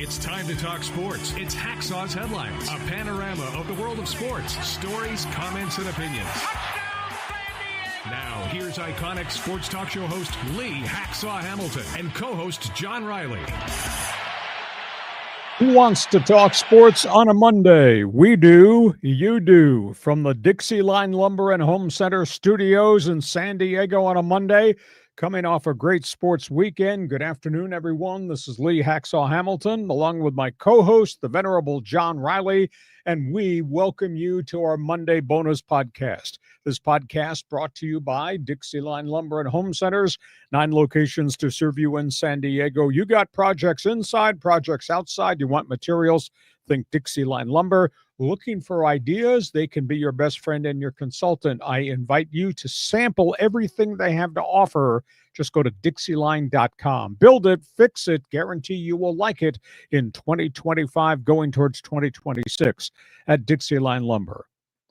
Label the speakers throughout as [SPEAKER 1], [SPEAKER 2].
[SPEAKER 1] It's time to talk sports. It's Hacksaw's Headlines, a panorama of the world of sports, stories, comments, and opinions. Now, here's iconic sports talk show host Lee Hacksaw Hamilton and co-host John Riley.
[SPEAKER 2] Who wants to talk sports on a Monday? We do, you do. From the DIXIELINE Lumber and Home Center studios in San Diego on a Monday, coming off a great sports weekend. Good afternoon, everyone. This is Lee Hacksaw Hamilton, along with my co-host, the venerable John Riley, and we welcome you to our Monday bonus podcast. This podcast brought to you by DIXIELINE Lumber and Home Centers, 9 locations to serve you in San Diego. You got projects inside, projects outside. You want materials? Think DIXIELINE Lumber. Looking for ideas? They can be your best friend and your consultant. I invite you to sample everything they have to offer. Just go to DIXIELINE.com. Build it, fix it, guarantee you will like it in 2025, going towards 2026 at DIXIELINE Lumber.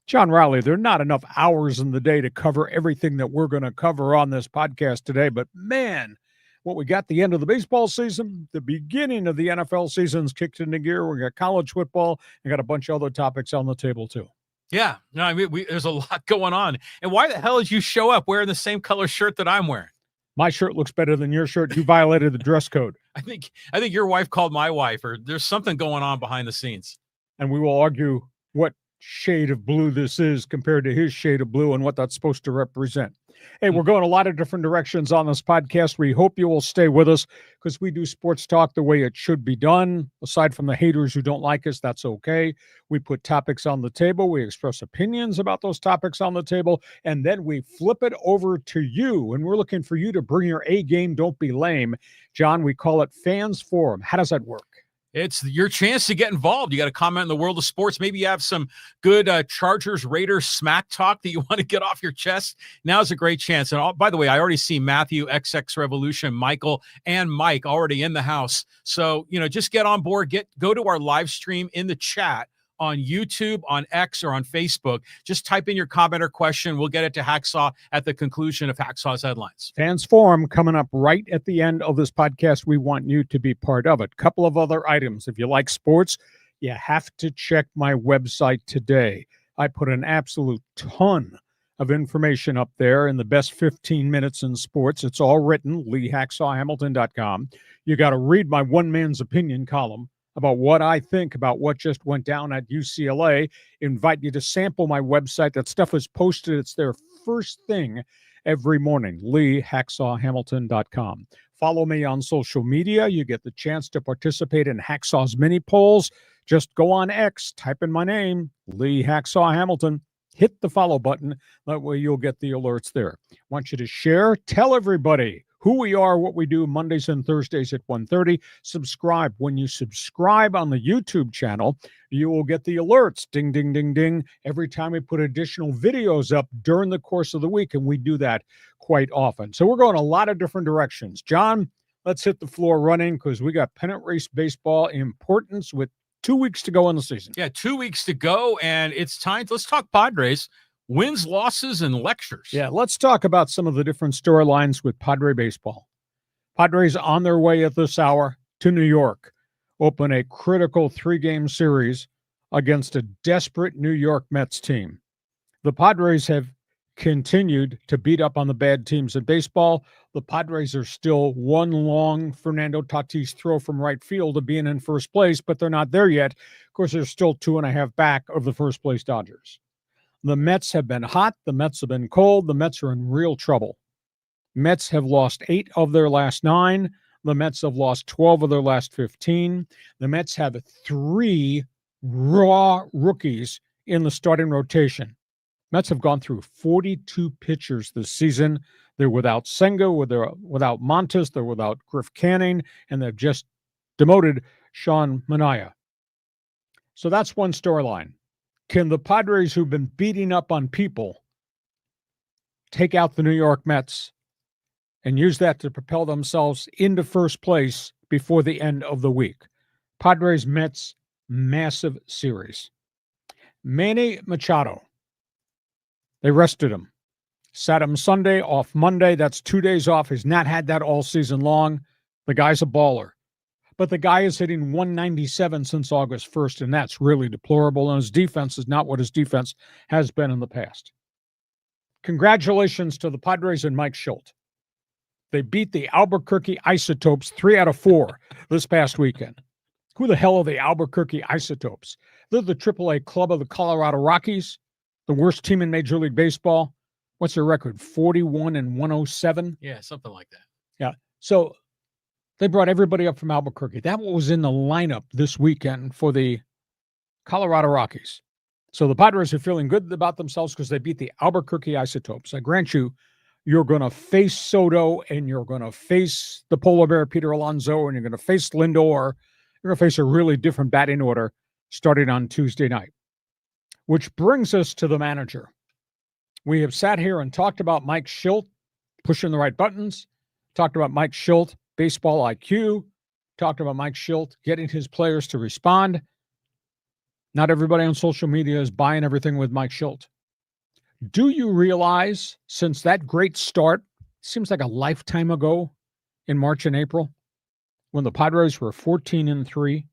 [SPEAKER 2] John Riley, there are not enough hours in the day to cover everything that we're going to cover on this podcast today, but man, what we got the end of the baseball season, the beginning of the NFL season's kicked into gear. We got college football and got a bunch of other topics on the table too.
[SPEAKER 3] Yeah, no, I mean, there's a lot going on. And why the hell did you show up wearing the same color shirt that I'm wearing?
[SPEAKER 2] My shirt looks better than your shirt. You violated the dress code.
[SPEAKER 3] I think your wife called my wife, or there's something going on behind the scenes.
[SPEAKER 2] And we will argue what shade of blue this is compared to his shade of blue and what that's supposed to represent. Hey, we're going a lot of different directions on this podcast. We hope you will stay with us because we do sports talk the way it should be done. Aside from the haters who don't like us, that's okay. We put topics on the table. We express opinions about those topics on the table, and then we flip it over to you. And we're looking for you to bring your A game. Don't be lame. John, we call it Fans Forum. How does that work?
[SPEAKER 3] It's your chance to get involved. You got to comment in the world of sports. Maybe you have some good Chargers, Raiders smack talk that you want to get off your chest. Now's a great chance. And by the way, I already see Matthew, XX Revolution, Michael, and Mike already in the house. So, just get on board. Go to our live stream in the chat on YouTube, on X, or on Facebook. Just type in your comment or question. We'll get it to Hacksaw at the conclusion of Hacksaw's Headlines.
[SPEAKER 2] Fans Forum coming up right at the end of this podcast. We want you to be part of it. Couple of other items. If you like sports, you have to check my website today. I put an absolute ton of information up there in the best 15 minutes in sports. It's all written, LeeHacksawHamilton.com. You got to read my one man's opinion column about what I think about what just went down at UCLA. Invite you to sample my website. That stuff is posted. It's their first thing every morning, LeeHacksawHamilton.com. Follow me on social media. You get the chance to participate in Hacksaw's mini polls. Just go on X, type in my name, Lee Hacksaw Hamilton. Hit the follow button. That way you'll get the alerts there. Want you to share. Tell everybody who we are, what we do Mondays and Thursdays at 1:30. Subscribe. When you subscribe on the YouTube channel, you will get the alerts. Ding, ding, ding, ding. Every time we put additional videos up during the course of the week, and we do that quite often. So we're going a lot of different directions. John, let's hit the floor running because we got pennant race baseball importance with 2 weeks to go in the season.
[SPEAKER 3] Yeah, 2 weeks to go, and it's time. Let's talk Padres. Wins, losses, and lectures.
[SPEAKER 2] Yeah, let's talk about some of the different storylines with Padre baseball. Padres on their way at this hour to New York, open a critical 3-game series against a desperate New York Mets team. The Padres have continued to beat up on the bad teams in baseball. The Padres are still one long Fernando Tatis throw from right field of being in first place, but they're not there yet. Of course, they're still 2.5 back of the first place Dodgers. The Mets have been hot. The Mets have been cold. The Mets are in real trouble. Mets have lost 8 of their last 9. The Mets have lost 12 of their last 15. The Mets have 3 raw rookies in the starting rotation. Mets have gone through 42 pitchers this season. They're without Senga, they're without Montes, they're without Griff Canning, and they've just demoted Sean Manaea. So that's one storyline. Can the Padres, who've been beating up on people, take out the New York Mets and use that to propel themselves into first place before the end of the week? Padres-Mets, massive series. Manny Machado, they rested him. Sat him Sunday, off Monday. That's 2 days off. He's not had that all season long. The guy's a baller. but the guy is hitting 197 since August 1st, and that's really deplorable, and his defense is not what his defense has been in the past. Congratulations to the Padres and Mike Shildt. They beat the Albuquerque Isotopes 3 out of 4 this past weekend. Who the hell are the Albuquerque Isotopes? They're the AAA club of the Colorado Rockies, the worst team in Major League Baseball. What's their record? 41-107?
[SPEAKER 3] Yeah, something like that.
[SPEAKER 2] Yeah. So they brought everybody up from Albuquerque. That was in the lineup this weekend for the Colorado Rockies. So the Padres are feeling good about themselves because they beat the Albuquerque Isotopes. I grant you, you're going to face Soto, and you're going to face the polar bear, Peter Alonso, and you're going to face Lindor. You're going to face a really different batting order starting on Tuesday night. Which brings us to the manager. We have sat here and talked about Mike Shildt pushing the right buttons, talked about Mike Shildt baseball IQ, talked about Mike Shildt getting his players to respond. Not everybody on social media is buying everything with Mike Shildt. Do you realize, since that great start, seems like a lifetime ago in March and April, when the Padres were 14-3,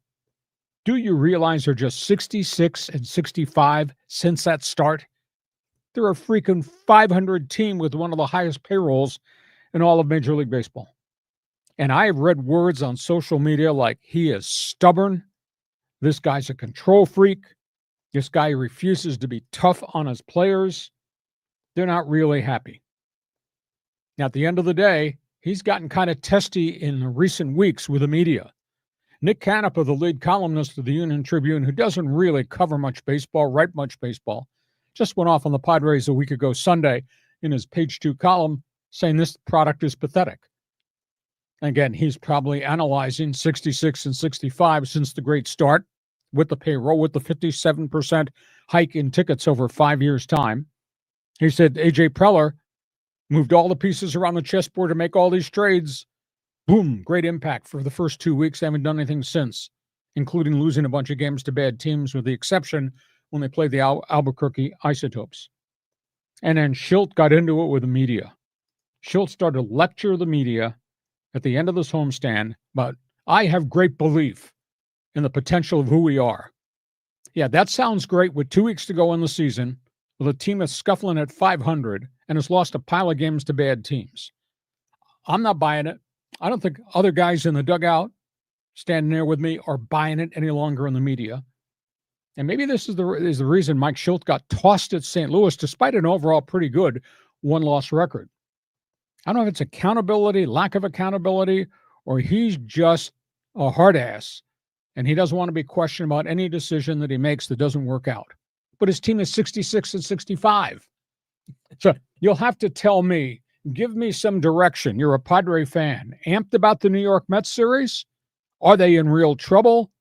[SPEAKER 2] do you realize they're just 66-65 since that start? They're a freaking 500 team with one of the highest payrolls in all of Major League Baseball. And I have read words on social media like he is stubborn. This guy's a control freak. This guy refuses to be tough on his players. They're not really happy. Now, at the end of the day, he's gotten kind of testy in recent weeks with the media. Nick Canepa, the lead columnist of the Union Tribune, who doesn't really cover much baseball, write much baseball, just went off on the Padres a week ago Sunday in his page 2 column saying this product is pathetic. Again, he's probably analyzing 66-65 since the great start with the payroll, with the 57% hike in tickets over 5 years' time. He said A.J. Preller moved all the pieces around the chessboard to make all these trades. Boom, great impact for the first 2 weeks. They haven't done anything since, including losing a bunch of games to bad teams, with the exception when they played the Albuquerque Isotopes. And then Shildt got into it with the media. Shildt started to lecture the media at the end of this homestand, but I have great belief in the potential of who we are. Yeah, that sounds great with 2 weeks to go in the season, with a team that's scuffling at 500 and has lost a pile of games to bad teams. I'm not buying it. I don't think other guys in the dugout standing there with me are buying it any longer in the media. And maybe this is the reason Mike Shildt got tossed at St. Louis despite an overall pretty good one-loss record. I don't know if it's accountability, lack of accountability, or he's just a hard ass and he doesn't want to be questioned about any decision that he makes that doesn't work out. But his team is 66-65. So you'll have to tell me, give me some direction. You're a Padre fan. Amped about the New York Mets series? Are they in real trouble?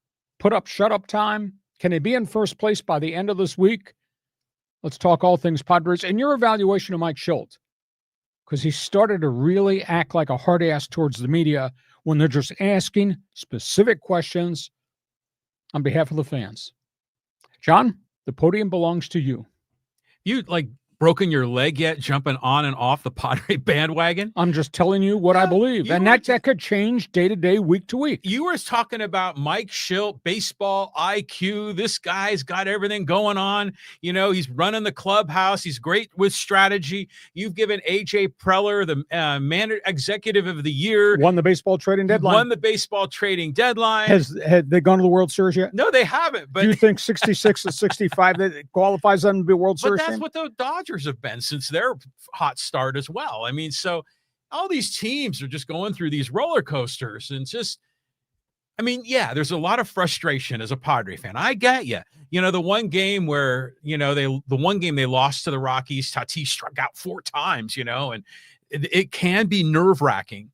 [SPEAKER 2] Put up, shut up time? Can they be in first place by the end of this week? Let's talk all things Padres. And your evaluation of Mike Shildt, because he started to really act like a hard ass towards the media when they're just asking specific questions on behalf of the fans. John, the podium belongs to you.
[SPEAKER 3] You broken your leg yet jumping on and off the Padre bandwagon?
[SPEAKER 2] I'm just telling you what I believe. And that could change day to day, week to week.
[SPEAKER 3] You were talking about Mike Shildt, baseball IQ. This guy's got everything going on. You know, he's running the clubhouse. He's great with strategy. You've given A.J. Preller the executive of the year.
[SPEAKER 2] Won the baseball trading deadline.
[SPEAKER 3] Has
[SPEAKER 2] they gone to the World Series yet?
[SPEAKER 3] No, they haven't. But
[SPEAKER 2] do you think 66-65 that qualifies them to be a World Series?
[SPEAKER 3] But that's
[SPEAKER 2] team?
[SPEAKER 3] what the Dodgers have been since their hot start as well. I mean, so all these teams are just going through these roller coasters and just, I mean, yeah, there's a lot of frustration as a Padre fan. I get you. You know, the one game where, you know, the one game they lost to the Rockies, Tatis struck out 4 times, you know, and it can be nerve-wracking,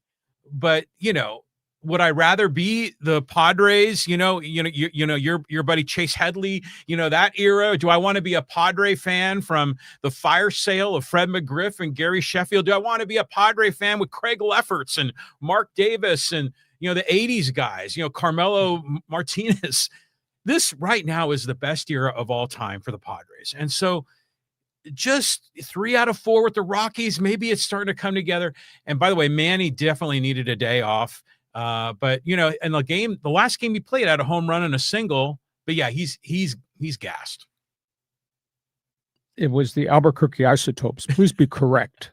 [SPEAKER 3] but, you know, would I rather be the Padres, your buddy Chase Headley, you know, that era? Do I want to be a Padre fan from the fire sale of Fred McGriff and Gary Sheffield? Do I want to be a Padre fan with Craig Lefferts and Mark Davis and, you know, the 80s guys, you know, Carmelo Martinez? This right now is the best era of all time for the Padres. And so just 3 out of 4 with the Rockies, maybe it's starting to come together. And by the way, Manny definitely needed a day off. But you know, in the last game he played, had a home run and a single. But yeah, he's gassed.
[SPEAKER 2] It was the Albuquerque Isotopes. Please be correct.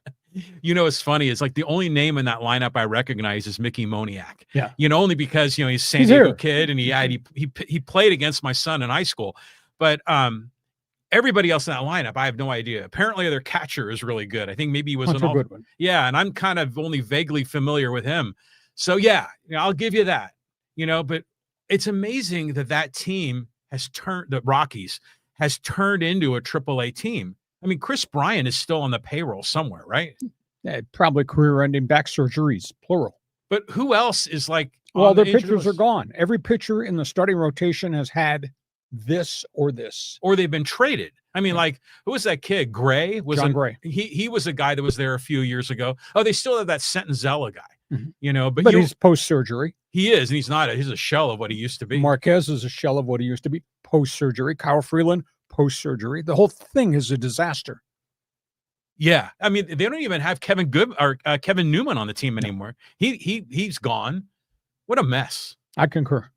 [SPEAKER 3] You know, it's funny. It's like the only name in that lineup I recognize is Mickey Moniak.
[SPEAKER 2] Yeah.
[SPEAKER 3] You know, only because, you know, he's a San Diego kid and he played against my son in high school. But everybody else in that lineup, I have no idea. Apparently their catcher is really good. I think maybe he was
[SPEAKER 2] a good one.
[SPEAKER 3] Yeah, and I'm kind of only vaguely familiar with him. So yeah, you know, I'll give you that. You know, but it's amazing that team has turned, the Rockies has turned into a AAA team. I mean, Chris Bryant is still on the payroll somewhere, right?
[SPEAKER 2] Yeah, probably career-ending back surgeries, plural.
[SPEAKER 3] But who else is like?
[SPEAKER 2] Well, their pitchers are gone. Every pitcher in the starting rotation has had this, or
[SPEAKER 3] they've been traded. I mean, like, who was that kid? Gray was
[SPEAKER 2] John Gray.
[SPEAKER 3] He was a guy that was there a few years ago. Oh, they still have that Sentenzella guy.
[SPEAKER 2] Mm-hmm.
[SPEAKER 3] You know, but
[SPEAKER 2] he's post-surgery.
[SPEAKER 3] He is, and he's not. He's a shell of what he used to be.
[SPEAKER 2] Marquez is a shell of what he used to be post-surgery. Kyle Freeland post-surgery. The whole thing is a disaster.
[SPEAKER 3] Yeah, I mean, they don't even have Kevin Newman on the team anymore. He's gone. What a mess.
[SPEAKER 2] I concur.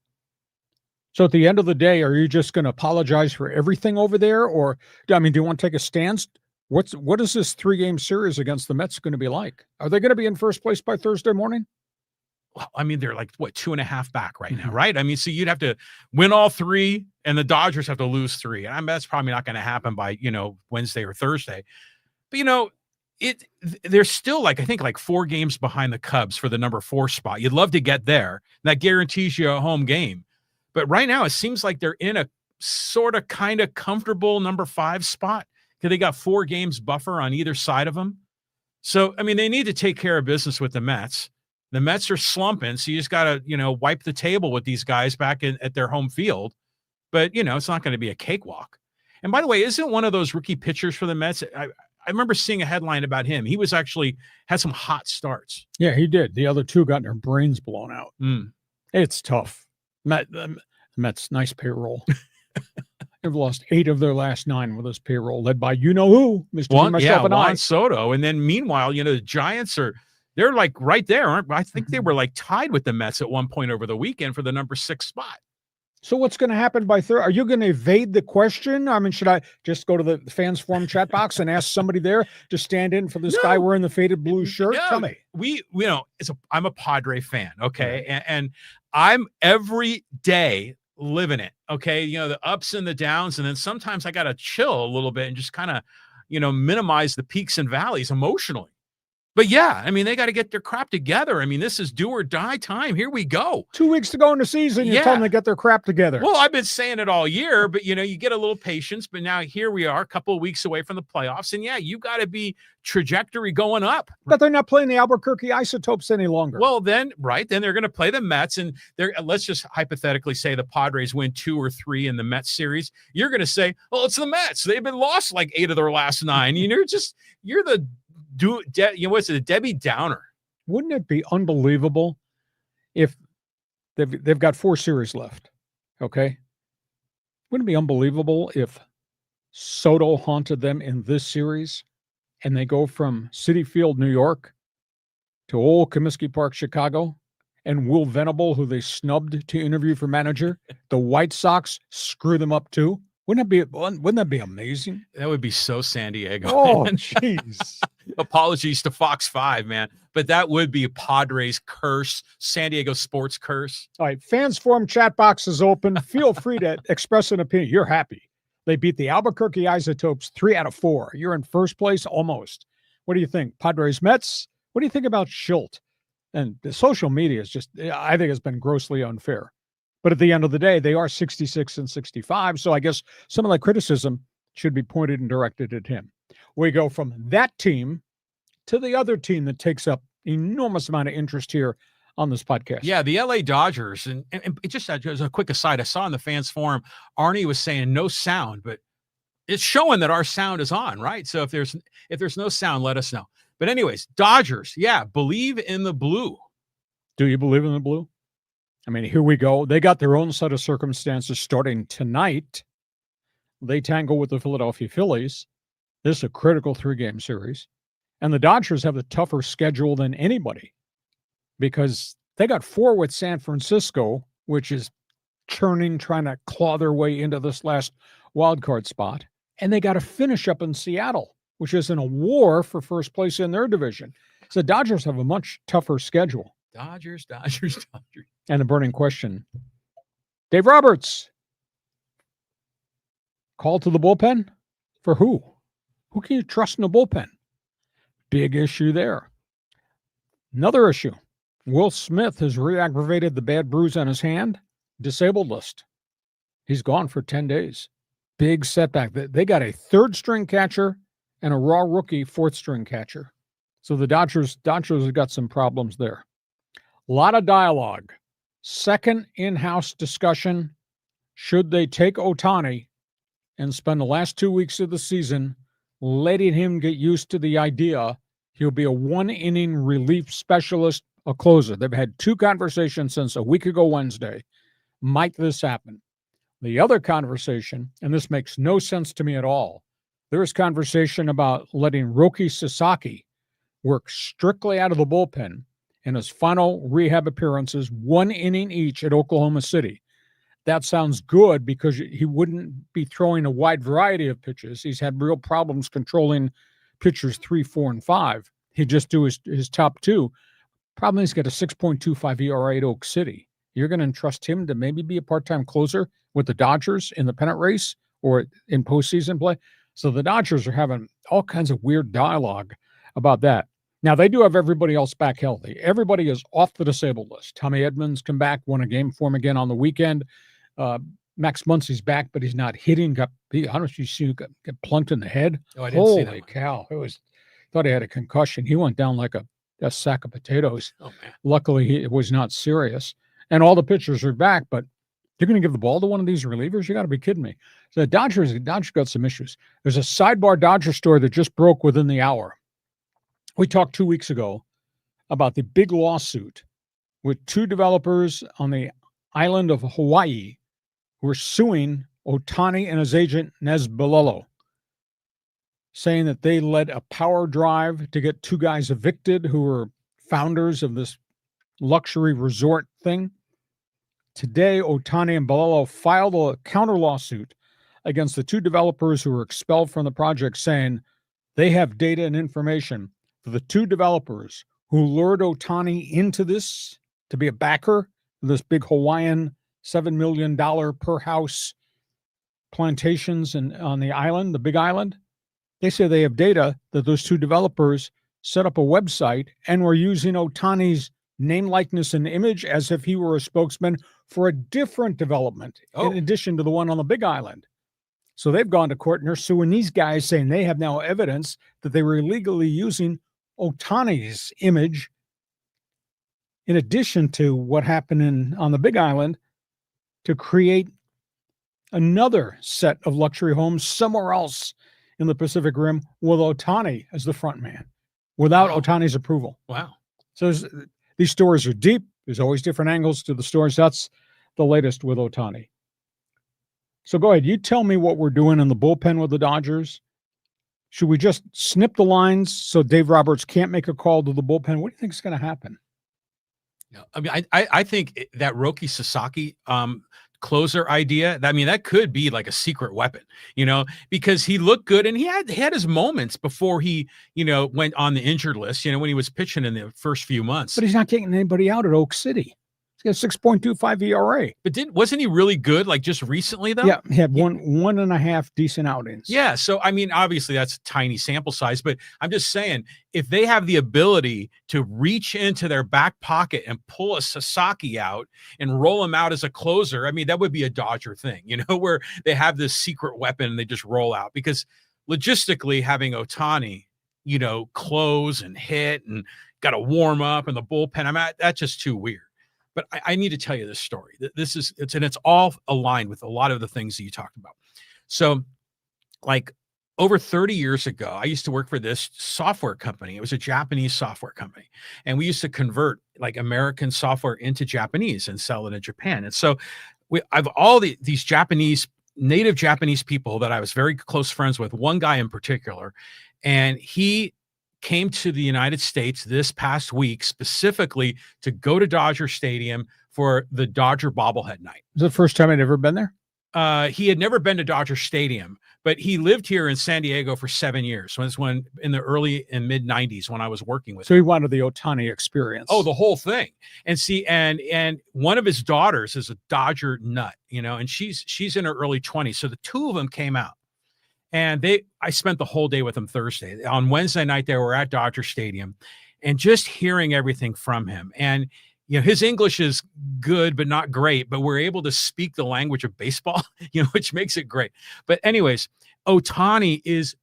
[SPEAKER 2] So at the end of the day, are you just going to apologize for everything over there, or I mean, do you want to take a stance? What is this 3-game series against the Mets going to be like? Are they going to be in first place by Thursday morning?
[SPEAKER 3] Well, I mean, they're like, what, 2.5 back right now, right? I mean, so you'd have to win all 3, and the Dodgers have to lose 3. I mean, that's probably not going to happen by, you know, Wednesday or Thursday. But, you know, they're still like, I think like 4 games behind the Cubs for the number 4 spot. You'd love to get there. That guarantees you a home game. But right now, it seems like they're in a sort of kind of comfortable number 5 spot because they got 4 games buffer on either side of them. So, I mean, they need to take care of business with the Mets. The Mets are slumping, so you just got to, you know, wipe the table with these guys back at their home field. But, you know, it's not going to be a cakewalk. And by the way, isn't one of those rookie pitchers for the Mets? I remember seeing a headline about him. He was actually had some hot starts.
[SPEAKER 2] Yeah, he did. The other 2 got their brains blown out. It's tough. Mets, nice payroll. They've lost 8 of their last 9 with this payroll, led by you-know-who, Mr.
[SPEAKER 3] Juan Soto. And then meanwhile, you know, the Giants they're like right there, aren't they? I think they were like tied with the Mets at one point over the weekend for the number 6 spot.
[SPEAKER 2] So what's going to happen by Thursday? Are you going to evade the question? I mean, should I just go to the fans forum chat box and ask somebody there to stand in for this guy wearing the faded blue shirt?
[SPEAKER 3] No.
[SPEAKER 2] Tell me.
[SPEAKER 3] I'm a Padre fan, okay? And I'm every day living it, okay? You know, the ups and the downs, and then sometimes I got to chill a little bit and just kind of, you know, minimize the peaks and valleys emotionally. But yeah, I mean, they got to get their crap together. I mean, this is do or die time. Here we go.
[SPEAKER 2] 2 weeks to go in the season. You're telling them to get their crap together.
[SPEAKER 3] Well, I've been saying it all year, but, you know, you get a little patience. But now here we are, a couple of weeks away from the playoffs. And, yeah, you got to be trajectory going up.
[SPEAKER 2] But they're not playing the Albuquerque Isotopes any longer.
[SPEAKER 3] Well, then they're going to play the Mets. And let's just hypothetically say the Padres win 2 or 3 in the Mets series. You're going to say, well, it's the Mets. They've been lost like 8 of their last 9. You're the what's it, a Debbie Downer.
[SPEAKER 2] Wouldn't it be unbelievable if they've got 4 series left? Okay. Wouldn't it be unbelievable if Soto haunted them in this series and they go from Citi Field, New York to old Comiskey Park, Chicago, and Will Venable, who they snubbed to interview for manager, the White Sox screw them up too? Wouldn't that be amazing?
[SPEAKER 3] That would be so San Diego.
[SPEAKER 2] Oh, jeez.
[SPEAKER 3] Apologies to Fox 5, man. But that would be a Padres curse, San Diego sports curse.
[SPEAKER 2] All right, fans forum chat box is open. Feel free to express an opinion. You're happy. They beat the Albuquerque Isotopes 3 out of 4. You're in first place almost. What do you think? Padres, Mets? What do you think about SHILDT? And the social media is just, I think it's been grossly unfair. But at the end of the day, they are 66 and 65. So I guess some of that criticism should be pointed and directed at him. We go from that team to the other team that takes up enormous amount of interest here on this podcast.
[SPEAKER 3] Yeah, the LA Dodgers. And it just as a quick aside, I saw in the fans forum, Arnie was saying no sound, but it's showing that our sound is on, right? So if there's no sound, let us know. But anyways, Dodgers, yeah, believe in the blue.
[SPEAKER 2] Do you believe in the blue? I mean, here we go. They got their own set of circumstances starting tonight. They tangle with the Philadelphia Phillies. This is a critical 3-game series. And the Dodgers have a tougher schedule than anybody because They got 4 with San Francisco, which is churning, trying to claw their way into this last wild card spot. And they got to finish up in Seattle, which is in a war for first place in their division. So the Dodgers have a much tougher schedule.
[SPEAKER 3] Dodgers.
[SPEAKER 2] And the burning question, Dave Roberts, call to the bullpen? For who? Who can you trust in the bullpen? Big issue there. Another issue. Will Smith has re-aggravated the bad bruise on his hand. Disabled list. He's gone for 10 days. Big setback. They got a 3rd-string catcher and a raw rookie 4th-string catcher. So the Dodgers have got some problems there. A lot of dialogue. Second in-house discussion. Should they take Ohtani and spend the last 2 weeks of the season letting him get used to the idea he'll be a 1-inning relief specialist, a closer? They've had 2 conversations since a week ago Wednesday. Might this happen? The other conversation, and this makes no sense to me at all, there is conversation about letting Roki Sasaki work strictly out of the bullpen in his final rehab appearances, 1 inning each at Oklahoma City. That sounds good because he wouldn't be throwing a wide variety of pitches. He's had real problems controlling pitchers 3, 4, and 5. He'd just do his top 2. Problem is he's got a 6.25 ERA at Oak City. You're going to entrust him to maybe be a part-time closer with the Dodgers in the pennant race or in postseason play. So the Dodgers are having all kinds of weird dialogue about that. Now, they do have everybody else back healthy. Everybody is off the disabled list. Tommy Edmonds come back, won a game for him again on the weekend. Max Muncy's back, but he's not hitting. I don't know if you see, got plunked in the head.
[SPEAKER 3] Oh, I didn't see that.
[SPEAKER 2] Holy cow. Thought he had a concussion. He went down like a sack of potatoes.
[SPEAKER 3] Oh, man.
[SPEAKER 2] Luckily, it was not serious. And all the pitchers are back, but you're going to give the ball to one of these relievers? You got to be kidding me. So the Dodgers got some issues. There's a sidebar Dodger story that just broke within the hour. We talked 2 weeks ago about the big lawsuit with 2 developers on the island of Hawaii who are suing Ohtani and his agent, Nez Bilolo, saying that they led a power drive to get 2 guys evicted who were founders of this luxury resort thing. Today, Ohtani and Bilolo filed a counter lawsuit against the 2 developers who were expelled from the project, saying they have data and information for the 2 developers who lured Ohtani into this to be a backer of this big Hawaiian $7 million per house plantations on the island, the Big Island. They say they have data that those 2 developers set up a website and were using Ohtani's name, likeness, and image as if he were a spokesman for a different development in addition to the one on the Big Island. So they've gone to court and they're suing these guys, saying they have now evidence that they were illegally using Ohtani's image in addition to what happened on the Big Island to create another set of luxury homes somewhere else in the Pacific Rim with Ohtani as the front man without Ohtani's approval.
[SPEAKER 3] Wow.
[SPEAKER 2] So these stories are deep. There's always different angles to the stories. That's the latest with Ohtani. So go ahead. You tell me what we're doing in the bullpen with the Dodgers. Should we just snip the lines so Dave Roberts can't make a call to the bullpen? What do you think is going to happen?
[SPEAKER 3] No, I mean, I think that Roki Sasaki closer idea, I mean, that could be like a secret weapon, because he looked good and he had his moments before he, went on the injured list, when he was pitching in the first few months.
[SPEAKER 2] But he's not getting anybody out at Oak City. He's got 6.25 ERA.
[SPEAKER 3] But wasn't he really good like just recently though?
[SPEAKER 2] Yeah, he had one and a half decent outings.
[SPEAKER 3] Yeah, so I mean, obviously that's a tiny sample size, but I'm just saying if they have the ability to reach into their back pocket and pull a Sasaki out and roll him out as a closer, I mean, that would be a Dodger thing, where they have this secret weapon and they just roll out, because logistically having Ohtani, close and hit and got to warm up in the bullpen, that's just too weird. But I need to tell you this story. It's all aligned with a lot of the things that you talked about. So like over 30 years ago, I used to work for this software company. It was a Japanese software company. And we used to convert like American software into Japanese and sell it in Japan. And so I've all these native Japanese people that I was very close friends with, one guy in particular, and he came to the United States this past week specifically to go to Dodger Stadium for the Dodger bobblehead night.
[SPEAKER 2] Is it the first time I'd ever been there?
[SPEAKER 3] He had never been to Dodger Stadium, but he lived here in San Diego for 7 years. So it's when in the early and mid 90s when I was working with him.
[SPEAKER 2] So he wanted the Ohtani experience.
[SPEAKER 3] Oh, the whole thing. And see, and one of his daughters is a Dodger nut, you know, and she's in her early 20s. So the two of them came out. And I spent the whole day with them Thursday. On Wednesday night, they were at Dodger Stadium, and just hearing everything from him. And, you know, his English is good, but not great, but we're able to speak the language of baseball, you know, which makes it great. But anyways, Ohtani is,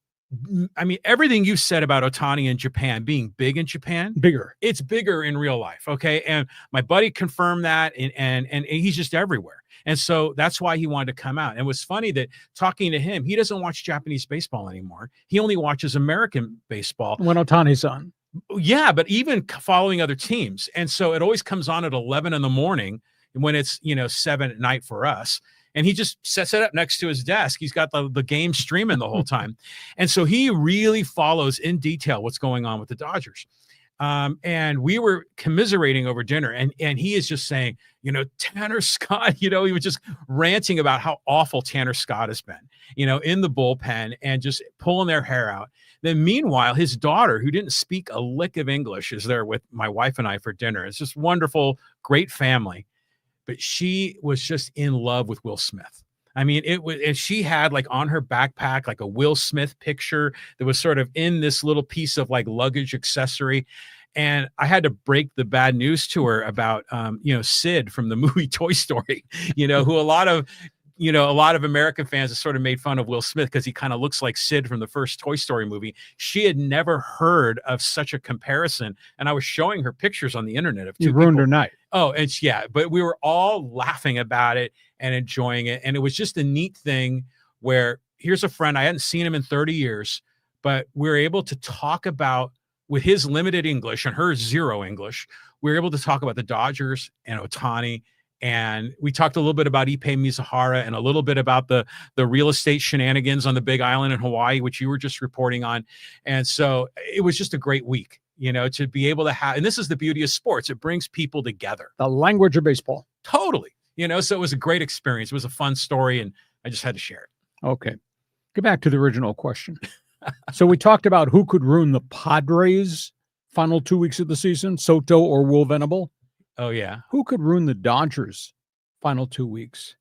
[SPEAKER 3] I mean, everything you said about Ohtani in Japan, being big in Japan,
[SPEAKER 2] bigger.
[SPEAKER 3] It's bigger in real life. Okay. And my buddy confirmed that, and he's just everywhere. And so that's why he wanted to come out. And it was funny that talking to him, he doesn't watch Japanese baseball anymore. He only watches American baseball.
[SPEAKER 2] When Ohtani's on.
[SPEAKER 3] Yeah, but even following other teams. And so it always comes on at 11 in the morning when it's, you know, 7 at night for us. And he just sets it up next to his desk. He's got the game streaming the whole time. And so he really follows in detail what's going on with the Dodgers. And we were commiserating over dinner, and he is just saying, you know, Tanner Scott, you know, he was just ranting about how awful Tanner Scott has been, you know, in the bullpen and just pulling their hair out. Then meanwhile, his daughter, who didn't speak a lick of English, is there with my wife and I for dinner. It's just wonderful, great family. But she was just in love with Will Smith. I mean, it was, and she had like on her backpack, like a Will Smith picture that was sort of in this little piece of like luggage accessory. And I had to break the bad news to her about, you know, Sid from the movie Toy Story, you know, who a lot of American fans have sort of made fun of Will Smith because he kind of looks like Sid from the first Toy Story movie. She had never heard of such a comparison. And I was showing her pictures on the internet of two people.
[SPEAKER 2] You ruined her night.
[SPEAKER 3] Oh, it's yeah, but we were all laughing about it and enjoying it. And it was just a neat thing where here's a friend, I hadn't seen him in 30 years, but we were able to talk about, with his limited English and her zero English, we were able to talk about the Dodgers and Ohtani. And we talked a little bit about Ippei Mizuhara and a little bit about the real estate shenanigans on the Big Island in Hawaii, which you were just reporting on. And so it was just a great week, you know, to be able to have, and this is the beauty of sports. It brings people together.
[SPEAKER 2] The language of baseball.
[SPEAKER 3] Totally. You know, so it was a great experience. It was a fun story, and I just had to share it.
[SPEAKER 2] Okay. Get back to the original question. So we talked about who could ruin the Padres' final 2 weeks of the season, Soto or Will Venable.
[SPEAKER 3] Oh, yeah.
[SPEAKER 2] Who could ruin the Dodgers' final 2 weeks?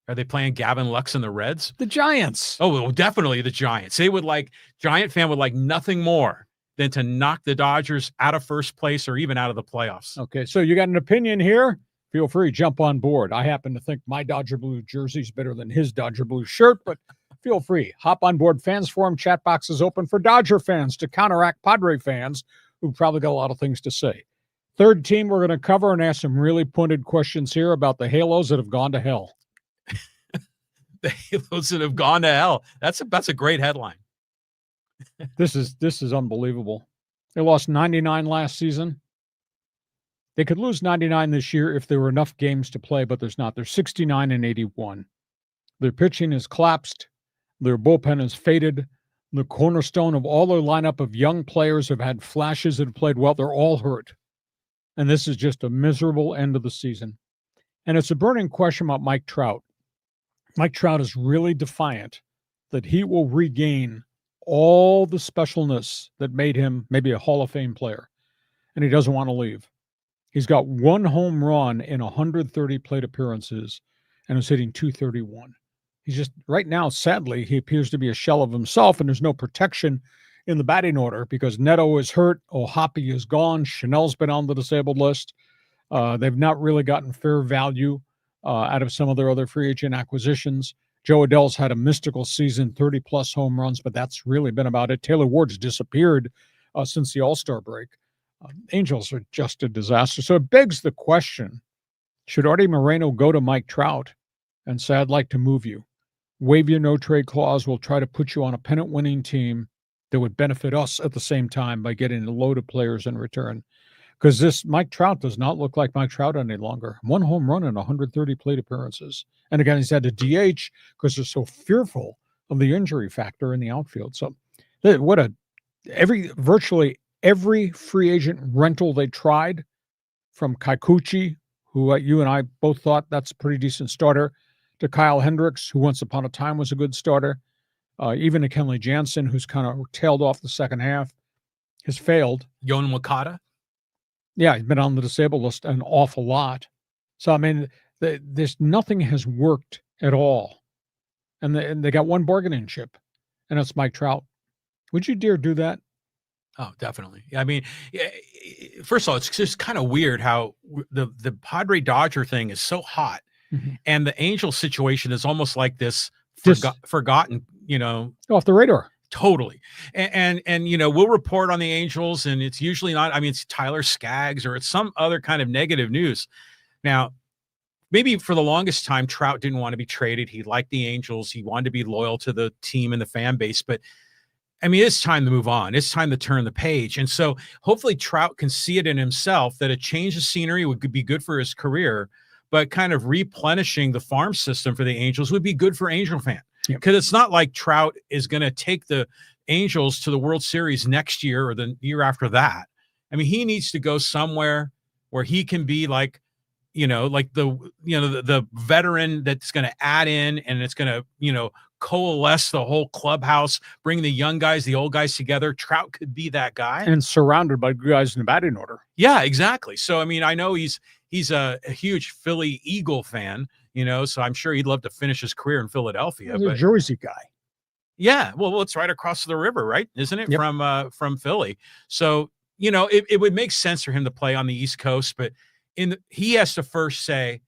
[SPEAKER 3] Are they playing Gavin Lux and the Reds?
[SPEAKER 2] The Giants.
[SPEAKER 3] Oh, well, definitely the Giants. They would like, Giant fan would like nothing more than to knock the Dodgers out of first place or even out of the playoffs.
[SPEAKER 2] Okay, so you got an opinion here? Feel free, jump on board. I happen to think my Dodger Blue jersey is better than his Dodger Blue shirt, but feel free. Hop on board. Fans Forum chat box is open for Dodger fans to counteract Padre fans who probably got a lot of things to say. Third team we're going to cover and ask some really pointed questions here about the Halos that have gone to hell.
[SPEAKER 3] The Halos that have gone to hell. That's a great headline.
[SPEAKER 2] This is unbelievable. They lost 99 last season. They could lose 99 this year if there were enough games to play, but there's not. They're 69-81. Their pitching has collapsed. Their bullpen has faded. The cornerstone of all their lineup of young players have had flashes that have played well. They're all hurt. And this is just a miserable end of the season. And it's a burning question about Mike Trout. Mike Trout is really defiant that he will regain all the specialness that made him maybe a Hall of Fame player. And he doesn't want to leave. He's got one home run in 130 plate appearances and is hitting .231. He's just, right now, sadly, he appears to be a shell of himself, and there's no protection in the batting order because Neto is hurt, Ohapi is gone, Chanel's been on the disabled list. They've not really gotten fair value out of some of their other free agent acquisitions. Joe Adell's had a mystical season, 30-plus home runs, but that's really been about it. Taylor Ward's disappeared since the All-Star break. Angels are just a disaster. So it begs the question, should Artie Moreno go to Mike Trout and say, I'd like to move you? Waive your no-trade clause. We'll try to put you on a pennant-winning team that would benefit us at the same time by getting a load of players in return. Because this Mike Trout does not look like Mike Trout any longer. One home run in 130 plate appearances. And again, he's had to DH because they're so fearful of the injury factor in the outfield. So virtually every free agent rental they tried, from Kikuchi, who you and I both thought that's a pretty decent starter, to Kyle Hendricks, who once upon a time was a good starter, even to Kenley Jansen, who's kind of tailed off the second half, has failed.
[SPEAKER 3] Yon Wakata?
[SPEAKER 2] Yeah, he's been on the disabled list an awful lot. So, I mean, there's nothing has worked at all. And they got one bargaining chip, and it's Mike Trout. Would you dare do that?
[SPEAKER 3] Oh, definitely. I mean, first of all, it's just kind of weird how the Padre Dodger thing is so hot, and the Angel situation is almost like this forgotten,
[SPEAKER 2] off the radar.
[SPEAKER 3] Totally. And we'll report on the Angels, and it's usually not, I mean, it's Tyler Skaggs or it's some other kind of negative news. Now, maybe for the longest time, Trout didn't want to be traded. He liked the Angels. He wanted to be loyal to the team and the fan base. But, I mean, it's time to move on. It's time to turn the page. And so hopefully Trout can see it in himself that a change of scenery would be good for his career, but kind of replenishing the farm system for the Angels would be good for Angel fans. Because it's not like Trout is going to take the Angels to the World Series next year or the year after that. I mean, he needs to go somewhere where he can be like, the veteran that's going to add in, and it's going to, coalesce the whole clubhouse, bring the young guys, the old guys together. Trout could be that guy.
[SPEAKER 2] And surrounded by guys in the batting order.
[SPEAKER 3] Yeah, exactly. So, I mean, I know he's a huge Philly Eagle fan, so I'm sure he'd love to finish his career in Philadelphia.
[SPEAKER 2] He's a Jersey guy. Yeah.
[SPEAKER 3] Well, it's right across the river, right? Isn't it?
[SPEAKER 2] Yep.
[SPEAKER 3] From Philly. So, it would make sense for him to play on the East Coast, but he has to first say,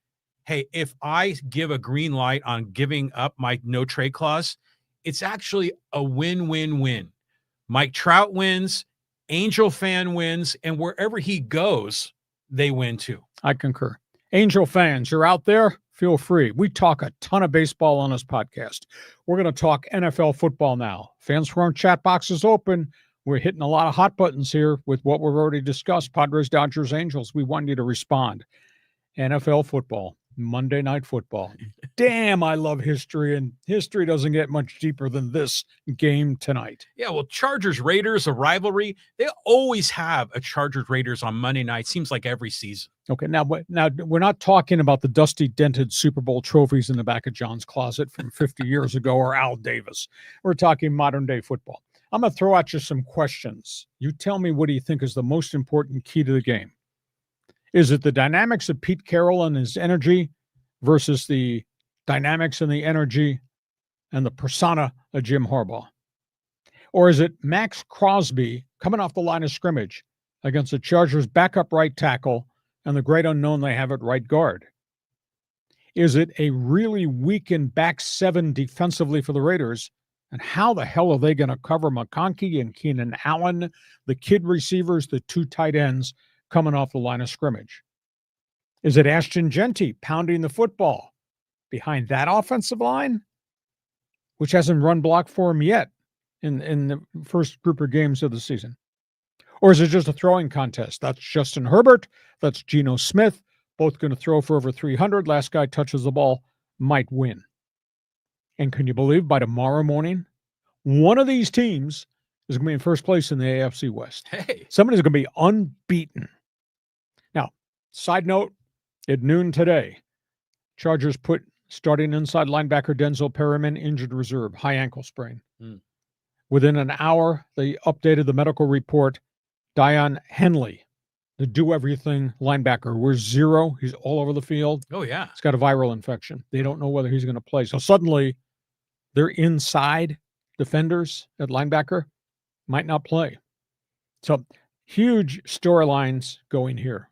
[SPEAKER 3] hey, if I give a green light on giving up my no trade clause, it's actually a win-win-win. Mike Trout wins, Angel fan wins, and wherever he goes, they win too.
[SPEAKER 2] I concur. Angel fans, you're out there, feel free. We talk a ton of baseball on this podcast. We're going to talk NFL football now. Fans Forum chat box is open. We're hitting a lot of hot buttons here with what we've already discussed, Padres, Dodgers, Angels. We want you to respond. NFL football, Monday Night Football. Damn, I love history, and history doesn't get much deeper than this game tonight.
[SPEAKER 3] Yeah, well, Chargers-Raiders, a rivalry. They always have a Chargers-Raiders on Monday night. Seems like every season.
[SPEAKER 2] Okay, now we're not talking about the dusty, dented Super Bowl trophies in the back of John's closet from 50 years ago or Al Davis. We're talking modern-day football. I'm going to throw at you some questions. You tell me, what do you think is the most important key to the game? Is it the dynamics of Pete Carroll and his energy versus the dynamics and the energy and the persona of Jim Harbaugh? Or is it Max Crosby coming off the line of scrimmage against the Chargers' backup right tackle and the great unknown they have at right guard? Is it a really weakened back seven defensively for the Raiders? And how the hell are they going to cover McConkey and Keenan Allen, the kid receivers, the two tight ends coming off the line of scrimmage? Is it Ashton Genty pounding the football behind that offensive line, which hasn't run block for him yet in the first group of games of the season? Or is it just a throwing contest? That's Justin Herbert. That's Geno Smith. Both going to throw for over 300. Last guy touches the ball might win. And can you believe by tomorrow morning, one of these teams is going to be in first place in the AFC West?
[SPEAKER 3] Hey,
[SPEAKER 2] somebody's going to be unbeaten. Now, side note, at noon today, Chargers put starting inside linebacker Denzel Perryman injured reserve, high ankle sprain. Within an hour, they updated the medical report. Dion Henley, the do-everything linebacker, we're zero. He's all over the field.
[SPEAKER 3] Oh, yeah.
[SPEAKER 2] He's got a viral infection. They don't know whether he's going to play. So suddenly, their inside defenders at linebacker might not play. So huge storylines going here.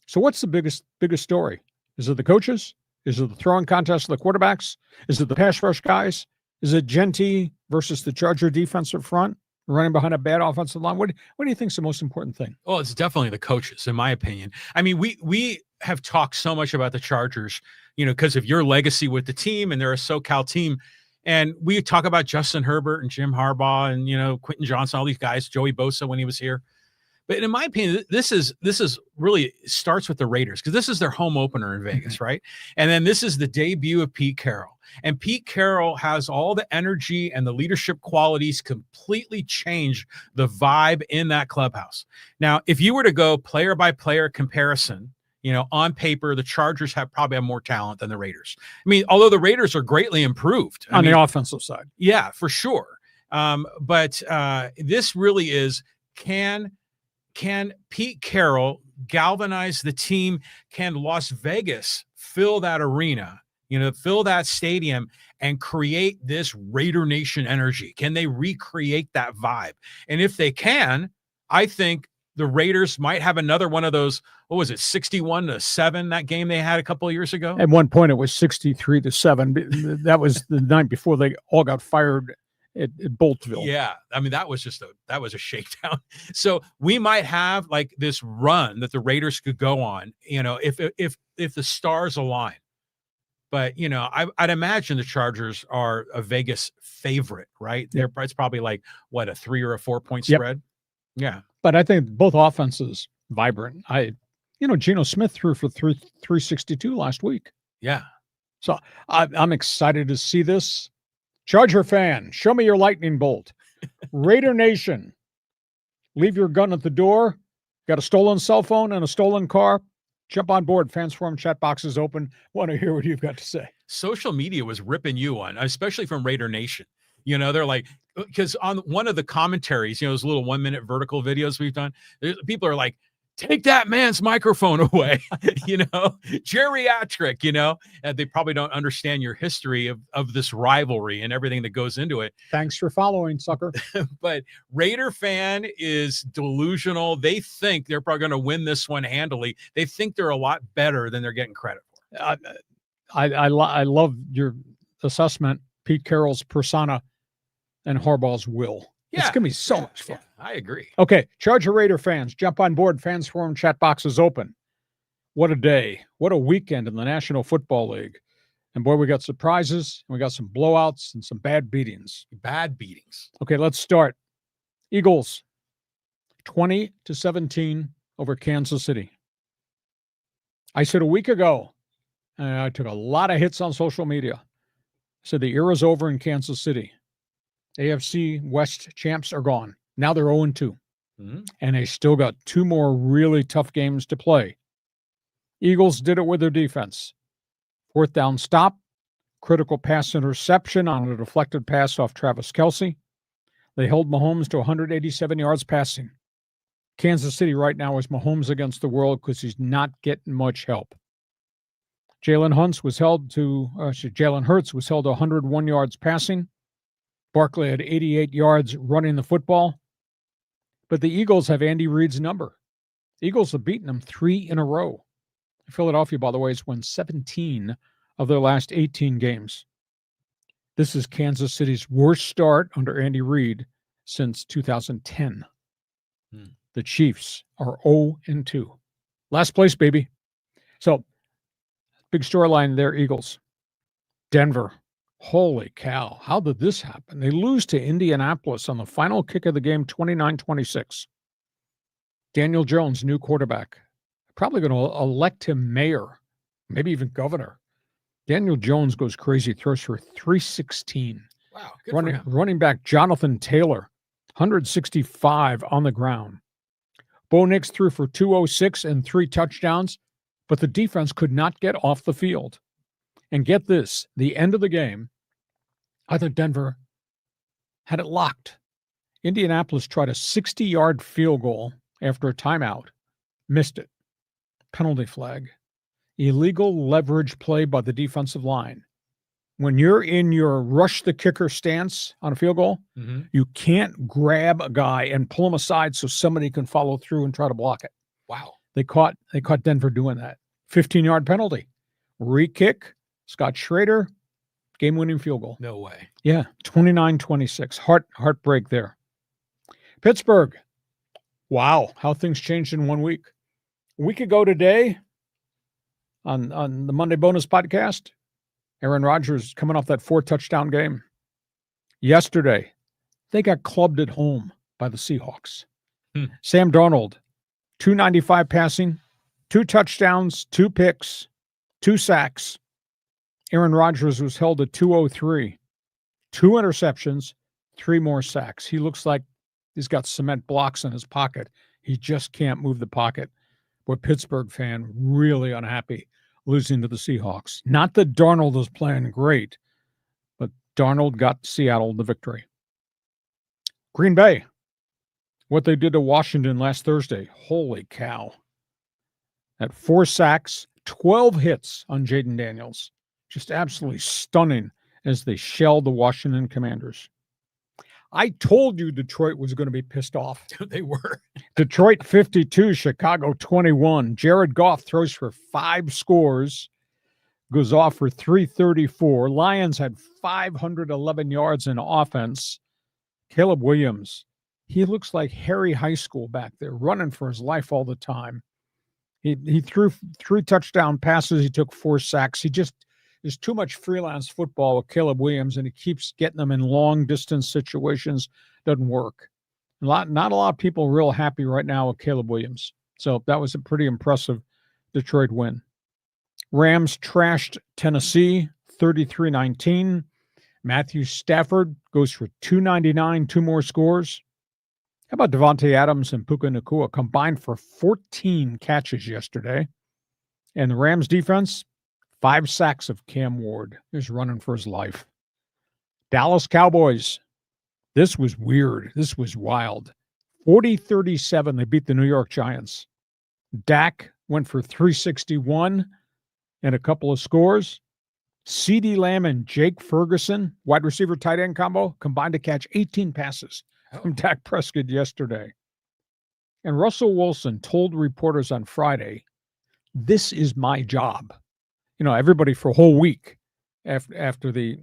[SPEAKER 2] So what's the biggest story? Is it the coaches? Is it the throwing contest of the quarterbacks? Is it the pass rush guys? Is it Genty versus the Charger defensive front running behind a bad offensive line? What do you think is the most important thing?
[SPEAKER 3] Well, it's definitely the coaches, in my opinion. I mean, we have talked so much about the Chargers, because of your legacy with the team, and they're a SoCal team. And we talk about Justin Herbert and Jim Harbaugh and, Quentin Johnson, all these guys, Joey Bosa when he was here. But in my opinion, this is really starts with the Raiders, because this is their home opener in Vegas, right? And then this is the debut of Pete Carroll. And Pete Carroll has all the energy and the leadership qualities, completely change the vibe in that clubhouse. Now, if you were to go player by player comparison, on paper, the Chargers probably have more talent than the Raiders. I mean, although the Raiders are greatly improved
[SPEAKER 2] on the offensive side.
[SPEAKER 3] Yeah, for sure. But this really is, can Pete Carroll galvanize the team? Can Las Vegas fill that arena, fill that stadium and create this Raider Nation energy? Can they recreate that vibe? And if they can, I think the Raiders might have another one of those, 61-7, that game they had a couple of years ago?
[SPEAKER 2] At one point, it was 63-7. That was the night before they all got fired at Boltville.
[SPEAKER 3] Yeah, I mean, that was a shakedown. So we might have like this run that the Raiders could go on, if the stars align. But I'd imagine the Chargers are a Vegas favorite, right?
[SPEAKER 2] Yep.
[SPEAKER 3] It's probably like a 3 or a 4 point spread. Yeah,
[SPEAKER 2] but I think both offenses vibrant. Geno Smith threw for 362 last week.
[SPEAKER 3] Yeah,
[SPEAKER 2] so I'm excited to see this. Charger fan, show me your lightning bolt. Raider Nation, leave your gun at the door. Got a stolen cell phone and a stolen car? Jump on board. Fans Forum chat box is open. Want to hear what you've got to say.
[SPEAKER 3] Social media was ripping you on, especially from Raider Nation. They're like, because on one of the commentaries, those little 1-minute vertical videos we've done, people are like, take that man's microphone away, geriatric, and they probably don't understand your history of this rivalry and everything that goes into it.
[SPEAKER 2] Thanks for following, sucker.
[SPEAKER 3] But Raider fan is delusional. They think they're probably going to win this one handily. They think they're a lot better than they're getting credit for.
[SPEAKER 2] I love your assessment, Pete Carroll's persona and Harbaugh's will. Yeah, it's going to be so much fun.
[SPEAKER 3] Yeah, I agree.
[SPEAKER 2] Okay, Charger Raider fans, jump on board. Fans Forum chat box is open. What a day. What a weekend in the National Football League. And boy, we got surprises, and we got some blowouts and some bad beatings.
[SPEAKER 3] Bad beatings.
[SPEAKER 2] Okay, let's start. Eagles, 20-17 over Kansas City. I said a week ago, and I took a lot of hits on social media, I said the era's over in Kansas City. AFC West champs are gone. Now they're 0-2. Mm-hmm. And they still got 2 more really tough games to play. Eagles did it with their defense. 4th down stop, critical pass interception on a deflected pass off Travis Kelce. They held Mahomes to 187 yards passing. Kansas City right now is Mahomes against the world because he's not getting much help. Jalen Hurts was held to 101 yards passing. Barkley had 88 yards running the football. But the Eagles have Andy Reid's number. The Eagles have beaten them 3 in a row. Philadelphia, by the way, has won 17 of their last 18 games. This is Kansas City's worst start under Andy Reid since 2010. The Chiefs are 0-2. Last place, baby. So, big storyline there, Eagles. Denver. Holy cow. How did this happen? They lose to Indianapolis on the final kick of the game, 29-26. Daniel Jones, new quarterback. Probably going to elect him mayor, maybe even governor. Daniel Jones goes crazy, throws for 316.
[SPEAKER 3] Wow, good for him.
[SPEAKER 2] Running back Jonathan Taylor, 165 on the ground. Bo Nix threw for 206 and 3 touchdowns, but the defense could not get off the field. And get this, the end of the game, I thought Denver had it locked. Indianapolis tried a 60-yard field goal after a timeout, missed it. Penalty flag. Illegal leverage play by the defensive line. When you're in your rush the kicker stance on a field goal, you can't grab a guy and pull him aside so somebody can follow through and try to block it.
[SPEAKER 3] Wow.
[SPEAKER 2] They caught Denver doing that. 15-yard penalty. Re-kick. Scott Schrader, game-winning field goal.
[SPEAKER 3] No way.
[SPEAKER 2] Yeah, 29-26. Heartbreak there. Pittsburgh. Wow, how things changed in 1 week. A week ago today, on the Monday Bonus podcast, Aaron Rodgers coming off that 4-touchdown game. Yesterday, they got clubbed at home by the Seahawks. Sam Darnold, 295 passing, 2 touchdowns, 2 picks, 2 sacks. Aaron Rodgers was held at 203, 2 interceptions, 3 more sacks. He looks like he's got cement blocks in his pocket. He just can't move the pocket. Boy, Pittsburgh fan really unhappy losing to the Seahawks. Not that Darnold was playing great, but Darnold got Seattle the victory. Green Bay, what they did to Washington last Thursday. Holy cow. At 4 sacks, 12 hits on Jaden Daniels. Just absolutely stunning as they shelled the Washington Commanders. I told you Detroit was going to be pissed off.
[SPEAKER 3] They were.
[SPEAKER 2] Detroit 52, Chicago 21. Jared Goff throws for 5 scores, goes off for 334. Lions had 511 yards in offense. Caleb Williams, he looks like Harry High School back there, running for his life all the time. He threw 3 touchdown passes. He took 4 sacks. There's too much freelance football with Caleb Williams, and he keeps getting them in long-distance situations. Doesn't work. Not a lot of people real happy right now with Caleb Williams. So that was a pretty impressive Detroit win. Rams trashed Tennessee 33-19. Matthew Stafford goes for 299, 2 more scores. How about Devontae Adams and Puka Nacua combined for 14 catches yesterday? And the Rams defense, 5 sacks of Cam Ward. He's running for his life. Dallas Cowboys. This was weird. This was wild. 40-37, they beat the New York Giants. Dak went for 361 and a couple of scores. CeeDee Lamb and Jake Ferguson, wide receiver tight end combo, combined to catch 18 passes from Dak Prescott yesterday. And Russell Wilson told reporters on Friday, "This is my job." You know, everybody for a whole week after the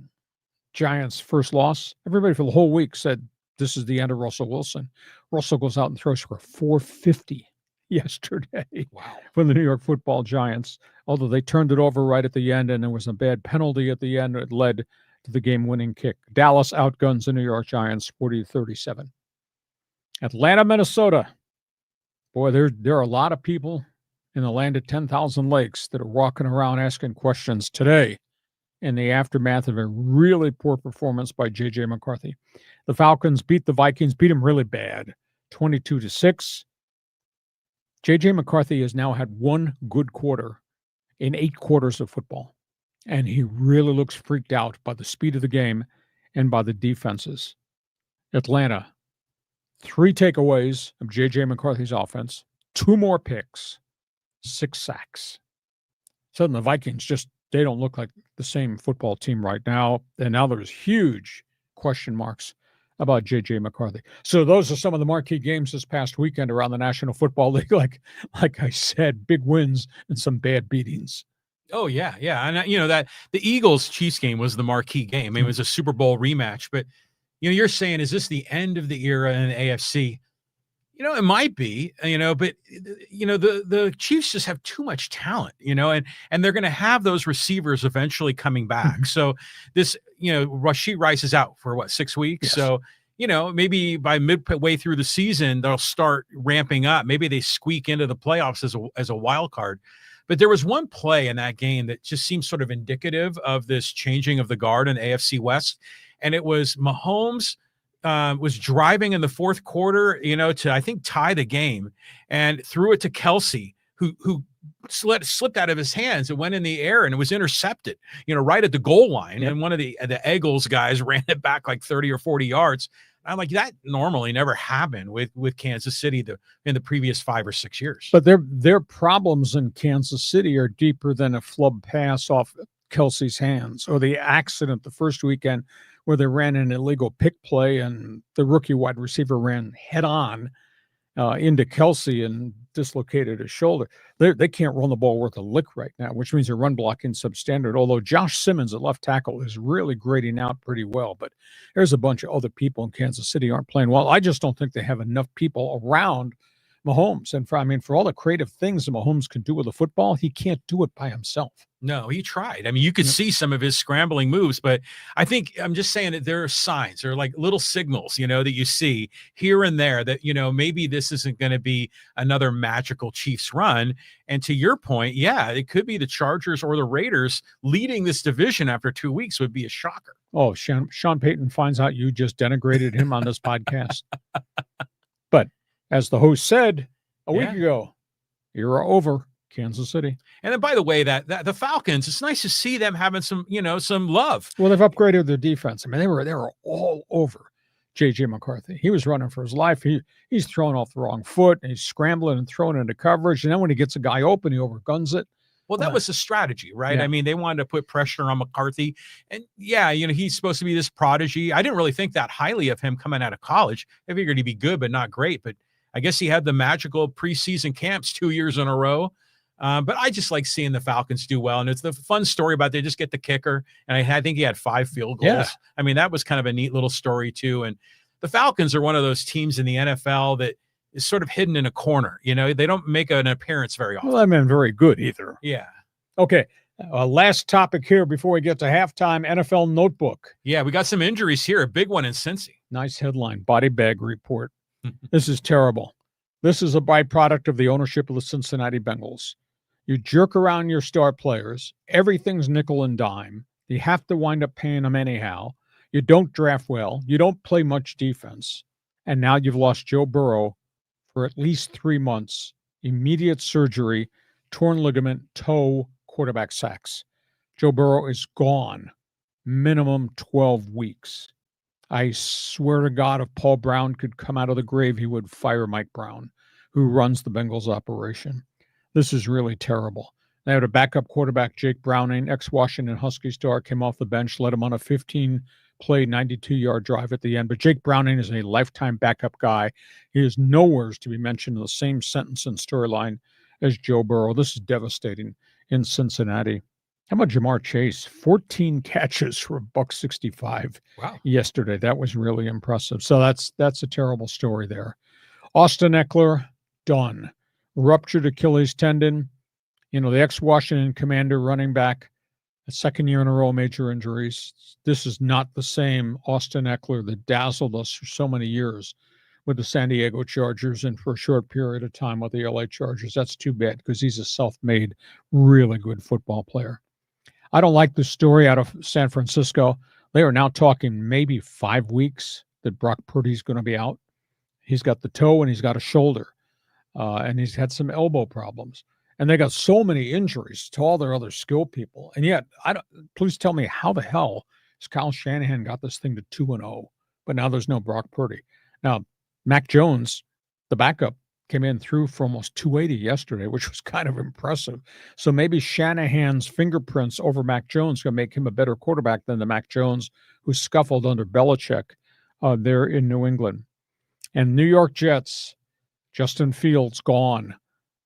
[SPEAKER 2] Giants' first loss, everybody for the whole week said, this is the end of Russell Wilson. Russell goes out and throws for 450 yesterday.
[SPEAKER 3] Wow.
[SPEAKER 2] For the New York Football Giants, although they turned it over right at the end and there was a bad penalty at the end. It led to the game-winning kick. Dallas outguns the New York Giants 40-37. Atlanta, Minnesota. Boy, there are a lot of people in the land of 10,000 lakes that are walking around asking questions today in the aftermath of a really poor performance by J.J. McCarthy. The Falcons beat the Vikings, beat them really bad, 22-6. J.J. McCarthy has now had 1 good quarter in 8 quarters of football, and he really looks freaked out by the speed of the game and by the defenses. Atlanta, 3 takeaways of J.J. McCarthy's offense, 2 more picks, 6 sacks. Suddenly the Vikings they don't look like the same football team right now. And now there's huge question marks about J.J. McCarthy. So those are some of the marquee games this past weekend around the National Football League. Like I said, big wins and some bad beatings.
[SPEAKER 3] Oh, yeah. And, you know, that the Eagles-Chiefs game was the marquee game. I mean, it was a Super Bowl rematch. But, you know, you're saying, is this the end of the era in the AFC? You know, it might be, you know, but, you know, the Chiefs just have too much talent, you know, and they're going to have those receivers eventually coming back. So this, you know, Rashee Rice is out for 6 weeks.
[SPEAKER 2] Yes.
[SPEAKER 3] So, you know, maybe by midway through the season, they'll start ramping up. Maybe they squeak into the playoffs as a wild card. But there was one play in that game that just seems sort of indicative of this changing of the guard in the AFC West. And it was Mahomes was driving in the fourth quarter, you know, to, I think, tie the game, and threw it to Kelsey, who slipped out of his hands and went in the air, and it was intercepted, you know, right at the goal line. Yep. And one of the Eagles guys ran it back like 30 or 40 yards. I'm like, that normally never happened with Kansas City in the previous 5 or 6 years.
[SPEAKER 2] But their problems in Kansas City are deeper than a flub pass off Kelsey's hands or the accident the first weekend where they ran an illegal pick play and the rookie wide receiver ran head on into Kelsey and dislocated his shoulder. They can't run the ball worth a lick right now, which means their run blocking substandard, although Josh Simmons at left tackle is really grading out pretty well. But there's a bunch of other people in Kansas City aren't playing well. I just don't think they have enough people around Mahomes. And for all the creative things that Mahomes can do with a football, he can't do it by himself.
[SPEAKER 3] No, he tried. I mean, you could see some of his scrambling moves, but I think I'm just saying that there are signs, there are like little signals, that you see here and there that, maybe this isn't going to be another magical Chiefs run. And to your point, yeah, it could be the Chargers or the Raiders leading this division after 2 weeks would be a shocker.
[SPEAKER 2] Oh, Sean Payton finds out you just denigrated him on this podcast. But as the host said a week ago, era over. Kansas City.
[SPEAKER 3] And then, by the way, that the Falcons, it's nice to see them having some, some love.
[SPEAKER 2] Well, they've upgraded their defense. I mean, they were all over J.J. McCarthy. He was running for his life. He's throwing off the wrong foot, and he's scrambling and throwing into coverage. And then when he gets a guy open, he overguns it.
[SPEAKER 3] Well, that was the strategy, right?
[SPEAKER 2] Yeah.
[SPEAKER 3] I mean, they wanted to put pressure on McCarthy. And yeah, he's supposed to be this prodigy. I didn't really think that highly of him coming out of college. I figured he'd be good, but not great. But I guess he had the magical preseason camps 2 years in a row. But I just like seeing the Falcons do well. And it's the fun story about they just get the kicker. And I think he had 5 field goals.
[SPEAKER 2] Yeah.
[SPEAKER 3] I mean, that was kind of a neat little story too. And the Falcons are one of those teams in the NFL that is sort of hidden in a corner. They don't make an appearance very often.
[SPEAKER 2] Well, I mean, very good either.
[SPEAKER 3] Yeah.
[SPEAKER 2] Okay. Last topic here before we get to halftime, NFL Notebook.
[SPEAKER 3] Yeah, we got some injuries here. A big one in Cincy.
[SPEAKER 2] Nice headline, body bag report. This is terrible. This is a byproduct of the ownership of the Cincinnati Bengals. You jerk around your star players. Everything's nickel and dime. You have to wind up paying them anyhow. You don't draft well. You don't play much defense. And now you've lost Joe Burrow for at least 3 months. Immediate surgery, torn ligament, toe, quarterback sacks. Joe Burrow is gone. Minimum 12 weeks. I swear to God, if Paul Brown could come out of the grave, he would fire Mike Brown, who runs the Bengals operation. This is really terrible. They had a backup quarterback, Jake Browning, ex-Washington Husky star, came off the bench, led him on a 15-play, 92-yard drive at the end. But Jake Browning is a lifetime backup guy. He is nowhere to be mentioned in the same sentence and storyline as Joe Burrow. This is devastating in Cincinnati. How about Jamar Chase? 14 catches for $165 yesterday. That was really impressive. So that's a terrible story there. Austin Ekeler, done. Ruptured Achilles tendon. The ex-Washington Commander running back, a second year in a row, major injuries. This is not the same Austin Ekeler that dazzled us for so many years with the San Diego Chargers and for a short period of time with the LA Chargers. That's too bad because he's a self-made, really good football player. I don't like the story out of San Francisco. They are now talking maybe 5 weeks that Brock Purdy's going to be out. He's got the toe and he's got a shoulder. And he's had some elbow problems. And they got so many injuries to all their other skill people. And yet, please tell me how the hell has Kyle Shanahan got this thing to 2-0, but now there's no Brock Purdy. Now, Mac Jones, the backup, came in through for almost 280 yesterday, which was kind of impressive. So maybe Shanahan's fingerprints over Mac Jones going to make him a better quarterback than the Mac Jones who scuffled under Belichick there in New England. And New York Jets, Justin Fields gone.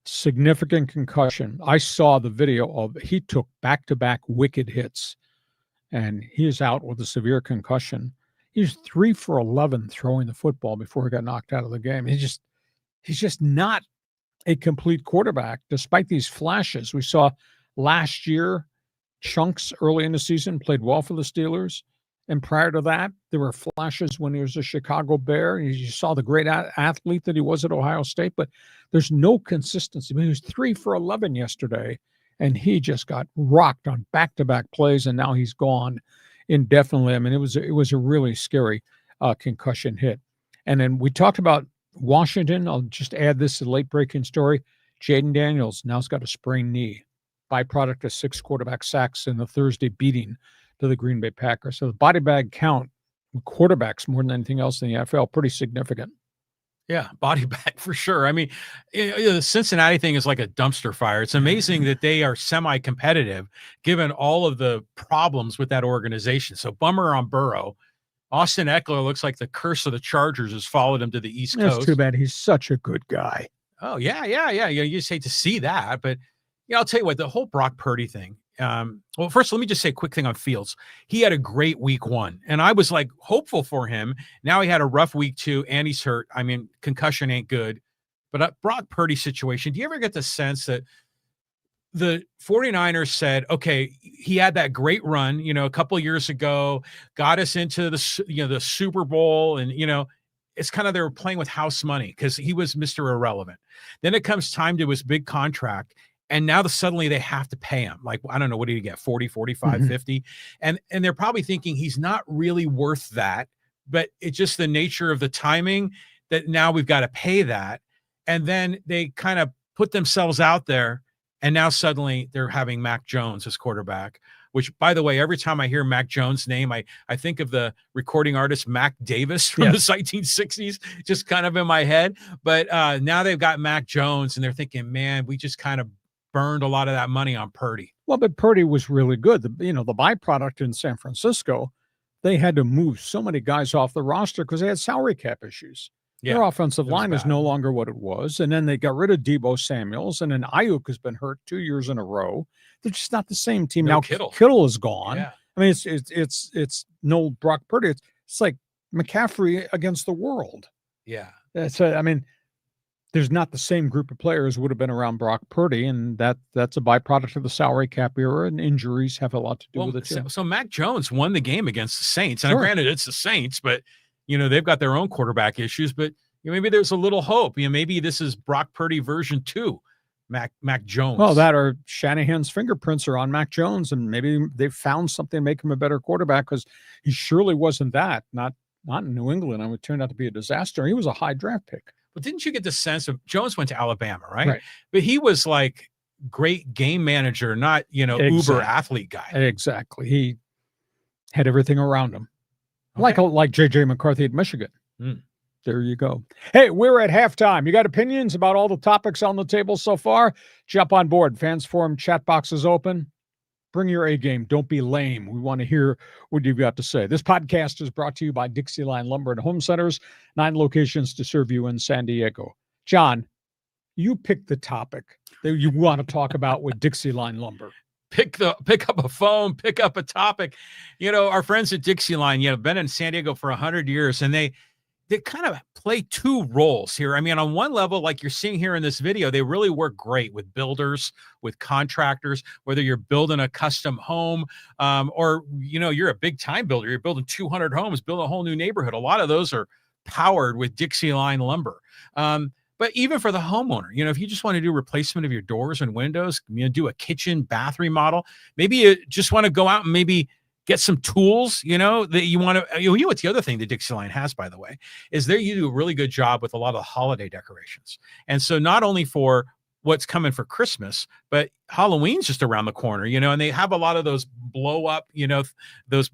[SPEAKER 2] Significant concussion. I saw the video of he took back-to-back wicked hits, and he is out with a severe concussion. He's 3 for 11 throwing the football before he got knocked out of the game. He's just not a complete quarterback, despite these flashes. We saw last year, chunks early in the season, played well for the Steelers. And prior to that, there were flashes when he was a Chicago Bear. You saw the great athlete that he was at Ohio State, but there's no consistency. I mean, he was 3 for 11 yesterday, and he just got rocked on back-to-back plays, and now he's gone indefinitely. I mean, it was a really scary concussion hit. And then we talked about Washington. I'll just add this to the late-breaking story. Jaden Daniels now's got a sprained knee, byproduct of 6 quarterback sacks in the Thursday beating to the Green Bay Packers. So the body bag count with quarterbacks more than anything else in the NFL, pretty significant.
[SPEAKER 3] Yeah, body bag for sure. I mean, the Cincinnati thing is like a dumpster fire. It's amazing that they are semi-competitive given all of the problems with that organization. So bummer on Burrow. Austin Ekeler looks like the curse of the Chargers has followed him to the East Coast.
[SPEAKER 2] That's too bad. He's such a good guy.
[SPEAKER 3] Oh, yeah. You just hate to see that. But, I'll tell you what, the whole Brock Purdy thing. Well, first, let me just say a quick thing on Fields. He had a great week 1, and I was like hopeful for him. Now he had a rough week 2, and he's hurt. I mean, concussion ain't good. But Brock Purdy situation, do you ever get the sense that the 49ers said, okay, he had that great run, a couple of years ago, got us into the Super Bowl, and, it's kind of, they were playing with house money because he was Mr. Irrelevant. Then it comes time to his big contract. And now suddenly they have to pay him. Like, I don't know, what did he get? 40, 45, 50. And they're probably thinking he's not really worth that, but it's just the nature of the timing that now we've got to pay that. And then they kind of put themselves out there. And now suddenly they're having Mac Jones as quarterback, which, by the way, every time I hear Mac Jones' name, I think of the recording artist Mac Davis from the 1960s, just kind of in my head. But now they've got Mac Jones, and they're thinking, man, we just kind of burned a lot of that money on Purdy.
[SPEAKER 2] Well, but Purdy was really good. The byproduct in San Francisco, they had to move so many guys off the roster because they had salary cap issues. Yeah, their offensive line is no longer what it was. And then they got rid of Deebo Samuels, and then Ayuk has been hurt 2 years in a row. They're just not the same team. Now Kittle is gone. Yeah. I mean, it's no Brock Purdy. It's like McCaffrey against the world.
[SPEAKER 3] Yeah.
[SPEAKER 2] There's not the same group of players would have been around Brock Purdy, and that's a byproduct of the salary cap era, and injuries have a lot to do with it too.
[SPEAKER 3] So Mac Jones won the game against the Saints. And granted, it's the Saints, but they've got their own quarterback issues, but maybe there's a little hope. Maybe this is Brock Purdy version 2, Mac Jones.
[SPEAKER 2] Well, that or Shanahan's fingerprints are on Mac Jones, and maybe they found something to make him a better quarterback, because he surely wasn't that. Not in New England. It turned out to be a disaster. He was a high draft pick.
[SPEAKER 3] But didn't you get the sense of Jones went to Alabama, right? But he was like great game manager, not, uber athlete guy.
[SPEAKER 2] Exactly. He had everything around him. Okay. Like J.J. McCarthy at Michigan. There you go. Hey, we're at halftime. You got opinions about all the topics on the table so far? Jump on board. Fans Forum chat box is open. Bring your A game. Don't be lame. We want to hear what you've got to say. This podcast is brought to you by DIXIELINE Lumber and Home Centers, 9 locations to serve you in San Diego. John, you pick the topic that you want to talk about with DIXIELINE Lumber.
[SPEAKER 3] Pick up a phone, pick up a topic. Our friends at DIXIELINE, have been in San Diego for 100 years, and they kind of play 2 roles here. On one level, like you're seeing here in this video, they really work great with builders, with contractors, whether you're building a custom home, or, you're a big time builder, you're building 200 homes, build a whole new neighborhood. A lot of those are powered with DIXIELINE lumber. But even for the homeowner, if you just want to do replacement of your doors and windows, do a kitchen, bath remodel, maybe you just want to go out and maybe get some tools, that you want to, what's the other thing that DIXIELINE has, by the way, is you do a really good job with a lot of the holiday decorations. And so not only for what's coming for Christmas, but Halloween's just around the corner, and they have a lot of those blow up, those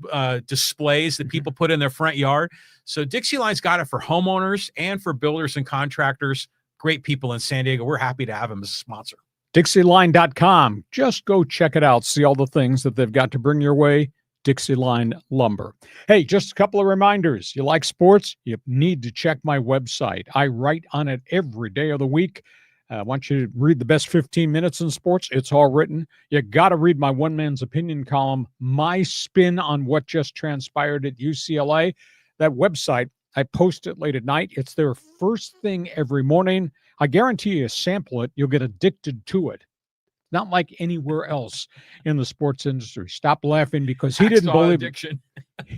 [SPEAKER 3] displays that people put in their front yard. So DIXIELINE's got it for homeowners and for builders and contractors. Great people in San Diego. We're happy to have them as a sponsor.
[SPEAKER 2] DIXIELINE.com. Just go check it out. See all the things that they've got to bring your way. DIXIELINE Lumber. Hey, just a couple of reminders. You like sports? You need to check my website. I write on it every day of the week. I want you to read the best 15 minutes in sports. It's all written. You got to read my one man's opinion column, My Spin on What Just Transpired at UCLA. That website, I post it late at night. It's their first thing every morning. I guarantee you sample it, you'll get addicted to it. Not like anywhere else in the sports industry. Stop laughing, because he didn't believe
[SPEAKER 3] addiction.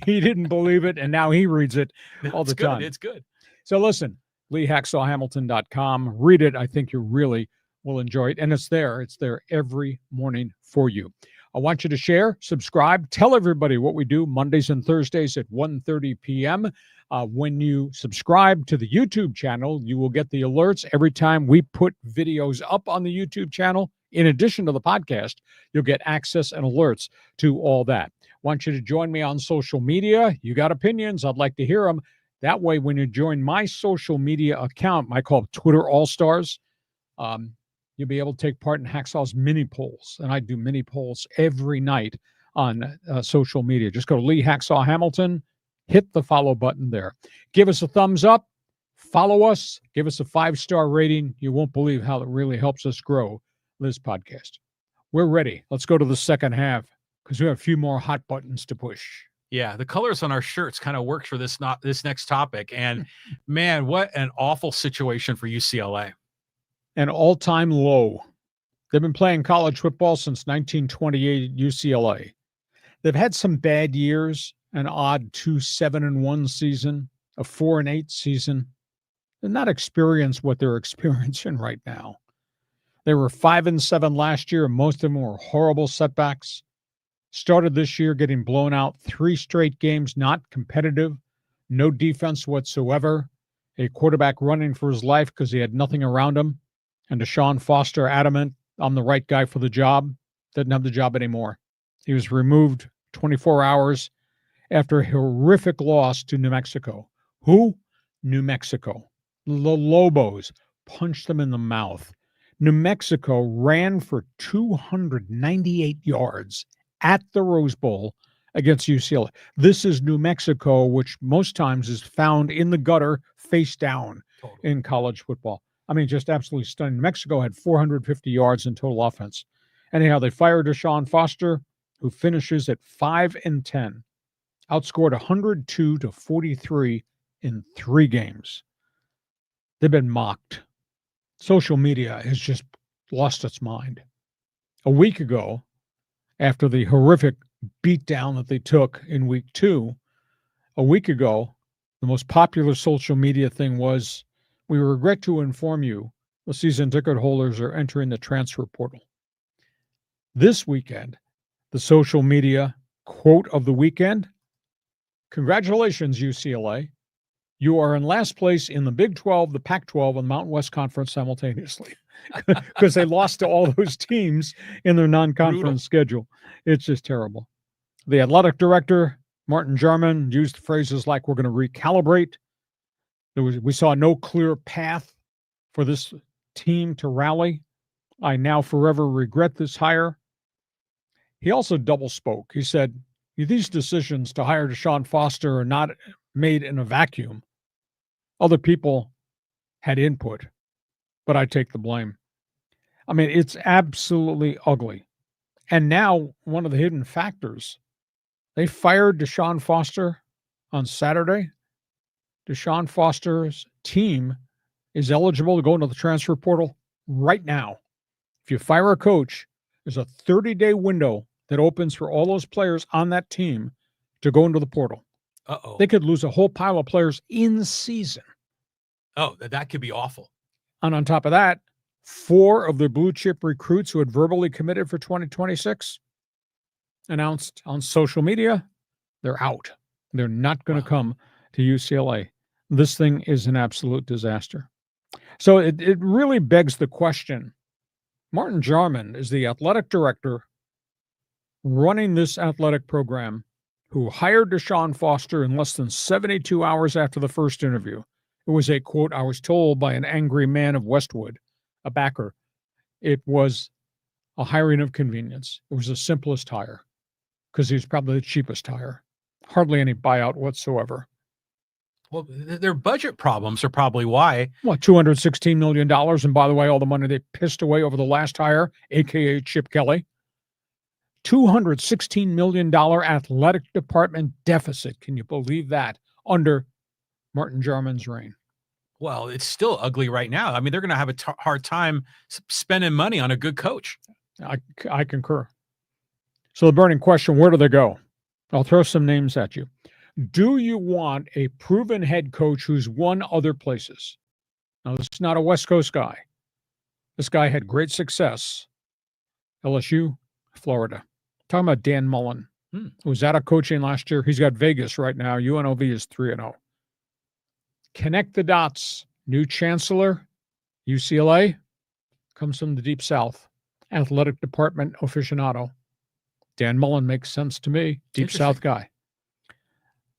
[SPEAKER 2] He didn't believe it, and now he reads it all the time.
[SPEAKER 3] It's good.
[SPEAKER 2] So listen, LeeHacksawHamilton.com. Read it. I think you really will enjoy it. And it's there. It's there every morning for you. I want you to share, subscribe, tell everybody what we do Mondays and Thursdays at 1:30 p.m. When you subscribe to the YouTube channel, you will get the alerts every time we put videos up on the YouTube channel. In addition to the podcast, you'll get access and alerts to all that. Want you to join me on social media. You got opinions, I'd like to hear them. That way, when you join my social media account, I call it Twitter All-Stars, you'll be able to take part in Hacksaw's mini polls. And I do mini polls every night on social media. Just go to Lee Hacksaw Hamilton, hit the follow button there. Give us a thumbs up, follow us, give us a 5-star rating. You won't believe how it really helps us grow this podcast. We're ready. Let's go to the second half, because we have a few more hot buttons to push.
[SPEAKER 3] Yeah, the colors on our shirts kind of works for this next topic. And man, what an awful situation for UCLA.
[SPEAKER 2] an all-time low. They've been playing college football since 1928 at UCLA. They've had some bad years, an odd 2-7-1 season, a 4-8 season. They're not experienced what they're experiencing right now. They were 5-7 last year, and most of them were horrible setbacks. Started this year getting blown out 3 straight games, not competitive, no defense whatsoever, a quarterback running for his life because he had nothing around him, and Deshaun Foster adamant, I'm the right guy for the job, didn't have the job anymore. He was removed 24 hours after a horrific loss to New Mexico. Who? New Mexico. The Lobos punched them in the mouth. New Mexico ran for 298 yards at the Rose Bowl against UCLA. This is New Mexico, which most times is found in the gutter face down in college football. I mean, just absolutely stunning. New Mexico had 450 yards in total offense. Anyhow, they fired Deshaun Foster, who finishes at 5-10, outscored 102-43 in 3 games. They've been mocked. Social media has just lost its mind. A week ago, after the horrific beatdown that they took in week 2, a week ago, the most popular social media thing was, we regret to inform you the season ticket holders are entering the transfer portal. This weekend, the social media quote of the weekend, congratulations, UCLA. You are in last place in the Big 12, the Pac-12, and the Mountain West Conference simultaneously because they lost to all those teams in their non-conference schedule. It's just terrible. The athletic director, Martin Jarman, used phrases like, we're going to recalibrate. We saw no clear path for this team to rally. I now forever regret this hire. He also double spoke. He said, these decisions to hire Deshaun Foster are not made in a vacuum. Other people had input, but I take the blame. I mean, it's absolutely ugly. And now one of the hidden factors, they fired Deshaun Foster on Saturday. Deshaun Foster's team is eligible to go into the transfer portal right now. If you fire a coach, there's a 30-day window that opens for all those players on that team to go into the portal.
[SPEAKER 3] Uh-oh.
[SPEAKER 2] They could lose a whole pile of players in season.
[SPEAKER 3] Oh, that could be awful.
[SPEAKER 2] And on top of that, 4 of the blue chip recruits who had verbally committed for 2026 announced on social media they're out. They're not going to come to UCLA. This thing is an absolute disaster. So it really begs the question. Martin Jarman is the athletic director running this athletic program who hired Deshaun Foster in less than 72 hours after the first interview. It was a quote, I was told by an angry man of Westwood, a backer. It was a hiring of convenience. It was the simplest hire because he was probably the cheapest hire. Hardly any buyout whatsoever.
[SPEAKER 3] Well, their budget problems are probably why.
[SPEAKER 2] What, $216 million? And by the way, all the money they pissed away over the last hire, a.k.a. Chip Kelly. $216 million athletic department deficit. Can you believe that? Under Martin Jarman's reign.
[SPEAKER 3] Well, it's still ugly right now. I mean, they're going to have a hard time spending money on a good coach.
[SPEAKER 2] I concur. So the burning question, where do they go? I'll throw some names at you. Do you want a proven head coach who's won other places? Now, this is not a West Coast guy. This guy had great success. LSU, Florida. Talking about Dan Mullen, who was out of coaching last year. He's got Vegas right now. UNLV is 3-0. Connect the dots. New chancellor, UCLA, comes from the Deep South. Athletic department aficionado. Dan Mullen makes sense to me. Deep South guy.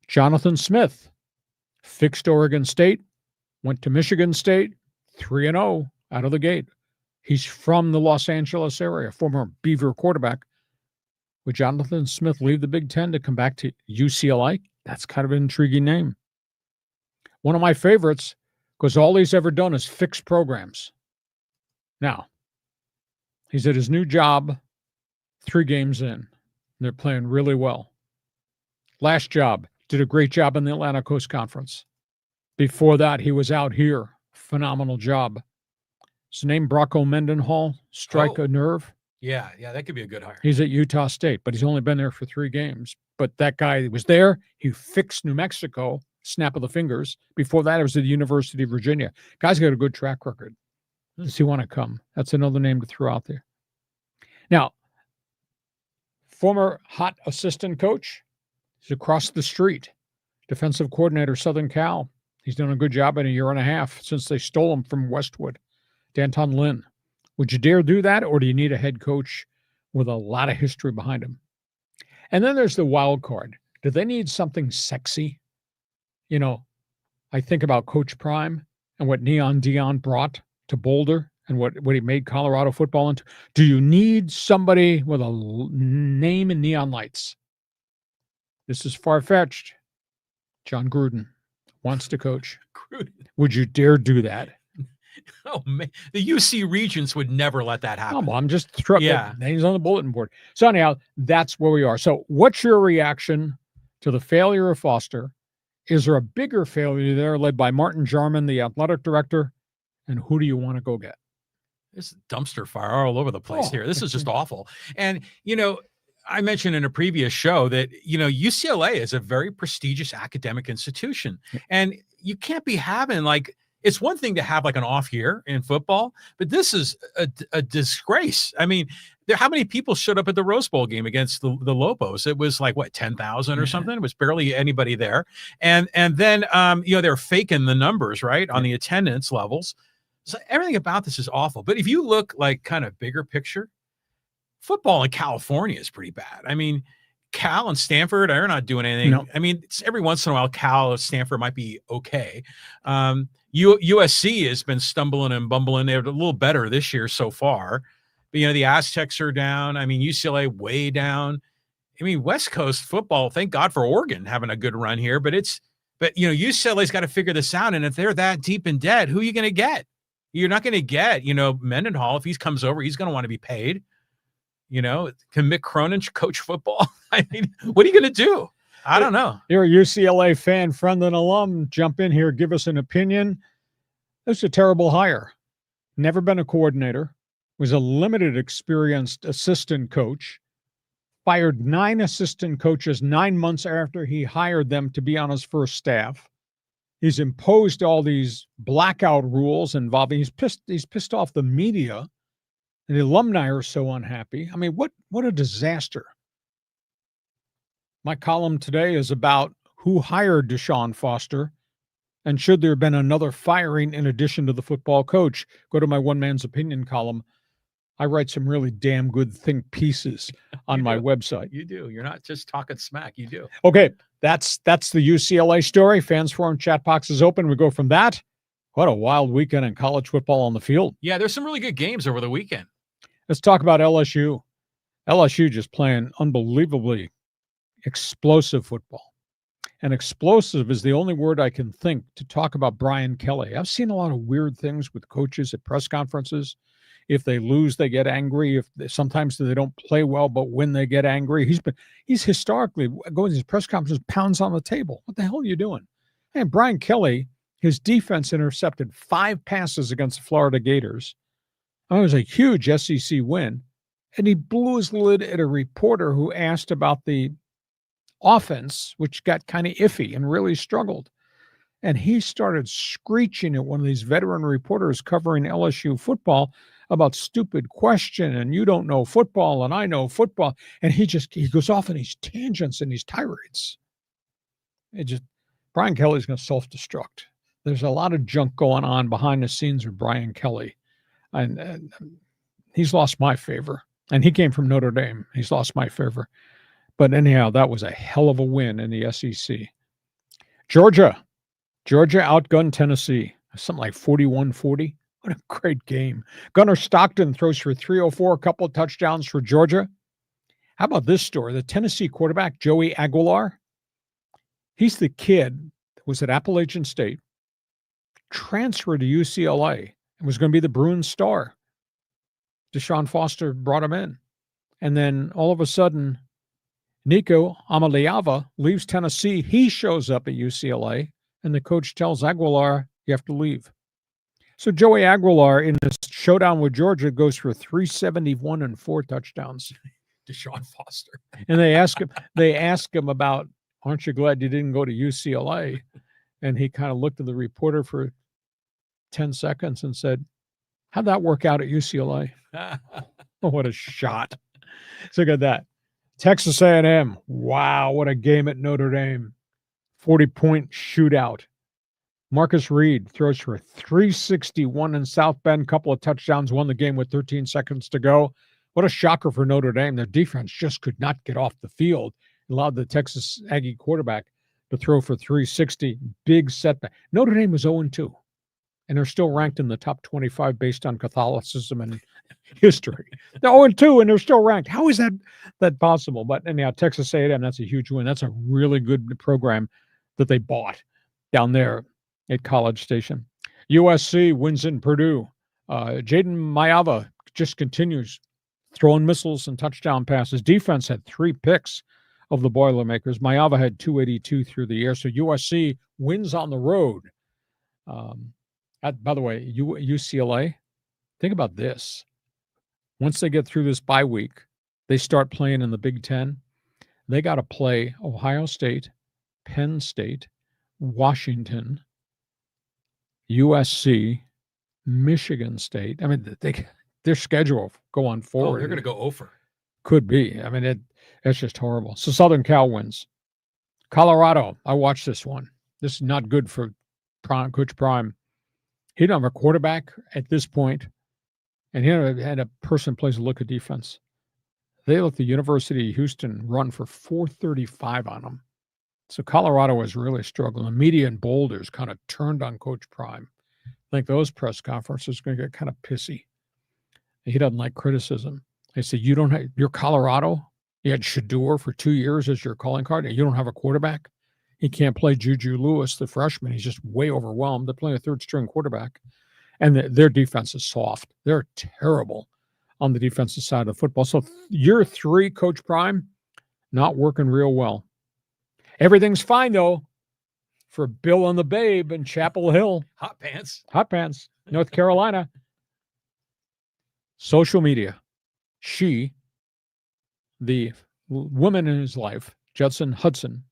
[SPEAKER 2] Jonathan Smith, fixed Oregon State, went to Michigan State, 3-0 out of the gate. He's from the Los Angeles area, former Beaver quarterback. Would Jonathan Smith leave the Big Ten to come back to UCLA? That's kind of an intriguing name. One of my favorites, because all he's ever done is fix programs. Now, he's at his new job 3 games in. They're playing really well. Last job, did a great job in the Atlantic Coast Conference. Before that, he was out here. Phenomenal job. His name Bronco Mendenhall, strike a nerve.
[SPEAKER 3] Yeah, that could be a good hire.
[SPEAKER 2] He's at Utah State, but he's only been there for 3 games. But that guy was there. He fixed New Mexico, snap of the fingers. Before that, it was at the University of Virginia. Guy's got a good track record. Does he want to come? That's another name to throw out there. Now, former hot assistant coach, he's across the street. Defensive coordinator, Southern Cal. He's done a good job in a year and a half since they stole him from Westwood. Danton Lynn. Would you dare do that, or do you need a head coach with a lot of history behind him? And then there's the wild card. Do they need something sexy? You know, I think about Coach Prime and what Neon Dion brought to Boulder and what he made Colorado football into. Do you need somebody with a name in neon lights? This is far-fetched. John Gruden wants to coach.
[SPEAKER 3] Gruden.
[SPEAKER 2] Would you dare do that?
[SPEAKER 3] Oh, man. The UC Regents would never let that happen.
[SPEAKER 2] Well, I'm just throwing names on the bulletin board. So anyhow, that's where we are. So what's your reaction to the failure of Foster? Is there a bigger failure there led by Martin Jarman, the athletic director? And who do you want to go get?
[SPEAKER 3] This dumpster fire all over the place here. This is just awful. And, you know, I mentioned in a previous show that, you know, UCLA is a very prestigious academic institution. And you can't be having it's one thing to have like an off year in football, but this is a disgrace. I mean, how many people showed up at the Rose Bowl game against the Lobos? It was like, what, 10,000 or something? It was barely anybody there. And then, you know, they're faking the numbers, right, on the attendance levels. So everything about this is awful. But if you look like kind of bigger picture, football in California is pretty bad. I mean, Cal and Stanford are not doing anything. No. I mean, it's every once in a while, Cal or Stanford might be okay. USC has been stumbling and bumbling. They're a little better this year so far. But, you know, the Aztecs are down. I mean, UCLA way down. I mean, West Coast football, thank God for Oregon having a good run here. But, you know, UCLA's got to figure this out. And if they're that deep in debt, who are you going to get? You're not going to get, you know, Mendenhall. If he comes over, he's going to want to be paid. You know, can Mick Cronin coach football? I mean, what are you going to do? I don't know.
[SPEAKER 2] You're a UCLA fan, friend, and alum. Jump in here, give us an opinion. This is a terrible hire. Never been a coordinator. Was a limited experienced assistant coach. Fired 9 assistant coaches 9 months after he hired them to be on his first staff. He's imposed all these blackout rules involving. He's pissed off the media. And the alumni are so unhappy. I mean, what a disaster. My column today is about who hired Deshaun Foster and should there have been another firing in addition to the football coach. Go to my one man's opinion column. I write some really damn good think pieces on my website.
[SPEAKER 3] You do. You're not just talking smack. You do.
[SPEAKER 2] Okay, that's the UCLA story. Fans Forum chat box is open. We go from that. What a wild weekend in college football on the field.
[SPEAKER 3] Yeah, there's some really good games over the weekend.
[SPEAKER 2] Let's talk about LSU. LSU just playing unbelievably explosive football. And explosive is the only word I can think to talk about Brian Kelly. I've seen a lot of weird things with coaches at press conferences. If they lose, they get angry. Sometimes they don't play well, but when they get angry, he's historically going to his press conferences, pounds on the table. What the hell are you doing? And Brian Kelly, his defense intercepted 5 passes against the Florida Gators. It was a huge SEC win, and he blew his lid at a reporter who asked about the offense, which got kind of iffy and really struggled. And he started screeching at one of these veteran reporters covering LSU football about stupid question, and you don't know football, and I know football. And he goes off on these tangents and these tirades. Brian Kelly's going to self-destruct. There's a lot of junk going on behind the scenes with Brian Kelly. And he's lost my favor. And he came from Notre Dame. He's lost my favor. But anyhow, that was a hell of a win in the SEC. Georgia outgunned Tennessee. Something like 41-40. What a great game. Gunnar Stockton throws for 304, a couple of touchdowns for Georgia. How about this story? The Tennessee quarterback, Joey Aguilar. He's the kid that was at Appalachian State, transferred to UCLA, and was going to be the Bruins star. Deshaun Foster brought him in. And then all of a sudden, Nico Amaliava leaves Tennessee. He shows up at UCLA, and the coach tells Aguilar, you have to leave. So Joey Aguilar in this showdown with Georgia goes for 371 and 4 touchdowns.
[SPEAKER 3] Deshaun Foster.
[SPEAKER 2] And they ask him about, aren't you glad you didn't go to UCLA? And he kind of looked at the reporter for 10 seconds and said, how'd that work out at UCLA? Oh, what a shot. So look at that. Texas A&M. Wow, what a game at Notre Dame. 40-point shootout. Marcus Reed throws for 361 in South Bend, couple of touchdowns, won the game with 13 seconds to go. What a shocker for Notre Dame. Their defense just could not get off the field. Allowed the Texas Aggie quarterback to throw for 360. Big setback. Notre Dame was 0-2, and they're still ranked in the top 25 based on Catholicism and history. They're 0-2, and they're still ranked. How is that possible? But anyhow, Texas A&M, that's a huge win. That's a really good program that they bought down there at College Station. USC wins in Purdue. Jaden Mayava just continues throwing missiles and touchdown passes. Defense had 3 picks of the Boilermakers. Mayava had 282 through the air. So USC wins on the road. By the way, UCLA, think about this. Once they get through this bye week, they start playing in the Big Ten. They got to play Ohio State, Penn State, Washington, USC, Michigan State. I mean, their schedule go on forward.
[SPEAKER 3] Oh, they're going to go over.
[SPEAKER 2] Could be. I mean, that's just horrible. So Southern Cal wins. Colorado, I watched this one. This is not good for Coach Prime. He didn't have a quarterback at this point, and he had a person plays a look at defense. They let the University of Houston run for 435 on them. So Colorado was really struggling. The media in Boulders kind of turned on Coach Prime. I think those press conferences are going to get kind of pissy. He doesn't like criticism. They said, you're Colorado. You had Shador for 2 years as your calling card, and you don't have a quarterback. He can't play Juju Lewis, the freshman. He's just way overwhelmed. They're playing a third-string quarterback, and their defense is soft. They're terrible on the defensive side of the football. So year 3, Coach Prime, not working real well. Everything's fine, though, for Bill and the Babe in Chapel Hill.
[SPEAKER 3] Hot pants.
[SPEAKER 2] North Carolina. Social media. The woman in his life, Jordan Hudson,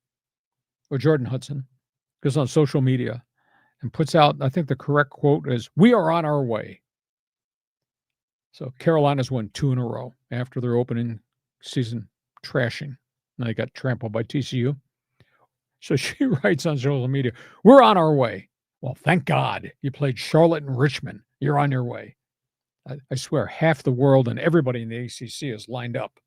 [SPEAKER 2] goes on social media and puts out, I think the correct quote is, "We are on our way." So Carolina's won 2 in a row after their opening season trashing. And they got trampled by TCU. So she writes on social media, "We're on our way." Well, thank God you played Charlotte and Richmond. You're on your way. I swear half the world and everybody in the ACC is lined up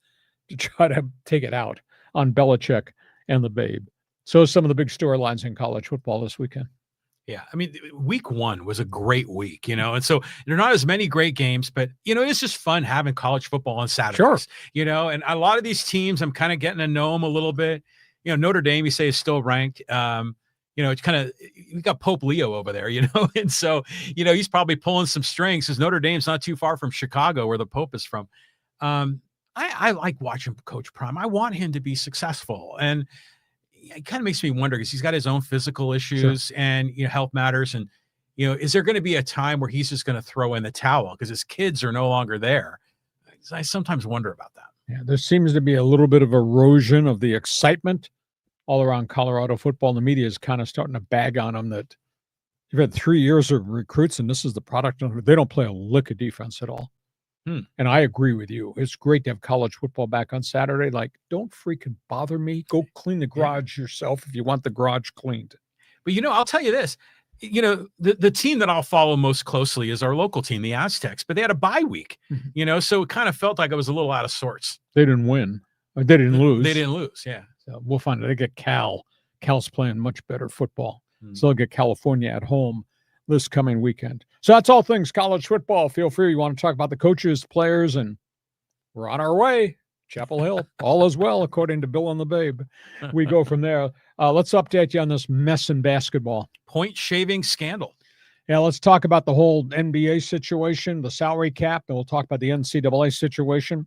[SPEAKER 2] to try to take it out on Belichick and the Babe. So some of the big storylines in college football this weekend.
[SPEAKER 3] Yeah, I mean, week 1 was a great week, and so there are not as many great games, but, it's just fun having college football on Saturdays,
[SPEAKER 2] Sure.
[SPEAKER 3] And a lot of these teams, I'm kind of getting to know them a little bit. Notre Dame, you say, is still ranked. It's kind of, we got Pope Leo over there, and so, he's probably pulling some strings because Notre Dame's not too far from Chicago where the Pope is from. I like watching Coach Prime. I want him to be successful, and it kind of makes me wonder because he's got his own physical issues and health matters. And is there going to be a time where he's just going to throw in the towel because his kids are no longer there? I sometimes wonder about that.
[SPEAKER 2] Yeah, there seems to be a little bit of erosion of the excitement all around Colorado football. And the media is kind of starting to bag on them that you've had 3 years of recruits and this is the product. They don't play a lick of defense at all. And I agree with you. It's great to have college football back on Saturday. Like, don't freaking bother me. Go clean the garage yourself if you want the garage cleaned.
[SPEAKER 3] But, I'll tell you this. The team that I'll follow most closely is our local team, the Aztecs. But they had a bye week, so it kind of felt like I was a little out of sorts.
[SPEAKER 2] They didn't win. Or they didn't lose.
[SPEAKER 3] They didn't lose, yeah.
[SPEAKER 2] So we'll find it. They get Cal. Cal's playing much better football. So they'll get California at home this coming weekend. So that's all things college football. Feel free. You want to talk about the coaches, players, and we're on our way. Chapel Hill, all is well, according to Bill and the Babe. We go from there. Let's update you on this mess in basketball.
[SPEAKER 3] Point shaving scandal.
[SPEAKER 2] Yeah, let's talk about the whole NBA situation, the salary cap, and we'll talk about the NCAA situation.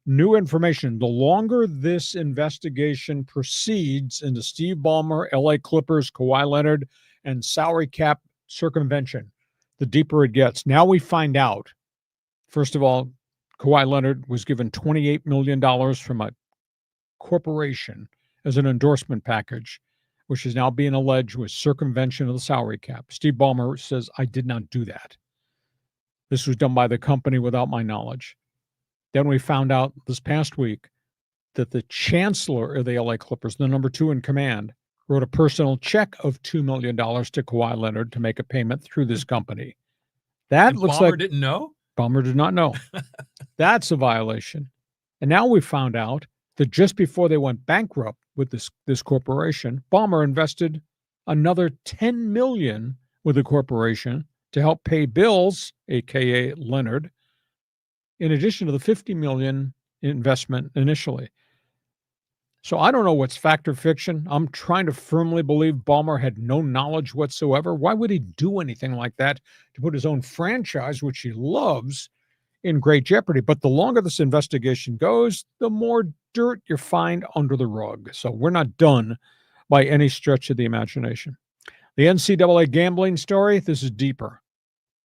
[SPEAKER 2] New information. The longer this investigation proceeds into Steve Ballmer, LA Clippers, Kawhi Leonard, and salary cap circumvention, the deeper it gets. Now we find out, first of all, Kawhi Leonard was given $28 million from a corporation as an endorsement package, which is now being alleged was circumvention of the salary cap. Steve Ballmer says, I did not do that. This was done by the company without my knowledge. Then we found out this past week that the chancellor of the LA Clippers, the number 2 in command, wrote a personal check of $2 million to Kawhi Leonard to make a payment through this company. That
[SPEAKER 3] And
[SPEAKER 2] looks
[SPEAKER 3] Ballmer
[SPEAKER 2] like
[SPEAKER 3] didn't know?
[SPEAKER 2] Ballmer did not know. That's a violation. And now we found out that just before they went bankrupt with this corporation, Ballmer invested another $10 million with the corporation to help pay bills, aka Leonard, in addition to the $50 million investment initially. So I don't know what's fact or fiction. I'm trying to firmly believe Ballmer had no knowledge whatsoever. Why would he do anything like that to put his own franchise, which he loves, in great jeopardy? But the longer this investigation goes, the more dirt you find under the rug. So we're not done by any stretch of the imagination. The NCAA gambling story, this is deeper.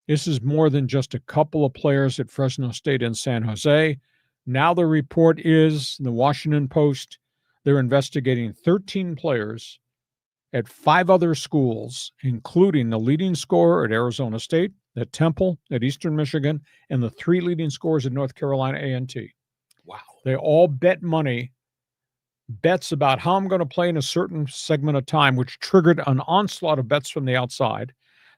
[SPEAKER 2] This is more than just a couple of players at Fresno State and San Jose. Now the report is, in the Washington Post, they're investigating 13 players at 5 other schools, including the leading scorer at Arizona State, at Temple, at Eastern Michigan, and the 3 leading scorers at North Carolina A&T.
[SPEAKER 3] Wow.
[SPEAKER 2] They all bet money, bets about how I'm going to play in a certain segment of time, which triggered an onslaught of bets from the outside.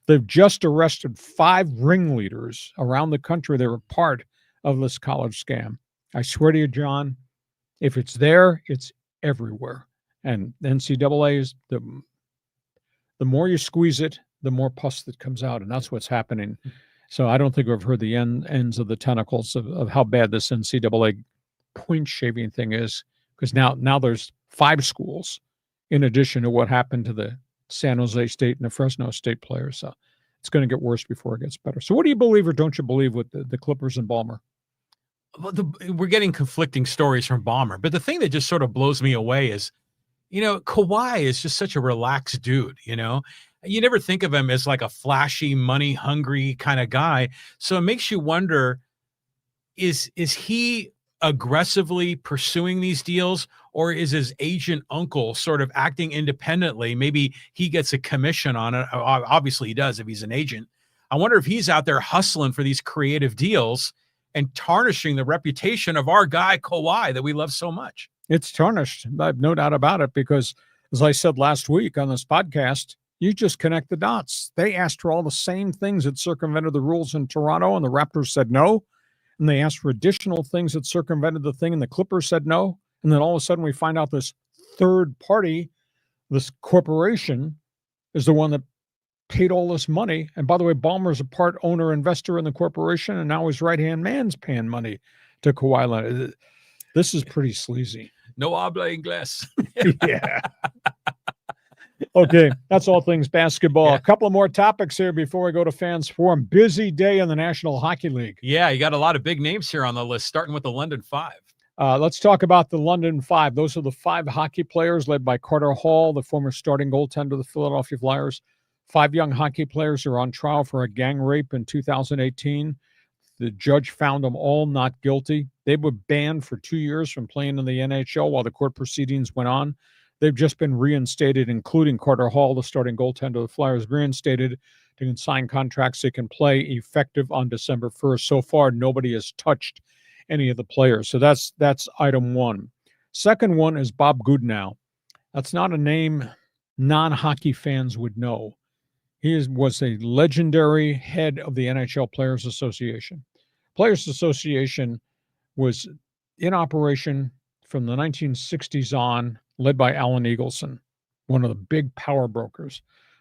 [SPEAKER 2] They've just arrested 5 ringleaders around the country that were part of this college scam. I swear to you, John, if it's there, it's everywhere. And NCAA is the more you squeeze it, the more pus that comes out, and that's what's happening. So I don't think we've heard the ends of the tentacles of how bad this NCAA point shaving thing is, because now there's 5 schools in addition to what happened to the San Jose State and the Fresno State players. So it's going to get worse before it gets better. So what do you believe or don't you believe with the Clippers and Ballmer?
[SPEAKER 3] Well, we're getting conflicting stories from Ballmer, but the thing that just sort of blows me away is, Kawhi is just such a relaxed dude. You never think of him as like a flashy, money hungry kind of guy. So it makes you wonder, is he aggressively pursuing these deals, or is his agent uncle sort of acting independently? Maybe he gets a commission on it. Obviously he does if he's an agent. I wonder if he's out there hustling for these creative deals and tarnishing the reputation of our guy Kawhi that we love so much.
[SPEAKER 2] It's tarnished. I have no doubt about it, because as I said last week on this podcast, you just connect the dots. They asked for all the same things that circumvented the rules in Toronto, and the Raptors said no. And they asked for additional things that circumvented the thing, and the Clippers said no. And then all of a sudden we find out this third party, this corporation, is the one that paid all this money. And by the way, Ballmer's a part owner investor in the corporation, and now his right-hand man's paying money to Kawhi Leonard. This is pretty sleazy.
[SPEAKER 3] No habla inglés.
[SPEAKER 2] Yeah. Okay, that's all things basketball.
[SPEAKER 3] Yeah.
[SPEAKER 2] A couple of more topics here before we go to Fans Forum. Busy day in the National Hockey League.
[SPEAKER 3] Yeah, you got a lot of big names here on the list, starting with the London 5.
[SPEAKER 2] Let's talk about the London 5. Those are the 5 hockey players led by Carter Hall, the former starting goaltender of the Philadelphia Flyers. 5 young hockey players are on trial for a gang rape in 2018. The judge found them all not guilty. They were banned for 2 years from playing in the NHL while the court proceedings went on. They've just been reinstated, including Carter Hall, the starting goaltender of the Flyers, reinstated. They can sign contracts they can play effective on December 1st. So far, nobody has touched any of the players. So that's item 1. Second one is Bob Goodenow. That's not a name non-hockey fans would know. He was a legendary head of the NHL Players Association. Players Association was in operation from the 1960s on, led by Alan Eagleson, one of the big power brokers.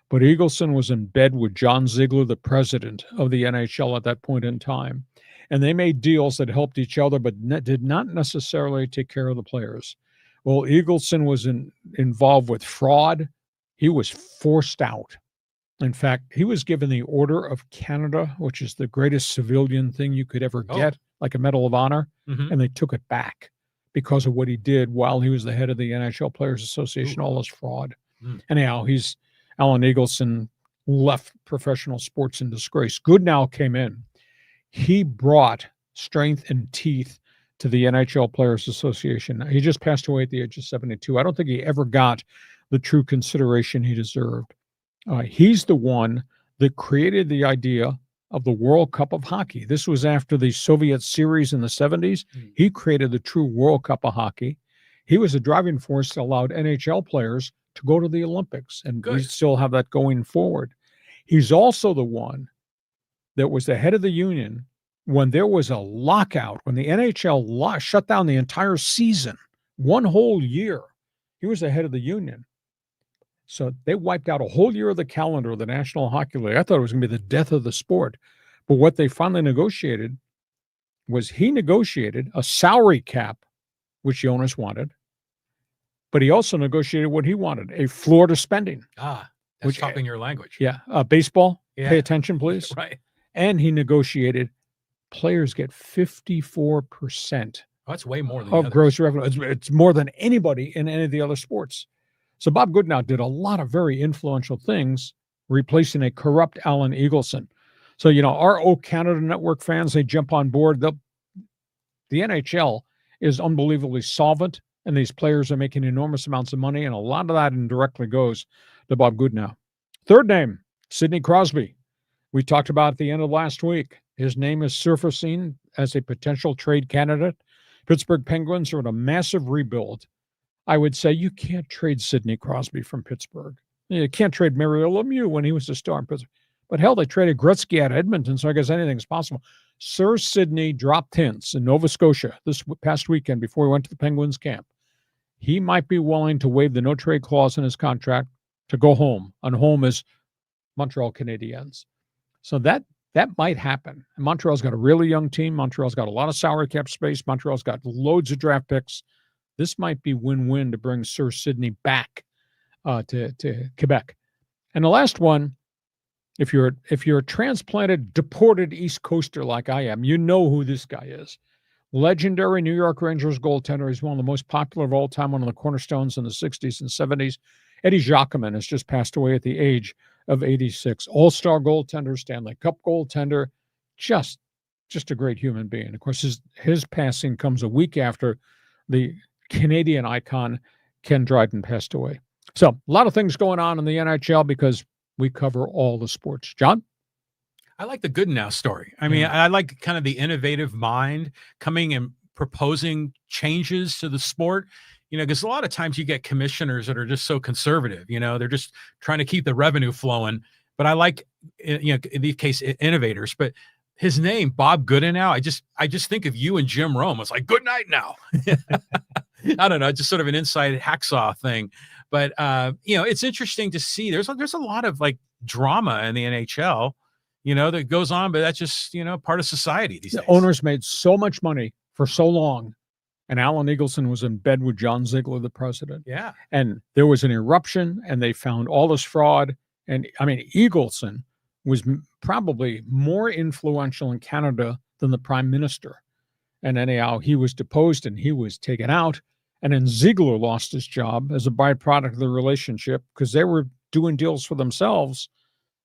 [SPEAKER 2] But Eagleson was in bed with John Ziegler, the president of the NHL at that point in time. And they made deals that helped each other, but did not necessarily take care of the players. Well, Eagleson was involved with fraud. He was forced out. In fact, he was given the Order of Canada, which is the greatest civilian thing you could ever get, like a Medal of Honor, and they took it back because of what he did while he was the head of the NHL Players Association, all this fraud. Anyhow, Alan Eagleson left professional sports in disgrace. Goodnow came in. He brought strength and teeth to the NHL Players Association. He just passed away at the age of 72. I don't think he ever got the true consideration he deserved. He's the one that created the idea of the World Cup of Hockey. This was after the Soviet series in the 70s. He created the true World Cup of Hockey. He was a driving force that allowed NHL players to go to the Olympics, and we still have that going forward. He's also the one that was the head of the union when there was a lockout, when the NHL shut down the entire season, one whole year. He was the head of the union. So they wiped out a whole year of the calendar of the National Hockey League. I thought it was going to be the death of the sport. But what they finally negotiated was he negotiated a salary cap, which the owners wanted, but he also negotiated what he wanted, a floor to spending.
[SPEAKER 3] That's talking your language.
[SPEAKER 2] Yeah. Baseball, pay attention, please.
[SPEAKER 3] Right.
[SPEAKER 2] And he negotiated players get 54%
[SPEAKER 3] That's way more than
[SPEAKER 2] of gross revenue. It's more than anybody in any of the other sports. So Bob Goodnow did a lot of very influential things, replacing a corrupt Alan Eagleson. So, our old Canada Network fans, they jump on board. The NHL is unbelievably solvent, and these players are making enormous amounts of money, and a lot of that indirectly goes to Bob Goodnow. Third name, Sidney Crosby. We talked about at the end of last week. His name is surfacing as a potential trade candidate. Pittsburgh Penguins are in a massive rebuild. I would say you can't trade Sidney Crosby from Pittsburgh. You can't trade Mario Lemieux when he was a star in Pittsburgh. But hell, they traded Gretzky out of Edmonton, so I guess anything's possible. Sir Sidney dropped hints in Nova Scotia this past weekend before he went to the Penguins camp. He might be willing to waive the no-trade clause in his contract to go home, and home is Montreal Canadiens. So that might happen. And Montreal's got a really young team. Montreal's got a lot of salary cap space. Montreal's got loads of draft picks. This might be win-win to bring Sir Sidney back to Quebec. And the last one, if you're a transplanted, deported East Coaster like I am, you know who this guy is. Legendary New York Rangers goaltender. He's one of the most popular of all time, one of the cornerstones in the 60s and 70s. Eddie Jacquemin has just passed away at the age of 86. All-star goaltender, Stanley Cup goaltender, just a great human being. Of course, his passing comes a week after the Canadian icon Ken Dryden passed away. So a lot of things going on in the NHL because we cover all the sports. John?
[SPEAKER 3] I like the Goodnow story. I mean, I like kind of the innovative mind coming and proposing changes to the sport, because a lot of times you get commissioners that are just so conservative, they're just trying to keep the revenue flowing. But I like, in these case, innovators. But his name, Bob Goodnow, I just think of you and Jim Rome. It's like, good night now. I don't know, just sort of an inside hacksaw thing. But, it's interesting to see. There's a lot of like drama in the NHL, that goes on, but that's just, part of society these days.
[SPEAKER 2] The owners made so much money for so long, and Alan Eagleson was in bed with John Ziegler, the president.
[SPEAKER 3] Yeah.
[SPEAKER 2] And there was an eruption, and they found all this fraud. And, Eagleson was probably more influential in Canada than the prime minister. And anyhow, he was deposed and he was taken out. And then Ziegler lost his job as a byproduct of the relationship because they were doing deals for themselves,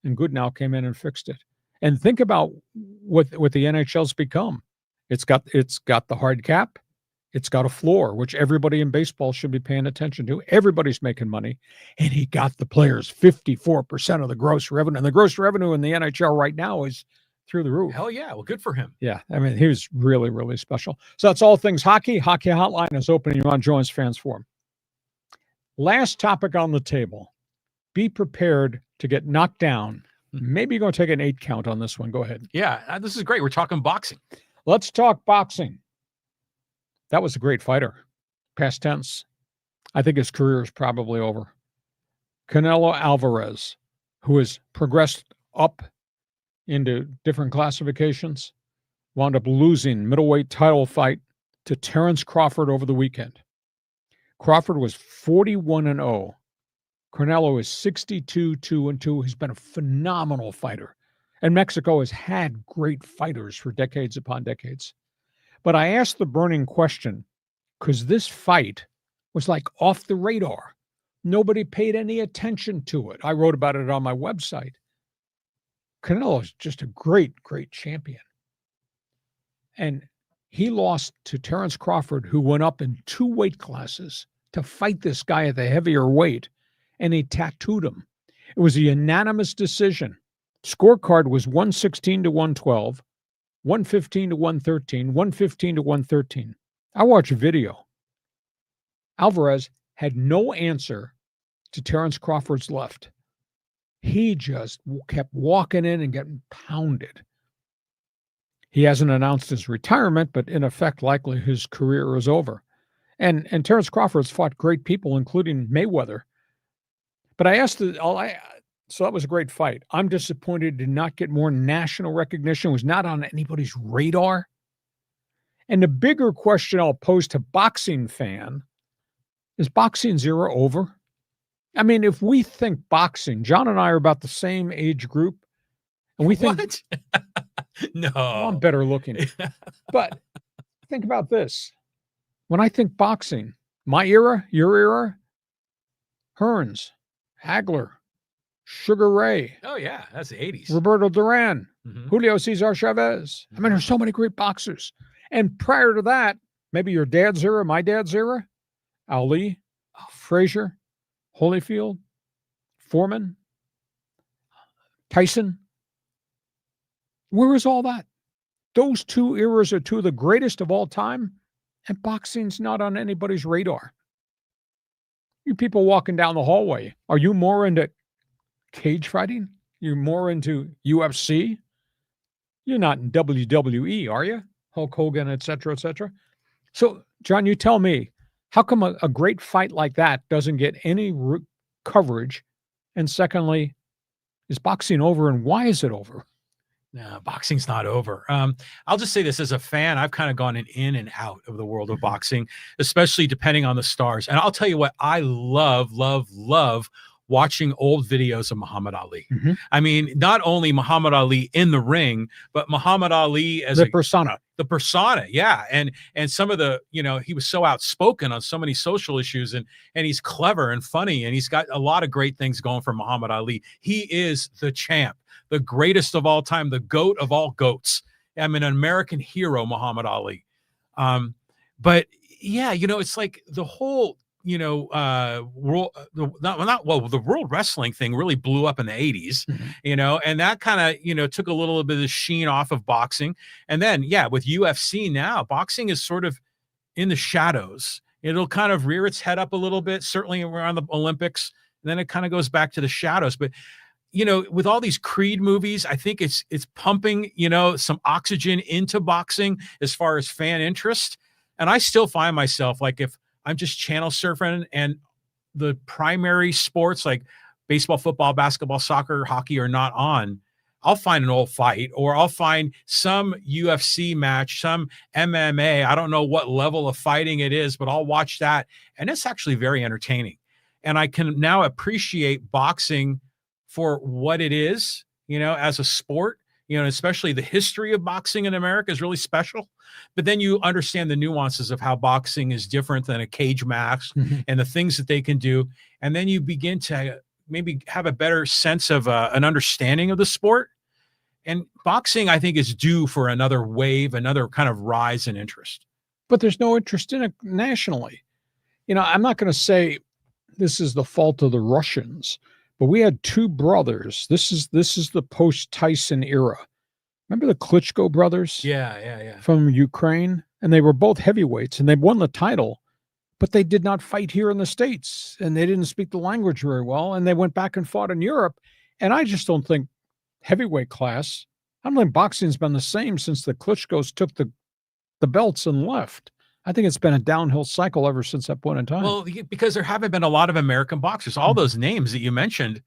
[SPEAKER 2] and Goodnow came in and fixed it. And think about what the NHL's become. It's got the hard cap. It's got a floor, which everybody in baseball should be paying attention to. Everybody's making money. And he got the players 54% of the gross revenue. And the gross revenue in the NHL right now is through the roof.
[SPEAKER 3] Hell yeah. Well, good for him.
[SPEAKER 2] Yeah. He was really, really special. So that's all things hockey. Hockey Hotline is open. You want to join us, Fans Forum. Last topic on the table. Be prepared to get knocked down. Maybe you're going to take an 8 count on this one. Go ahead.
[SPEAKER 3] Yeah. This is great. We're talking boxing.
[SPEAKER 2] Let's talk boxing. That was a great fighter. Past tense. I think his career is probably over. Canelo Alvarez, who has progressed up into different classifications, wound up losing middleweight title fight to Terrence Crawford over the weekend. Crawford was 41-0. Canelo is 62-2-2. He's been a phenomenal fighter. And Mexico has had great fighters for decades upon decades. But I asked the burning question because this fight was like off the radar. Nobody paid any attention to it. I wrote about it on my website. Canelo's just a great, great champion. And he lost to Terrence Crawford, who went up in 2 weight classes to fight this guy at the heavier weight, and he tattooed him. It was a unanimous decision. Scorecard was 116 to 112, 115 to 113, 115 to 113. I watched video. Alvarez had no answer to Terrence Crawford's left. He just kept walking in and getting pounded. He hasn't announced his retirement, but in effect, likely his career is over. And Terrence Crawford's fought great people, including Mayweather. But I asked, so that was a great fight. I'm disappointed to not get more national recognition. It was not on anybody's radar. And the bigger question I'll pose to boxing fan is boxing's era over? I mean, if we think boxing, John and I are about the same age group, and we think,
[SPEAKER 3] What? No.
[SPEAKER 2] well, I'm better looking. But think about this. When I think boxing, my era, your era, Hearns, Hagler, Sugar Ray.
[SPEAKER 3] Oh, yeah. That's the 80s.
[SPEAKER 2] Roberto Duran,
[SPEAKER 3] Mhm.
[SPEAKER 2] Julio Cesar Chavez. I mean, there's so many great boxers. And prior to that, maybe your dad's era, my dad's era, Ali, Frazier, Holyfield, Foreman, Tyson. Where is all that? Those 2 eras are 2 of the greatest of all time, and boxing's not on anybody's radar. You people walking down the hallway, are you more into cage fighting? You're more into UFC? You're not in WWE, are you? Hulk Hogan, et cetera, et cetera. So, John, you tell me, how come a great fight like that doesn't get any coverage? And secondly, is boxing over, and why is it over?
[SPEAKER 3] No, boxing's not over. I'll just say this as a fan, I've kind of gone in and out of the world of boxing, especially depending on the stars. And I'll tell you what, I love watching old videos of Muhammad Ali.
[SPEAKER 2] Mhm.
[SPEAKER 3] I mean, not only Muhammad Ali in the ring, but Muhammad Ali as
[SPEAKER 2] The persona.
[SPEAKER 3] the persona. Yeah. And some of the, he was so outspoken on so many social issues, and he's clever and funny, and he's got a lot of great things going for Muhammad Ali. He is the champ, the greatest of all time, the GOAT of all GOATs. I mean, an American hero, Muhammad Ali. But yeah, it's like the whole, world, the world wrestling thing really blew up in the 80s, and that kind of, took a little bit of the sheen off of boxing. And then, yeah, with UFC now, boxing is sort of in the shadows. It'll kind of rear its head up a little bit, certainly around the Olympics. And then it kind of goes back to the shadows. But, with all these Creed movies, I think it's pumping, some oxygen into boxing as far as fan interest. And I still find myself, like, if I'm just channel surfing and the primary sports like baseball, football, basketball, soccer, hockey are not on, I'll find an old fight, or I'll find some UFC match, some MMA. I don't know what level of fighting it is, but I'll watch that. And it's actually very entertaining. And I can now appreciate boxing for what it is, as a sport, especially the history of boxing in America is really special. But then you understand the nuances of how boxing is different than a cage match and the things that they can do. And then you begin to maybe have a better sense of an understanding of the sport. And boxing, I think, is due for another wave, another kind of rise in interest.
[SPEAKER 2] But there's no interest in it nationally. I'm not going to say this is the fault of the Russians, but we had 2 brothers. This is the post-Tyson era. Remember the Klitschko brothers?
[SPEAKER 3] Yeah.
[SPEAKER 2] From Ukraine? And they were both heavyweights, and they won the title, but they did not fight here in the States, and they didn't speak the language very well, and they went back and fought in Europe. And I just don't think heavyweight class, I don't think boxing's been the same since the Klitschkos took the belts and left. I think it's been a downhill cycle ever since that point in time.
[SPEAKER 3] Well, because there haven't been a lot of American boxers. All those names that you mentioned,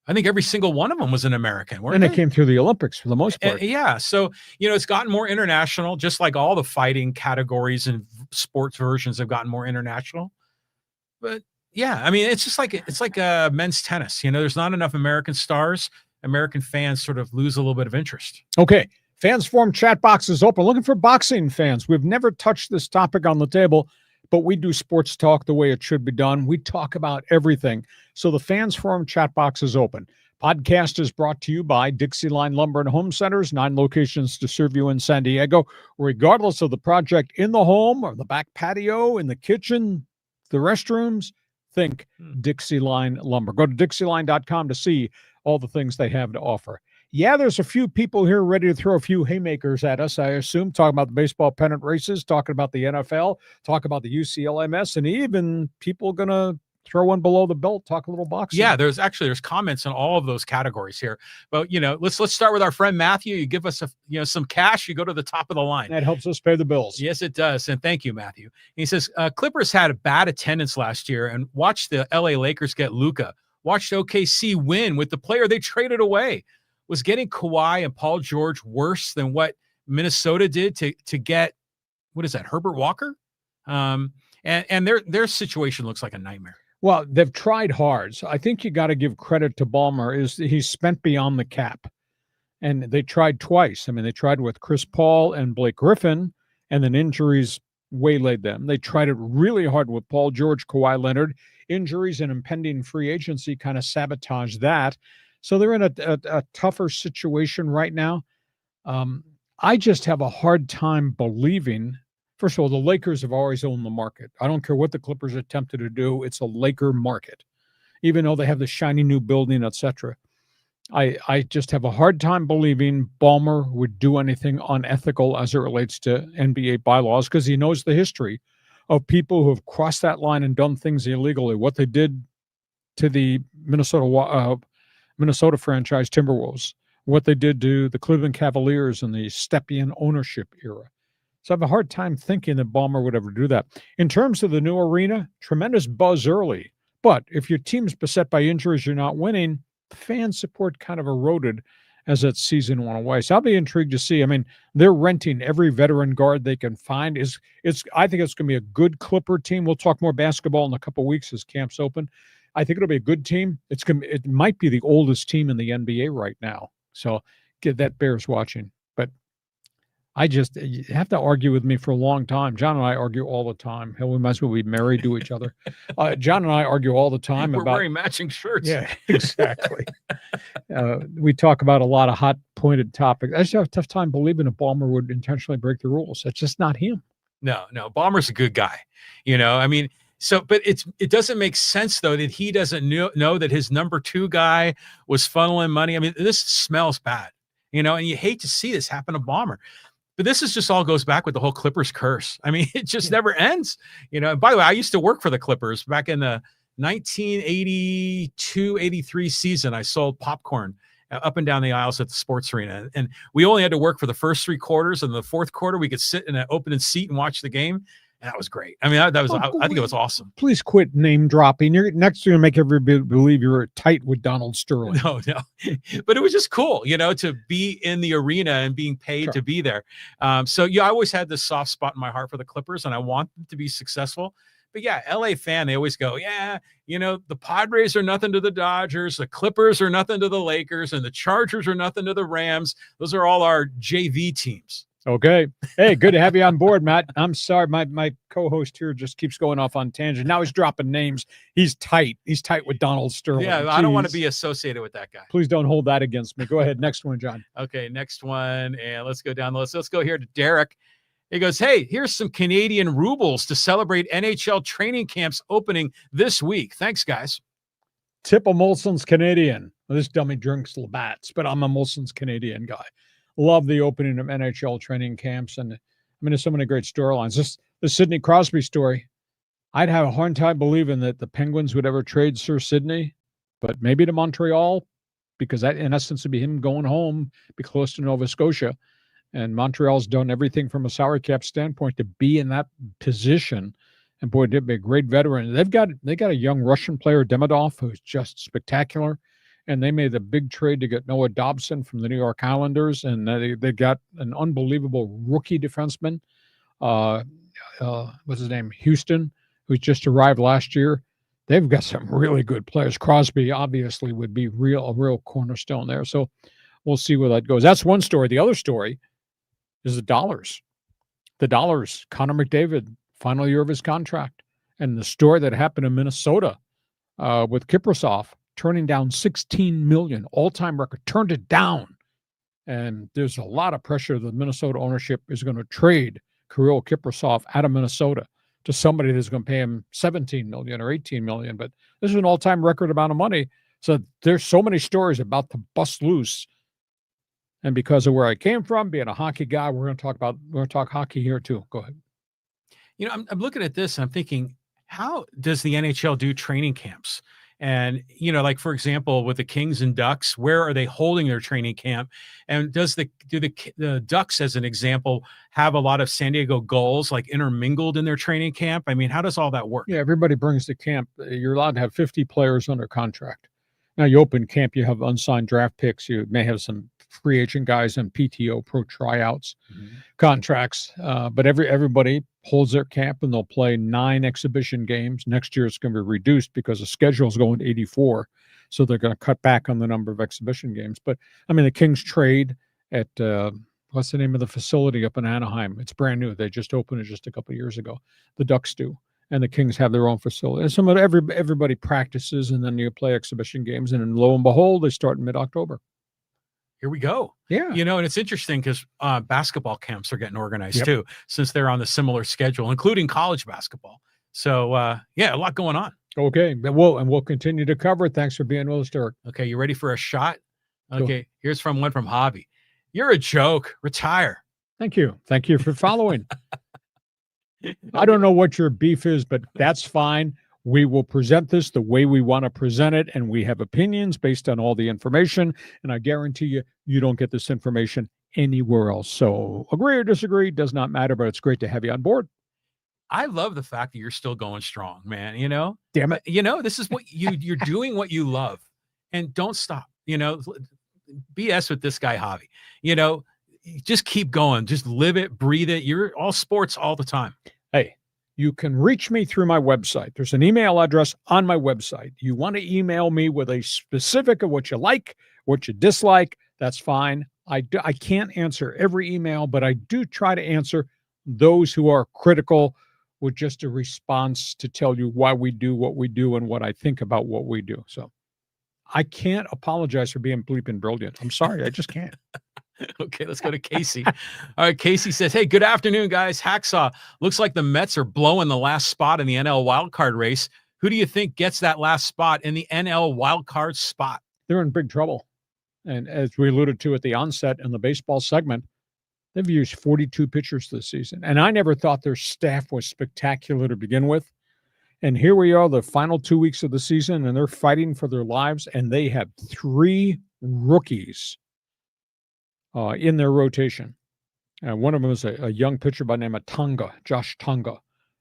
[SPEAKER 3] I think every single one of them was an American.
[SPEAKER 2] And they came through the Olympics for the most part.
[SPEAKER 3] Yeah. So, it's gotten more international, just like all the fighting categories and sports versions have gotten more international. But yeah, I mean, it's like men's tennis. There's not enough American stars. American fans sort of lose a little bit of interest.
[SPEAKER 2] Okay. Fans Forum chat box is open. Looking for boxing fans. We've never touched this topic on the table, but we do sports talk the way it should be done. We talk about everything. So the Fans Forum chat box is open. Podcast is brought to you by Dixieline Lumber and Home Centers, 9 locations to serve you in San Diego, regardless of the project in the home or the back patio, in the kitchen, the restrooms. Think Dixieline Lumber. Go to Dixieline.com to see all the things they have to offer. Yeah, there's a few people here ready to throw a few haymakers at us, I assume, talking about the baseball pennant races, talking about the NFL, talking about the UCLA mess, and even people going to throw one below the belt, talk a little boxing.
[SPEAKER 3] Yeah, there's comments on all of these categories here. But, let's start with our friend Matthew. You give us some cash, you go to the top of the line.
[SPEAKER 2] That helps us pay the bills.
[SPEAKER 3] Yes, it does. And thank you, Matthew. He says, Clippers had a bad attendance last year and watched the LA Lakers get Luka. Watched OKC win with the player they traded away. Was getting Kawhi and Paul George worse than what Minnesota did to get, what is that, Herbert Walker? And their situation looks like a nightmare.
[SPEAKER 2] Well, they've tried hard. So I think you got to give credit to Ballmer. He's spent beyond the cap. And they tried twice. I mean, they tried with Chris Paul and Blake Griffin, and then injuries waylaid them. They tried it really hard with Paul George, Kawhi Leonard. Injuries and impending free agency kind of sabotaged that. So they're in a tougher situation right now. I just have a hard time believing. First of all, the Lakers have always owned the market. I don't care what the Clippers attempted to do. It's a Laker market, even though they have the shiny new building, etc. I just have a hard time believing Ballmer would do anything unethical as it relates to NBA bylaws, because he knows the history of people who have crossed that line and done things illegally. What they did to the Minnesota franchise Timberwolves, what they did to the Cleveland Cavaliers in the Stepien ownership era. So I have a hard time thinking that Ballmer would ever do that. In terms of the new arena, tremendous buzz early. But if your team's beset by injuries, you're not winning, fan support kind of eroded as that season went away. So I'll be intrigued to see. I mean, they're renting every veteran guard they can find. I think it's going to be a good Clipper team. We'll talk more basketball in a couple of weeks as camps open. I think it'll be a good team. It might be the oldest team in the NBA right now. So that bears watching. But you have to argue with me for a long time. John and I argue all the time. Hell, we might as well be married to each other. John and I argue all the time
[SPEAKER 3] We're
[SPEAKER 2] about
[SPEAKER 3] wearing matching shirts.
[SPEAKER 2] Yeah, exactly. We talk about a lot of hot pointed topics. I just have a tough time believing that Ballmer would intentionally break the rules. That's just not him.
[SPEAKER 3] No, Ballmer's a good guy. I mean, but it doesn't make sense though that he doesn't know that his number 2 guy was funneling money. I mean, this smells bad, and you hate to see this happen to Ballmer. But this is just all goes back with the whole Clippers curse. I mean, it just never ends. And by the way, I used to work for the Clippers back in the 1982-83 season. I sold popcorn up and down the aisles at the sports arena. And we only had to work for the first 3 quarters. And the fourth quarter, we could sit in an open seat and watch the game. And that was great. I mean, I think it was awesome.
[SPEAKER 2] Please quit name dropping. You're next. You're going to make everybody believe you're tight with Donald Sterling.
[SPEAKER 3] No. But it was just cool, to be in the arena and being paid to be there. So I always had this soft spot in my heart for the Clippers, and I want them to be successful. But yeah, LA fan, they always go, the Padres are nothing to the Dodgers, the Clippers are nothing to the Lakers, and the Chargers are nothing to the Rams. Those are all our JV teams.
[SPEAKER 2] Okay. Hey, good to have you on board, Matt. I'm sorry. My co-host here just keeps going off on tangent. Now he's dropping names. He's tight. He's tight with Donald Sterling.
[SPEAKER 3] Yeah,
[SPEAKER 2] Jeez.
[SPEAKER 3] I don't want to be associated with that guy.
[SPEAKER 2] Please don't hold that against me. Go ahead. Next one, John.
[SPEAKER 3] Okay, next one. And let's go down the list. Let's go here to Derek. He goes, hey, here's some Canadian rubles to celebrate NHL training camps opening this week. Thanks, guys.
[SPEAKER 2] Tip of Molson's Canadian. Well, this dummy drinks Labatt's, but I'm a Molson's Canadian guy. Love the opening of NHL training camps. And I mean, there's so many great storylines. The Sidney Crosby story. I'd have a hard time believing that the Penguins would ever trade Sir Sidney, but maybe to Montreal, because that in essence would be him going home, be close to Nova Scotia. And Montreal's done everything from a salary cap standpoint to be in that position. And boy, they'd be a great veteran. They got a young Russian player, Demidov, who's just spectacular. And they made a big trade to get Noah Dobson from the New York Islanders. And they got an unbelievable rookie defenseman. What's his name? Houston, who's just arrived last year. They've got some really good players. Crosby obviously would be a real cornerstone there. So we'll see where that goes. That's one story. The other story is the dollars. The dollars. Connor McDavid, final year of his contract. And the story that happened in Minnesota with Kiprasov. turning down $16 million, all-time record, turned it down. And there's a lot of pressure. The Minnesota ownership is going to trade Kirill Kaprizov out of Minnesota to somebody that's going to pay him $17 million or $18 million. But this is an all-time record amount of money. So there's so many stories about to bust loose. And because of where I came from, being a hockey guy, we're going to talk hockey here too. Go ahead.
[SPEAKER 3] You know, I'm looking at this and I'm thinking, how does the NHL do training camps? And, you know, like, for example, with the Kings and Ducks, where are they holding their training camp? And do the Ducks, as an example, have a lot of San Diego Gulls like intermingled in their training camp? I mean, how does all that work?
[SPEAKER 2] Yeah, everybody brings to camp. You're allowed to have 50 players under contract. Now, you open camp, you have unsigned draft picks. You may have some free agent guys and PTO, pro tryouts, contracts. But everybody holds their camp, and they'll play 9 exhibition games. Next year, it's going to be reduced because the schedule is going to 84. So they're going to cut back on the number of exhibition games. But, I mean, the Kings trade at what's the name of the facility up in Anaheim? It's brand new. They just opened it just a couple of years ago. The Ducks do. And the Kings have their own facility. And some of everybody practices, and then you play exhibition games. And then lo and behold, they start in mid-October.
[SPEAKER 3] Here we go.
[SPEAKER 2] Yeah.
[SPEAKER 3] You know, and it's interesting because basketball camps are getting organized too, since they're on the similar schedule, including college basketball. So, yeah, a lot going on.
[SPEAKER 2] Okay. We'll continue to cover it. Thanks for being with us, Derek.
[SPEAKER 3] Okay. You ready for a shot? Okay. Here's one from Javi. You're a joke. Retire.
[SPEAKER 2] Thank you. Thank you for following. I don't know what your beef is, but that's fine. We will present this the way we want to present it, and we have opinions based on all the information, and I guarantee you, you don't get this information anywhere else. So agree or disagree, does not matter, but it's great to have you on board.
[SPEAKER 3] I love the fact that you're still going strong, man. You know,
[SPEAKER 2] damn it.
[SPEAKER 3] You know, this is what you're doing what you love, and don't stop. You know, BS with this guy, Javi. You know, just keep going. Just live it, breathe it. You're all sports all the time.
[SPEAKER 2] Hey, you can reach me through my website. There's an email address on my website. You want to email me with a specific of what you like, what you dislike, that's fine. I can't answer every email, but I do try to answer those who are critical with just a response to tell you why we do what we do and what I think about what we do. So I can't apologize for being bleeping brilliant. I'm sorry. I just can't.
[SPEAKER 3] Okay, let's go to Casey. All right, Casey says, hey, good afternoon, guys. Hacksaw, looks like the Mets are blowing the last spot in the NL wildcard race. Who do you think gets that last spot in the NL wildcard spot?
[SPEAKER 2] They're in big trouble. And as we alluded to at the onset in the baseball segment, they've used 42 pitchers this season. And I never thought their staff was spectacular to begin with. And here we are, the final 2 weeks of the season, and they're fighting for their lives, and they have 3 rookies in their rotation. One of them is a young pitcher by the name of Tonga, Josh Tonga.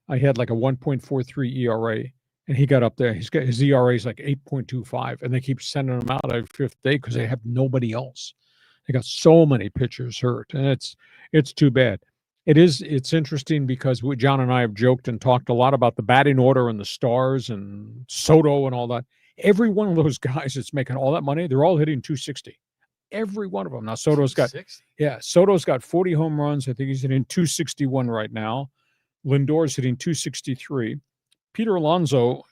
[SPEAKER 2] I had like a 1.43 ERA, and he got up there. His ERA is like 8.25, and they keep sending him out every 5th day because they have nobody else. They got so many pitchers hurt, and it's too bad. It's interesting because John and I have joked and talked a lot about the batting order and the stars and Soto and all that. Every one of those guys that's making all that money, they're all hitting 260. Every one of them. Now, Soto's got 40 home runs. I think he's hitting 261 right now. Lindor's hitting 263. Peter Alonso,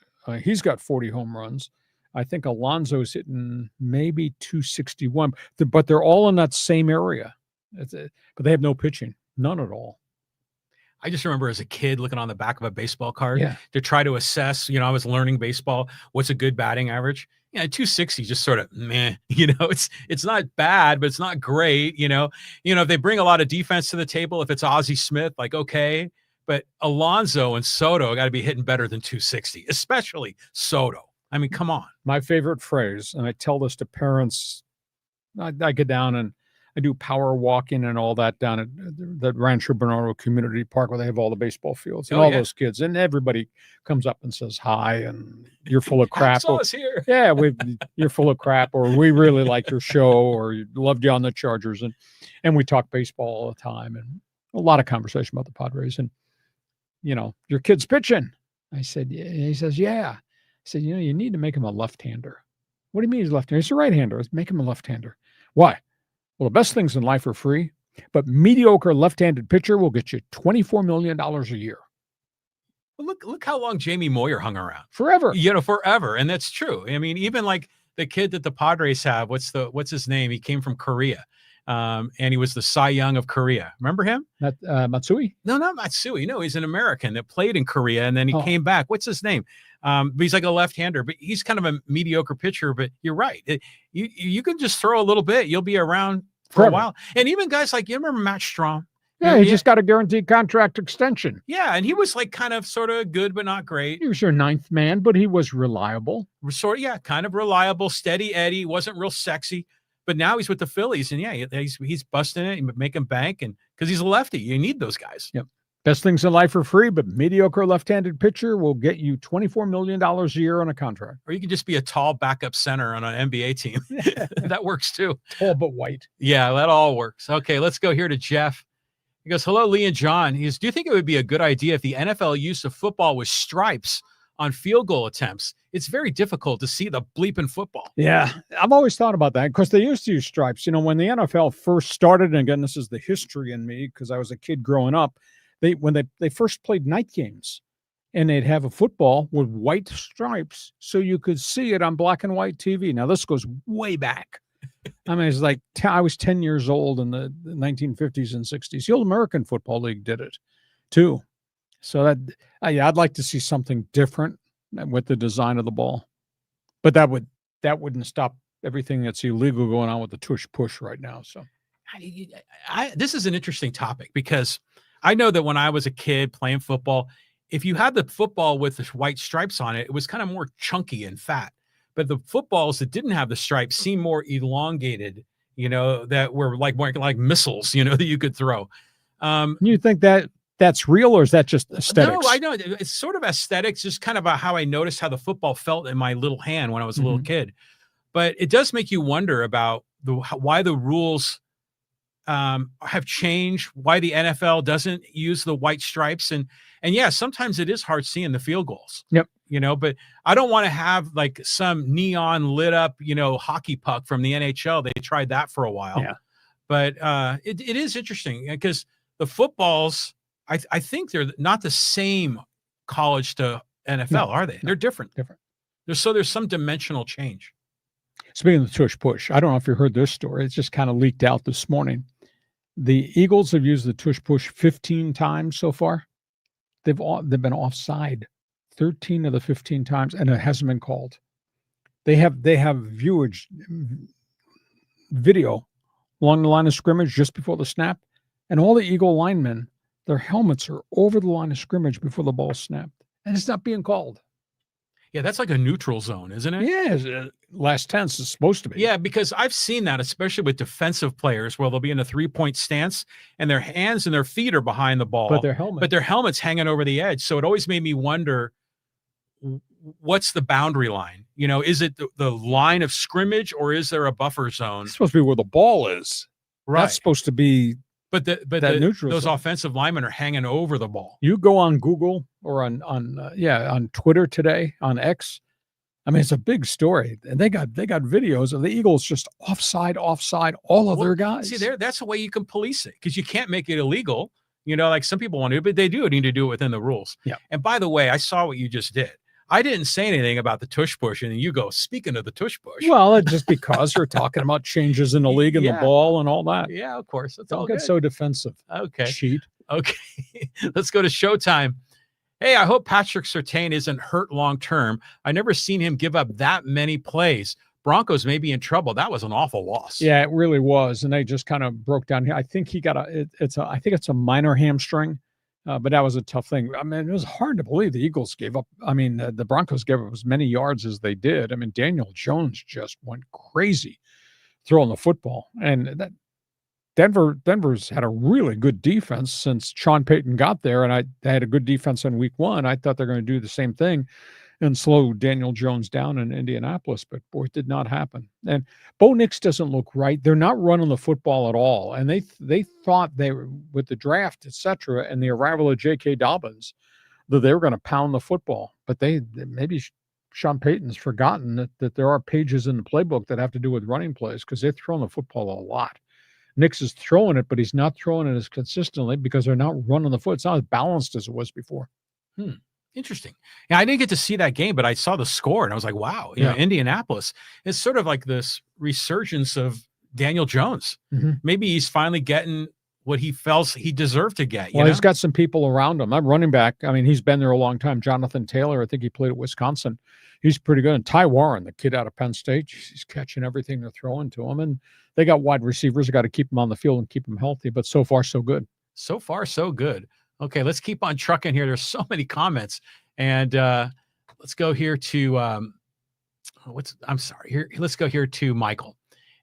[SPEAKER 2] he's got 40 home runs. I think Alonso's hitting maybe 261, but they're all in that same area. But they have no pitching, none at all.
[SPEAKER 3] I just remember as a kid looking on the back of a baseball card to try to assess, I was learning baseball. What's a good batting average? 260 just sort of meh, it's not bad, but it's not great. If they bring a lot of defense to the table, if it's Ozzie Smith, like, okay, but Alonso and Soto got to be hitting better than 260, especially Soto. I mean, come on.
[SPEAKER 2] My favorite phrase, and I tell this to parents, I get down and I do power walking and all that down at the Rancho Bernardo Community Park where they have all the baseball fields and those kids. And everybody comes up and says hi, and you're full of crap.
[SPEAKER 3] Here.
[SPEAKER 2] Yeah, you're full of crap, or we really like your show, or loved you on the Chargers. And we talk baseball all the time, and a lot of conversation about the Padres. And, your kid's pitching. I said, yeah. And he says, yeah. I said, you need to make him a left-hander. What do you mean he's left-hander? He's a right-hander. Let's make him a left-hander. Why? Well, the best things in life are free, but mediocre left-handed pitcher will get you $24 million a year.
[SPEAKER 3] Well, look how long Jamie Moyer hung around.
[SPEAKER 2] Forever.
[SPEAKER 3] Forever. And that's true. I mean, even like the kid that the Padres have, what's his name? He came from Korea. And he was the Cy Young of Korea. Remember him?
[SPEAKER 2] Matsui?
[SPEAKER 3] No, not Matsui. No, he's an American that played in Korea, and then he came back. What's his name? But he's like a left-hander, but he's kind of a mediocre pitcher. But you're right. You can just throw a little bit. You'll be around for a while. And even guys like, you remember Matt Strom?
[SPEAKER 2] Yeah, he just got a guaranteed contract extension.
[SPEAKER 3] Yeah, and he was like kind of sort of good, but not great.
[SPEAKER 2] He was your ninth man, but he was reliable.
[SPEAKER 3] Kind of reliable, steady Eddie. Wasn't real sexy. But now he's with the Phillies, and he's busting it and making bank, and because he's a lefty, you need those guys.
[SPEAKER 2] Yep. Best things in life are free, but mediocre left-handed pitcher will get you $24 million a year on a contract.
[SPEAKER 3] Or you can just be a tall backup center on an NBA team. That works too.
[SPEAKER 2] Tall but white.
[SPEAKER 3] Yeah, that all works. Okay, let's go here to Jeff. He goes, hello, Lee and John. He goes, do you think it would be a good idea if the NFL use of football was stripes on field goal attempts? It's very difficult to see the bleeping football.
[SPEAKER 2] Yeah, I've always thought about that because they used to use stripes. When the NFL first started, and again, this is the history in me because I was a kid growing up, when they first played night games, and they'd have a football with white stripes so you could see it on black and white TV. Now, this goes way back. I mean, it's like I was 10 years old in the 1950s and 60s. The Old American Football League did it too. So that, I'd like to see something different with the design of the ball, but that wouldn't stop everything that's illegal going on with the tush push right now. So
[SPEAKER 3] this is an interesting topic because I know that when I was a kid playing football, if you had the football with the white stripes on it, it was kind of more chunky and fat. But the footballs that didn't have the stripes seemed more elongated, that were more like missiles, that you could throw.
[SPEAKER 2] You think that's real, or is that just aesthetics?
[SPEAKER 3] No, I know it's sort of aesthetics, just kind of how I noticed how the football felt in my little hand when I was a little kid. But it does make you wonder about why the rules have changed, why the NFL doesn't use the white stripes. And yeah, sometimes it is hard seeing the field goals.
[SPEAKER 2] Yep.
[SPEAKER 3] But I don't want to have like some neon lit up, hockey puck from the NHL. They tried that for a while.
[SPEAKER 2] Yeah.
[SPEAKER 3] But it is interesting because the footballs, I think they're not the same college to NFL, are they? They're different. There's some dimensional change.
[SPEAKER 2] Speaking of the tush push, I don't know if you heard this story. It's just kind of leaked out this morning. The Eagles have used the tush push 15 times so far. They've been offside 13 of the 15 times, and it hasn't been called. They have viewage video along the line of scrimmage just before the snap, and all the Eagle linemen, their helmets are over the line of scrimmage before the ball snapped, and it's not being called.
[SPEAKER 3] Yeah, that's like a neutral zone, isn't it?
[SPEAKER 2] Yeah, last tense is supposed to be.
[SPEAKER 3] Yeah, because I've seen that, especially with defensive players, where they'll be in a three-point stance, and their hands and their feet are behind the ball,
[SPEAKER 2] but their helmet's
[SPEAKER 3] hanging over the edge. So it always made me wonder, what's the boundary line? Is it the line of scrimmage, or is there a buffer zone?
[SPEAKER 2] It's supposed to be where the ball is.
[SPEAKER 3] Right.
[SPEAKER 2] That's supposed to be.
[SPEAKER 3] But those offensive linemen are hanging over the ball. You go on Google or on Twitter today, on X. I mean, it's a big story, and they got videos of the Eagles just offside all of their guys. See, that's the way you can police it, because you can't make it illegal. Like some people want to, but they do need to do it within the rules. Yeah. And by the way, I saw what you just did. I didn't say anything about the tush push, and then you go, speaking of the tush push. Well, it's just because you're talking about changes in the league and the ball and all that. Yeah, of course. Don't get so defensive. Okay. Cheat. Okay. Let's go to Showtime. Hey, I hope Patrick Surtain isn't hurt long-term. I never seen him give up that many plays. Broncos may be in trouble. That was an awful loss. Yeah, it really was. And they just kind of broke down here. I think he got I think it's a minor hamstring. But that was a tough thing. I mean, it was hard to believe the Eagles gave up. I mean, the Broncos gave up as many yards as they did. I mean, Daniel Jones just went crazy throwing the football. And that Denver's had a really good defense since Sean Payton got there. And they had a good defense in week one. I thought they're going to do the same thing and slow Daniel Jones down in Indianapolis, but boy, it did not happen. And Bo Nix doesn't look right. They're not running the football at all. And they thought they were, with the draft, et cetera, and the arrival of J.K. Dobbins, that they were going to pound the football. But maybe Sean Payton's forgotten that there are pages in the playbook that have to do with running plays, because they're throwing the football a lot. Nix is throwing it, but he's not throwing it as consistently because they're not running the foot. It's not as balanced as it was before. Interesting. Yeah, I didn't get to see that game, but I saw the score and I was like, wow, you know, Indianapolis is sort of like this resurgence of Daniel Jones. Maybe he's finally getting what he felt he deserved to get.
[SPEAKER 2] Well, he's got some people around him. I'm running back. I mean, he's been there a long time. Jonathan Taylor, I think he played at Wisconsin. He's pretty good. And Ty Warren, the kid out of Penn State, he's catching everything they're throwing to him. And they got wide receivers. They got to keep them on the field and keep them healthy. But so far, so good.
[SPEAKER 3] So far, so good. Okay, let's keep on trucking here. There's so many comments. And let's go here to let's go here to Michael.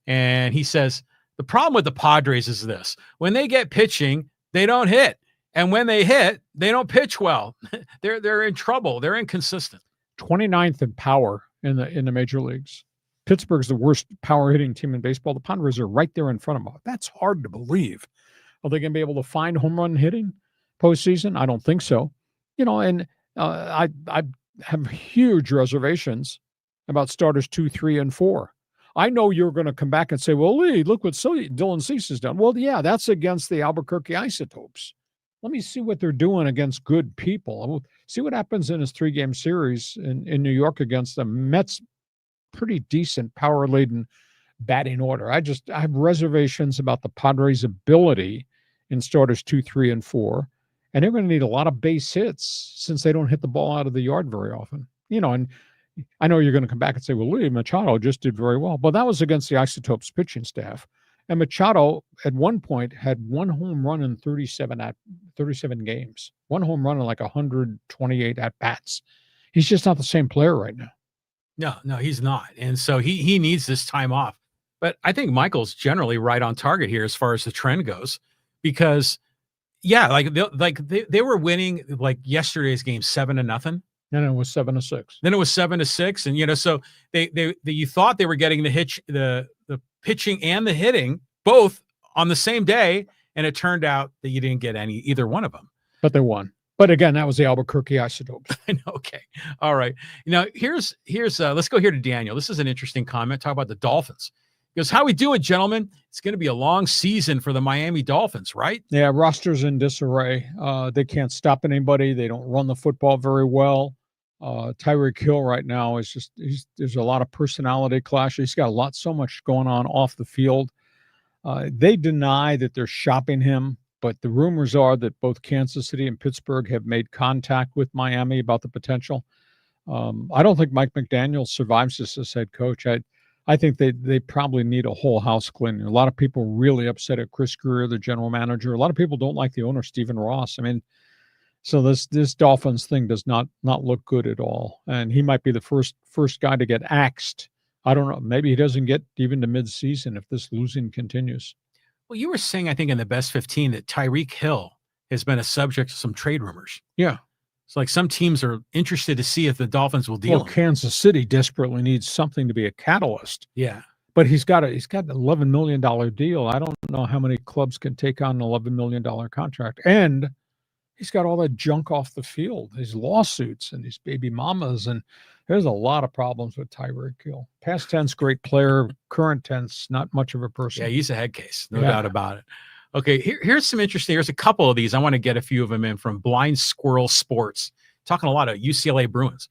[SPEAKER 3] And he says, the problem with the Padres is this: when they get pitching, they don't hit. And when they hit, they don't pitch well. They're in trouble. They're inconsistent. 29th
[SPEAKER 2] in power in the major leagues. Pittsburgh's the worst power hitting team in baseball. The Padres are right there in front of them. That's hard to believe. Are they going to be able to find home run hitting postseason? I don't think so. You know, and I have huge reservations about starters 2, 3, and 4. I know you're going to come back and say, well, Lee, look what Dylan Cease has done. Well, yeah, that's against the Albuquerque Isotopes. Let me see what they're doing against good people. We'll see what happens in his 3-game series in New York against the Mets. Pretty decent, power-laden batting order. I have reservations about the Padres' ability in starters 2, 3, and 4. And they're going to need a lot of base hits since they don't hit the ball out of the yard very often. You know, and I know you're going to come back and say, well, Lee Machado just did very well. But that was against the Isotopes pitching staff. And Machado, at one point, had 1 home run in 37 games. 1 home run in like 128 at-bats. He's just not the same player right now.
[SPEAKER 3] No, he's not. And so he needs this time off. But I think Michael's generally right on target here as far as the trend goes. Because, yeah, they were winning like yesterday's game 7-0.
[SPEAKER 2] And it was 7-6.
[SPEAKER 3] Then it was 7-6, and you know, so you thought they were getting the pitching and the hitting both on the same day, and it turned out that you didn't get either one of them.
[SPEAKER 2] But they won. But again, that was the Albuquerque Isotopes.
[SPEAKER 3] Okay, all right. Now here's let's go here to Daniel. This is an interesting comment. Talk about the Dolphins. He goes, how we doing, gentlemen? It's going to be a long season for the Miami Dolphins, right?
[SPEAKER 2] Yeah, roster's in disarray. They can't stop anybody. They don't run the football very well. Tyreek Hill right now is just there's a lot of personality clash. He's got so much going on off the field. They deny that they're shopping him, but the rumors are that both Kansas City and Pittsburgh have made contact with Miami about the potential. I don't think Mike McDaniel survives this as head coach. I think they probably need a whole house cleaning. A lot of people really upset at Chris Greer, the general manager. A lot of people don't like the owner, Stephen Ross. I mean, so this Dolphins thing does not look good at all. And he might be the first guy to get axed. I don't know. Maybe he doesn't get even to midseason if this losing continues.
[SPEAKER 3] Well, you were saying, I think in the best 15 that Tyreek Hill has been a subject to some trade rumors.
[SPEAKER 2] Yeah.
[SPEAKER 3] It's like some teams are interested to see if the Dolphins will deal.
[SPEAKER 2] Well, Kansas City desperately needs something to be a catalyst.
[SPEAKER 3] Yeah.
[SPEAKER 2] But he's got an $11 million deal. I don't know how many clubs can take on an $11 million contract. And he's got all that junk off the field, his lawsuits and his baby mamas. And there's a lot of problems with Tyreek Hill. Past tense, great player. Current tense, not much of a person.
[SPEAKER 3] Yeah, he's a head case. No doubt about it. Okay, here's some interesting. There's a couple of these. I want to get a few of them in from Blind Squirrel Sports, talking a lot of UCLA Bruins.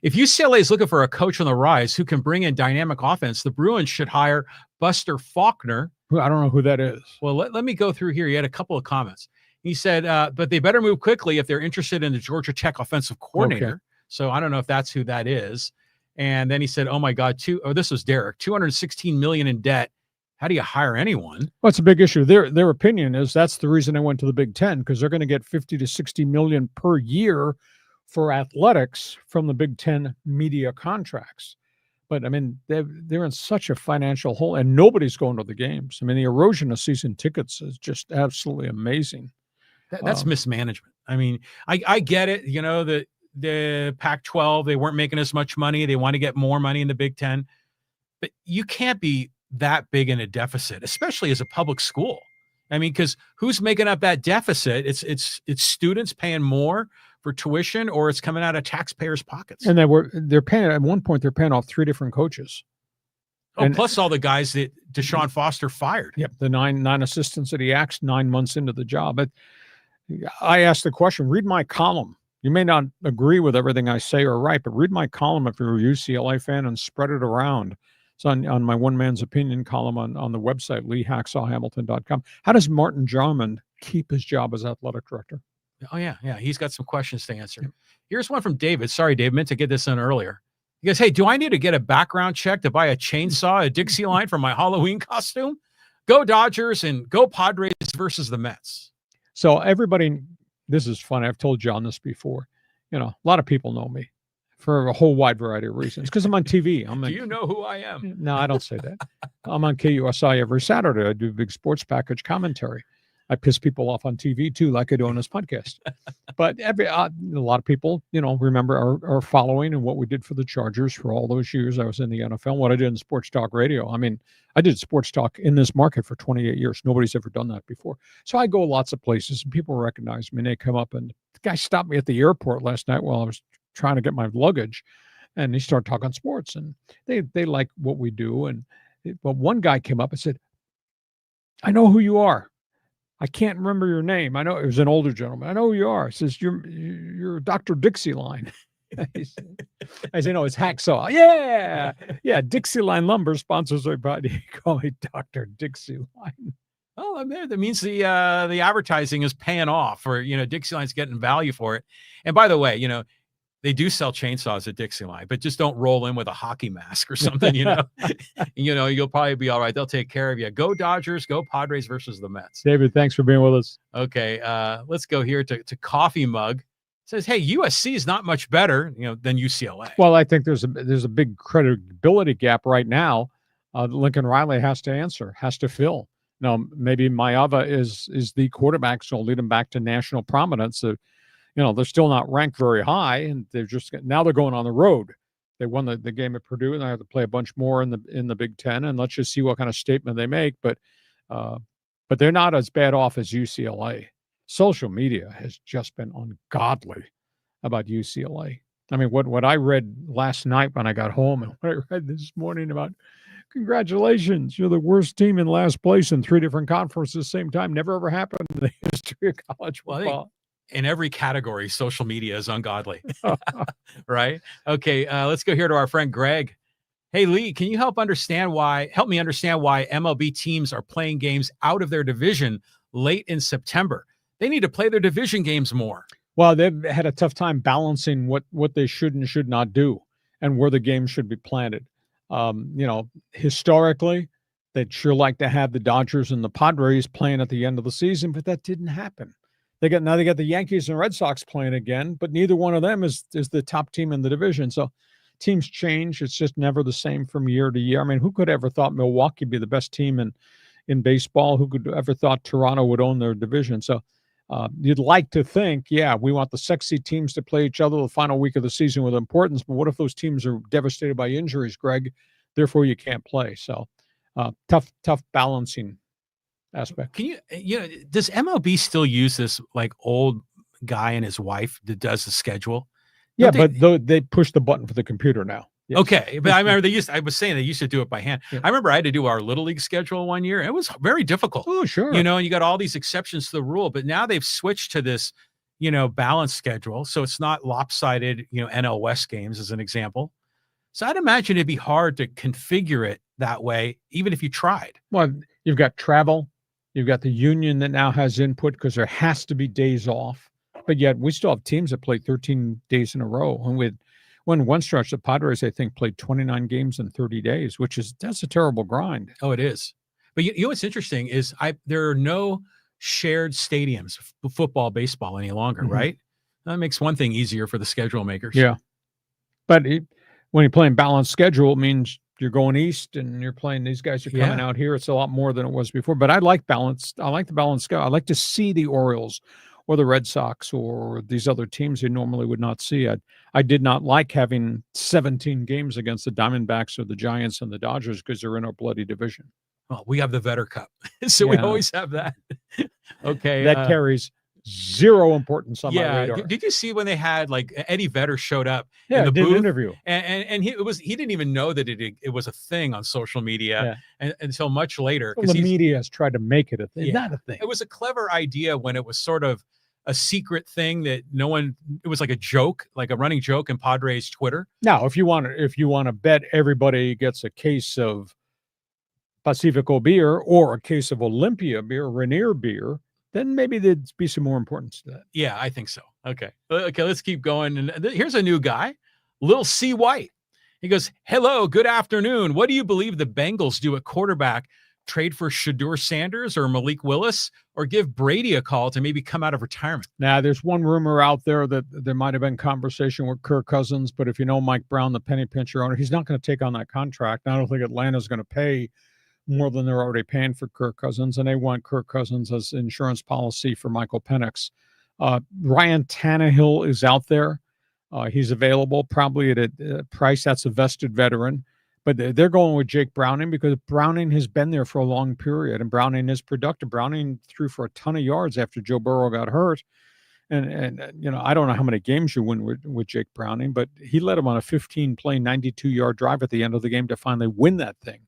[SPEAKER 3] If UCLA is looking for a coach on the rise who can bring in dynamic offense, the Bruins should hire Buster Faulkner.
[SPEAKER 2] I don't know who that is.
[SPEAKER 3] Well, let me go through here. He had a couple of comments. He said, but they better move quickly if they're interested in the Georgia Tech offensive coordinator. Okay. So I don't know if that's who that is. And then he said, oh my God, this was Derek, $216 million in debt. How do you hire anyone?
[SPEAKER 2] Well, it's a big issue. Their opinion is that's the reason they went to the Big Ten, because they're going to get $50 to $60 million per year for athletics from the Big Ten media contracts. But I mean, they're in such a financial hole, and nobody's going to the games. I mean, the erosion of season tickets is just absolutely amazing.
[SPEAKER 3] That's mismanagement. I mean, I get it. You know, the Pac-12, they weren't making as much money. They want to get more money in the Big Ten. But you can't be that big in a deficit, especially as a public school. I mean, because who's making up that deficit? It's students paying more for tuition, or it's coming out of taxpayers' pockets.
[SPEAKER 2] And they're paying at one point. They're paying off 3 different coaches.
[SPEAKER 3] And plus all the guys that Deshaun Foster fired.
[SPEAKER 2] Yep, the nine assistants that he axed 9 months into the job. But I asked the question. Read my column You may not agree with everything I say or write, but read my column if you're a UCLA fan and spread it around. It's on my One Man's Opinion column on the website, leehacksawhamilton.com. How does Martin Jarmond keep his job as athletic director?
[SPEAKER 3] Oh, yeah. He's got some questions to answer. Here's one from David. Sorry, Dave, meant to get this in earlier. He goes, hey, do I need to get a background check to buy a chainsaw, a DIXIELINE for my Halloween costume? Go Dodgers and go Padres versus the Mets.
[SPEAKER 2] So everybody, this is fun. I've told John this before. A lot of people know me for a whole wide variety of reasons because I'm on TV.
[SPEAKER 3] Do you know who I am?
[SPEAKER 2] No, I don't say that. I'm on KUSI every Saturday. I do a big sports package commentary. I piss people off on TV too, like I do on this podcast. But a lot of people, remember our following and what we did for the Chargers for all those years. I was in the NFL, what I did in sports talk radio. I mean, I did sports talk in this market for 28 years. Nobody's ever done that before. So I go lots of places and people recognize me and they come up, and the guy stopped me at the airport last night while I was trying to get my luggage, and he started talking sports, and they like what we do. But one guy came up and said, I know who you are. I can't remember your name. I know it was an older gentleman. I know who you are. He says, you're Dr. DIXIELINE. I say, no, it's Hacksaw. Yeah. DIXIELINE Lumber sponsors our body. Call me Dr. DIXIELINE.
[SPEAKER 3] Oh, that means the advertising is paying off, or DIXIELINE's getting value for it. And by the way, they do sell chainsaws at DIXIELINE, but just don't roll in with a hockey mask or something. You'll probably be all right. They'll take care of you. Go Dodgers, go Padres versus the Mets.
[SPEAKER 2] David, thanks for being with us.
[SPEAKER 3] Okay, let's go here to Coffee Mug. It says, hey, USC is not much better, than UCLA.
[SPEAKER 2] Well, I think there's a big credibility gap right now. Lincoln Riley has to fill. Now, maybe Maeva is the quarterback, so lead them back to national prominence. They're still not ranked very high, and now they're going on the road. They won the game at Purdue, and they have to play a bunch more in the Big Ten. And let's just see what kind of statement they make. But they're not as bad off as UCLA. Social media has just been ungodly about UCLA. I mean, what I read last night when I got home, and what I read this morning about, congratulations, you're the worst team in last place in 3 different conferences at the same time. Never ever happened in the history of college football.
[SPEAKER 3] In every category, social media is ungodly, right? Okay, let's go here to our friend Greg. Hey, Lee, can you help me understand why MLB teams are playing games out of their division late in September? They need to play their division games more.
[SPEAKER 2] Well, they've had a tough time balancing what they should and should not do and where the game should be planted. Historically, they'd sure like to have the Dodgers and the Padres playing at the end of the season, but that didn't happen. They got the Yankees and Red Sox playing again, but neither one of them is the top team in the division. So teams change. It's just never the same from year to year. I mean, who could ever thought Milwaukee would be the best team in baseball? Who could ever thought Toronto would own their division? So you'd like to think, we want the sexy teams to play each other the final week of the season with importance. But what if those teams are devastated by injuries, Greg? Therefore, you can't play. So tough balancing aspect.
[SPEAKER 3] Can does MLB still use this like old guy and his wife that does the schedule?
[SPEAKER 2] But they push the button for the computer now. Yes.
[SPEAKER 3] Okay, but I remember I was saying they used to do it by hand. Yeah. I remember I had to do our Little League schedule one year. It was very difficult.
[SPEAKER 2] Oh, sure.
[SPEAKER 3] And you got all these exceptions to the rule, but now they've switched to this, balanced schedule. So it's not lopsided, NL West games as an example. So I'd imagine it'd be hard to configure it that way, even if you tried.
[SPEAKER 2] Well, you've got travel. You've got the union that now has input because there has to be days off. But yet we still have teams that play 13 days in a row. And when one stretch, the Padres, I think, played 29 games in 30 days, that's a terrible grind.
[SPEAKER 3] Oh, it is. But you know what's interesting is there are no shared stadiums for football, baseball any longer, right? That makes one thing easier for the schedule makers.
[SPEAKER 2] Yeah. But when you're playing balanced schedule, it means you're going east and you're playing, these guys are coming out here. It's a lot more than it was before. But I like balance. I like the balanced schedule. I like to see the Orioles or the Red Sox or these other teams you normally would not see. I did not like having 17 games against the Diamondbacks or the Giants and the Dodgers because they're in our bloody division.
[SPEAKER 3] Well, we have the Vetter Cup, so we always have that. Okay.
[SPEAKER 2] That carries zero importance on my radar.
[SPEAKER 3] Did you see when they had like Eddie Vedder showed up
[SPEAKER 2] in
[SPEAKER 3] the
[SPEAKER 2] booth?
[SPEAKER 3] An
[SPEAKER 2] interview,
[SPEAKER 3] and he didn't even know that it was a thing on social media until much later.
[SPEAKER 2] Well, the media has tried to make it a thing. Not a thing.
[SPEAKER 3] It was a clever idea when it was sort of a secret thing that no one, it was like a joke, like a running joke in Padres Twitter?
[SPEAKER 2] Now, if you want to bet everybody gets a case of Pacifico beer or a case of Olympia beer, Rainier beer, then maybe there'd be some more importance to that.
[SPEAKER 3] Yeah, I think so. Okay, let's keep going. And here's a new guy, Lil C. White. He goes, hello, good afternoon. What do you believe the Bengals do at quarterback? Trade for Shedeur Sanders or Malik Willis, or give Brady a call to maybe come out of retirement?
[SPEAKER 2] Now, there's one rumor out there that there might have been conversation with Kirk Cousins, but if you know Mike Brown, the penny pincher owner, he's not going to take on that contract. I don't think Atlanta's going to pay more than they're already paying for Kirk Cousins, and they want Kirk Cousins as insurance policy for Michael Penix. Ryan Tannehill is out there. He's available probably at a price that's a vested veteran. But they're going with Jake Browning because Browning has been there for a long period, and Browning is productive. Browning threw for a ton of yards after Joe Burrow got hurt. And I don't know how many games you win with Jake Browning, but he led him on a 15-play, 92-yard drive at the end of the game to finally win that thing.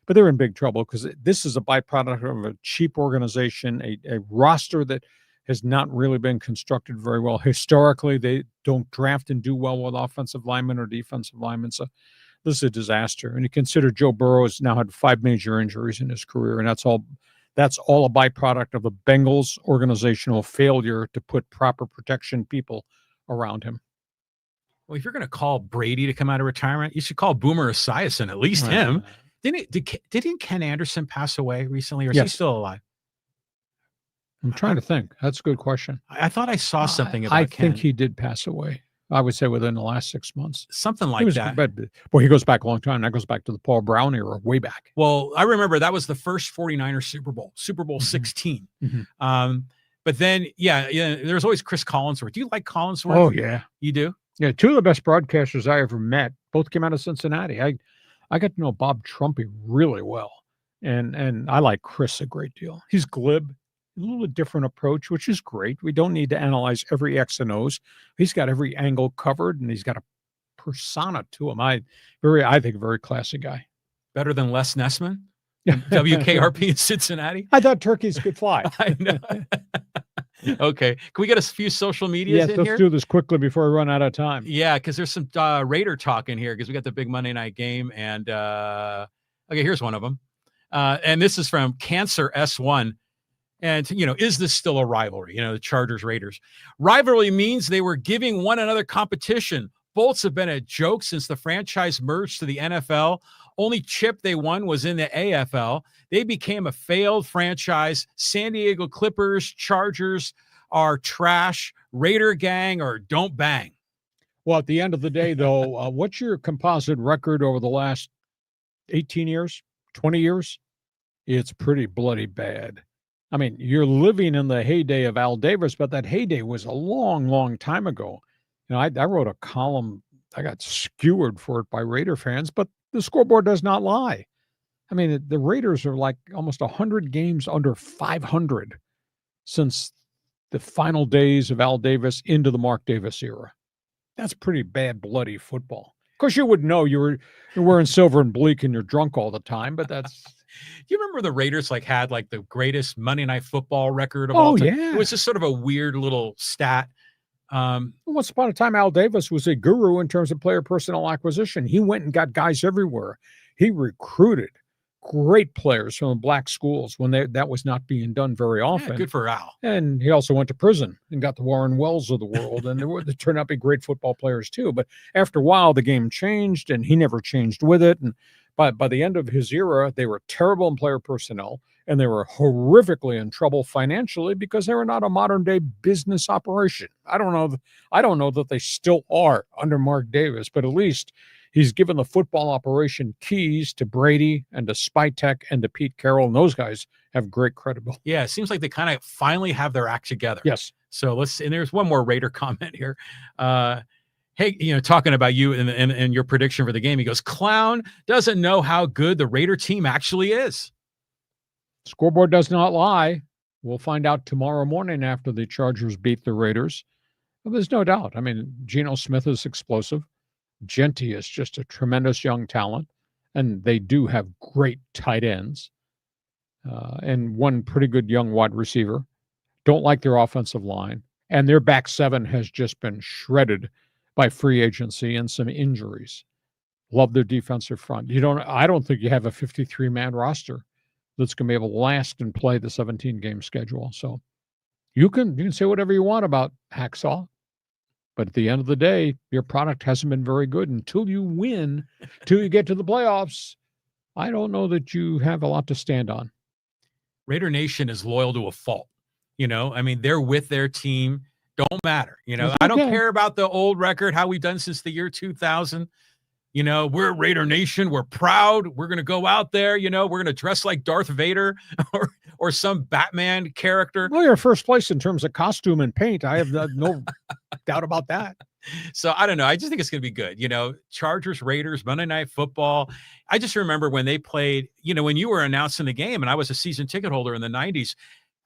[SPEAKER 2] But they're in big trouble because this is a byproduct of a cheap organization, a roster that has not really been constructed very well. Historically, they don't draft and do well with offensive linemen or defensive linemen. So this is a disaster. And you consider Joe Burrow has now had 5 major injuries in his career, and that's all a byproduct of the Bengals organizational failure to put proper protection people around him.
[SPEAKER 3] Well, if you're going to call Brady to come out of retirement, you should call Boomer Esiason, at least him. Didn't Ken Anderson pass away recently, or is he still alive?
[SPEAKER 2] I'm trying to think. That's a good question.
[SPEAKER 3] I thought I saw something about
[SPEAKER 2] Ken. I think he did pass away. I would say within the last 6 months.
[SPEAKER 3] Something like that.
[SPEAKER 2] But he goes back a long time. That goes back to the Paul Brown era, way back.
[SPEAKER 3] Well, I remember that was the first 49ers Super Bowl 16. Mm-hmm. But then, there's always Chris Collinsworth. Do you like Collinsworth?
[SPEAKER 2] Oh, yeah.
[SPEAKER 3] You do?
[SPEAKER 2] Yeah, 2 of the best broadcasters I ever met. Both came out of Cincinnati. I got to know Bob Trumpy really well. And I like Chris a great deal. He's glib. A little different approach, which is great. We don't need to analyze every X and O's. He's got every angle covered, and he's got a persona to him. I think a very classy guy.
[SPEAKER 3] Better than Les Nessman, WKRP in Cincinnati.
[SPEAKER 2] I thought turkeys could fly.
[SPEAKER 3] I know. Okay, can we get a few social medias in here?
[SPEAKER 2] Yes, let's do this quickly before we run out of time.
[SPEAKER 3] Yeah, because there's some Raider talk in here because we got the big Monday night game, and okay, here's one of them, and this is from Cancer S1. And, is this still a rivalry? The Chargers Raiders. Rivalry means they were giving one another competition. Both have been a joke since the franchise merged to the NFL. Only chip they won was in the AFL. They became a failed franchise. San Diego Clippers, Chargers are trash. Raider gang or don't bang.
[SPEAKER 2] Well, at the end of the day, though, what's your composite record over the last 18 years, 20 years? It's pretty bloody bad. I mean, you're living in the heyday of Al Davis, but that heyday was a long, long time ago. I wrote a column. I got skewered for it by Raider fans, but the scoreboard does not lie. I mean, the Raiders are like almost 100 games under 500 since the final days of Al Davis into the Mark Davis era. That's pretty bad, bloody football. Of course, you would know you're wearing silver and bleak and you're drunk all the time, but that's...
[SPEAKER 3] Do you remember the Raiders had the greatest Monday Night Football record of all time?
[SPEAKER 2] Yeah.
[SPEAKER 3] It was just sort of a weird little stat.
[SPEAKER 2] Once upon a time, Al Davis was a guru in terms of player personnel acquisition. He went and got guys everywhere. He recruited great players from the black schools when that was not being done very often.
[SPEAKER 3] Yeah, good for Al.
[SPEAKER 2] And he also went to prison and got the Warren Wells of the world. And they turned out to be great football players too. But after a while, the game changed and he never changed with it. And by the end of his era, they were terrible in player personnel, and they were horrifically in trouble financially because they were not a modern-day business operation. I don't know that they still are under Mark Davis, but at least he's given the football operation keys to Brady and to Spytek and to Pete Carroll, and those guys have great credibility.
[SPEAKER 3] Yeah, it seems like they kind of finally have their act together.
[SPEAKER 2] Yes.
[SPEAKER 3] So and there's one more Raider comment here. Hey, talking about you and your prediction for the game, he goes, Clown doesn't know how good the Raider team actually is.
[SPEAKER 2] Scoreboard does not lie. We'll find out tomorrow morning after the Chargers beat the Raiders. But there's no doubt. I mean, Geno Smith is explosive. Genty is just a tremendous young talent. And they do have great tight ends. And one pretty good young wide receiver. Don't like their offensive line. And their back seven has just been shredded by free agency and some injuries. Love their defensive front. I don't think you have a 53-man roster that's going to be able to last and play the 17-game schedule. So you can say whatever you want about Hacksaw, but at the end of the day, your product hasn't been very good until you win, till you get to the playoffs. I don't know that you have a lot to stand on.
[SPEAKER 3] Raider Nation is loyal to a fault. I mean, they're with their team. Don't matter. I don't care about the old record, how we've done since the year 2000. We're Raider Nation. We're proud. We're going to go out there. We're going to dress like Darth Vader or some Batman character.
[SPEAKER 2] Well, you're first place in terms of costume and paint. I have no doubt about that.
[SPEAKER 3] So I don't know. I just think it's going to be good. Chargers, Raiders, Monday Night Football. I just remember when they played, when you were announcing the game and I was a season ticket holder in the 90s,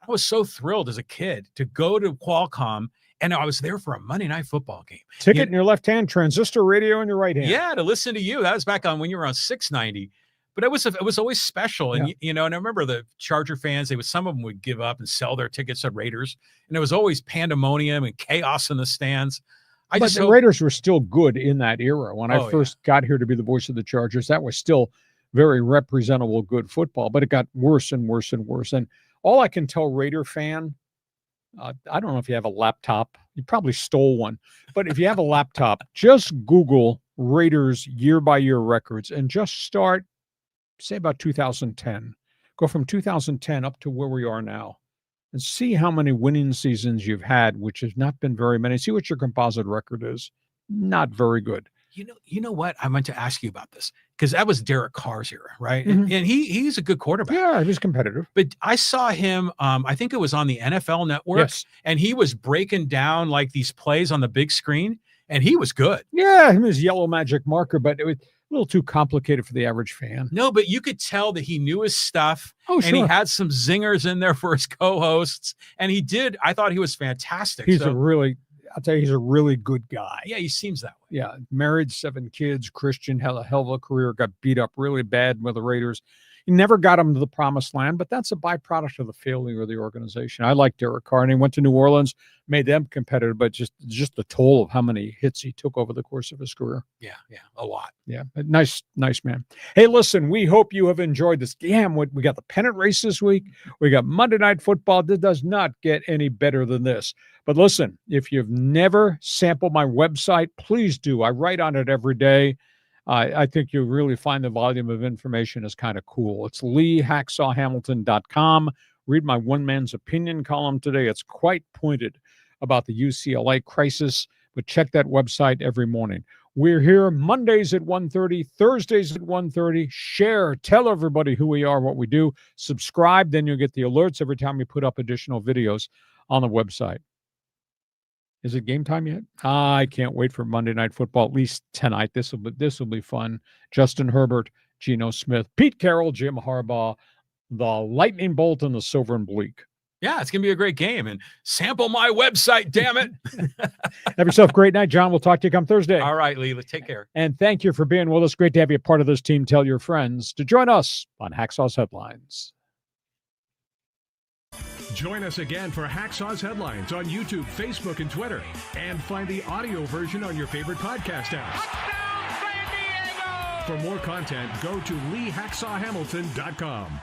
[SPEAKER 3] I was so thrilled as a kid to go to Qualcomm, and I was there for a Monday Night Football game.
[SPEAKER 2] Ticket in your left hand, transistor radio in your right hand.
[SPEAKER 3] Yeah, to listen to you. That was back on when you were on 690. But it was always special. And, and I remember the Charger fans, some of them would give up and sell their tickets to Raiders. And it was always pandemonium and chaos in the stands.
[SPEAKER 2] But the Raiders were still good in that era. When I first got here to be the voice of the Chargers, that was still very representable, good football. But it got worse and worse and worse. And all I can tell Raider fan, I don't know if you have a laptop. You probably stole one. But if you have a laptop, just Google Raiders year-by-year records and just start, say, about 2010. Go from 2010 up to where we are now and see how many winning seasons you've had, which has not been very many. See what your composite record is. Not very good.
[SPEAKER 3] You know what? I meant to ask you about this because that was Derek Carr's era, right? Mm-hmm. And he's a good quarterback.
[SPEAKER 2] Yeah, he was competitive.
[SPEAKER 3] But I saw him, I think it was on the NFL Network, and he was breaking down like these plays on the big screen, and he was good.
[SPEAKER 2] Yeah, him his yellow magic marker, but it was a little too complicated for the average fan.
[SPEAKER 3] No, but you could tell that he knew his stuff, and he had some zingers in there for his co-hosts, and he did. I thought he was fantastic.
[SPEAKER 2] I'll tell you, he's a really good guy.
[SPEAKER 3] Yeah, he seems that way.
[SPEAKER 2] Yeah, married, 7 kids, Christian, had a hell of a career, got beat up really bad with the Raiders. He never got him to the promised land, but that's a byproduct of the failure of the organization. I like Derek Carr, and he went to New Orleans, made them competitive, but just the toll of how many hits he took over the course of his career.
[SPEAKER 3] Yeah, a lot.
[SPEAKER 2] Yeah, but nice man. Hey, listen, we hope you have enjoyed this. Damn, we got the pennant race this week. We got Monday Night Football. This does not get any better than this. But listen, if you've never sampled my website, please do. I write on it every day. I think you'll really find the volume of information is kind of cool. It's leehacksawhamilton.com. Read my one man's opinion column today. It's quite pointed about the UCLA crisis, but check that website every morning. We're here Mondays at 1:30, Thursdays at 1:30. Share, tell everybody who we are, what we do. Subscribe, then you'll get the alerts every time we put up additional videos on the website. Is it game time yet? I can't wait for Monday Night Football, at least tonight. This will be fun. Justin Herbert, Geno Smith, Pete Carroll, Jim Harbaugh, the lightning bolt and the silver and bleak.
[SPEAKER 3] Yeah, it's going to be a great game. And sample my website, damn it.
[SPEAKER 2] Have yourself a great night, John. We'll talk to you come Thursday.
[SPEAKER 3] All right, Lee. Take care.
[SPEAKER 2] And thank you for being with us. Great to have you a part of this team. Tell your friends to join us on Hacksaw's Headlines.
[SPEAKER 1] Join us again for Hacksaw's Headlines on YouTube, Facebook, and Twitter. And find the audio version on your favorite podcast apps. For more content, go to leehacksawhamilton.com.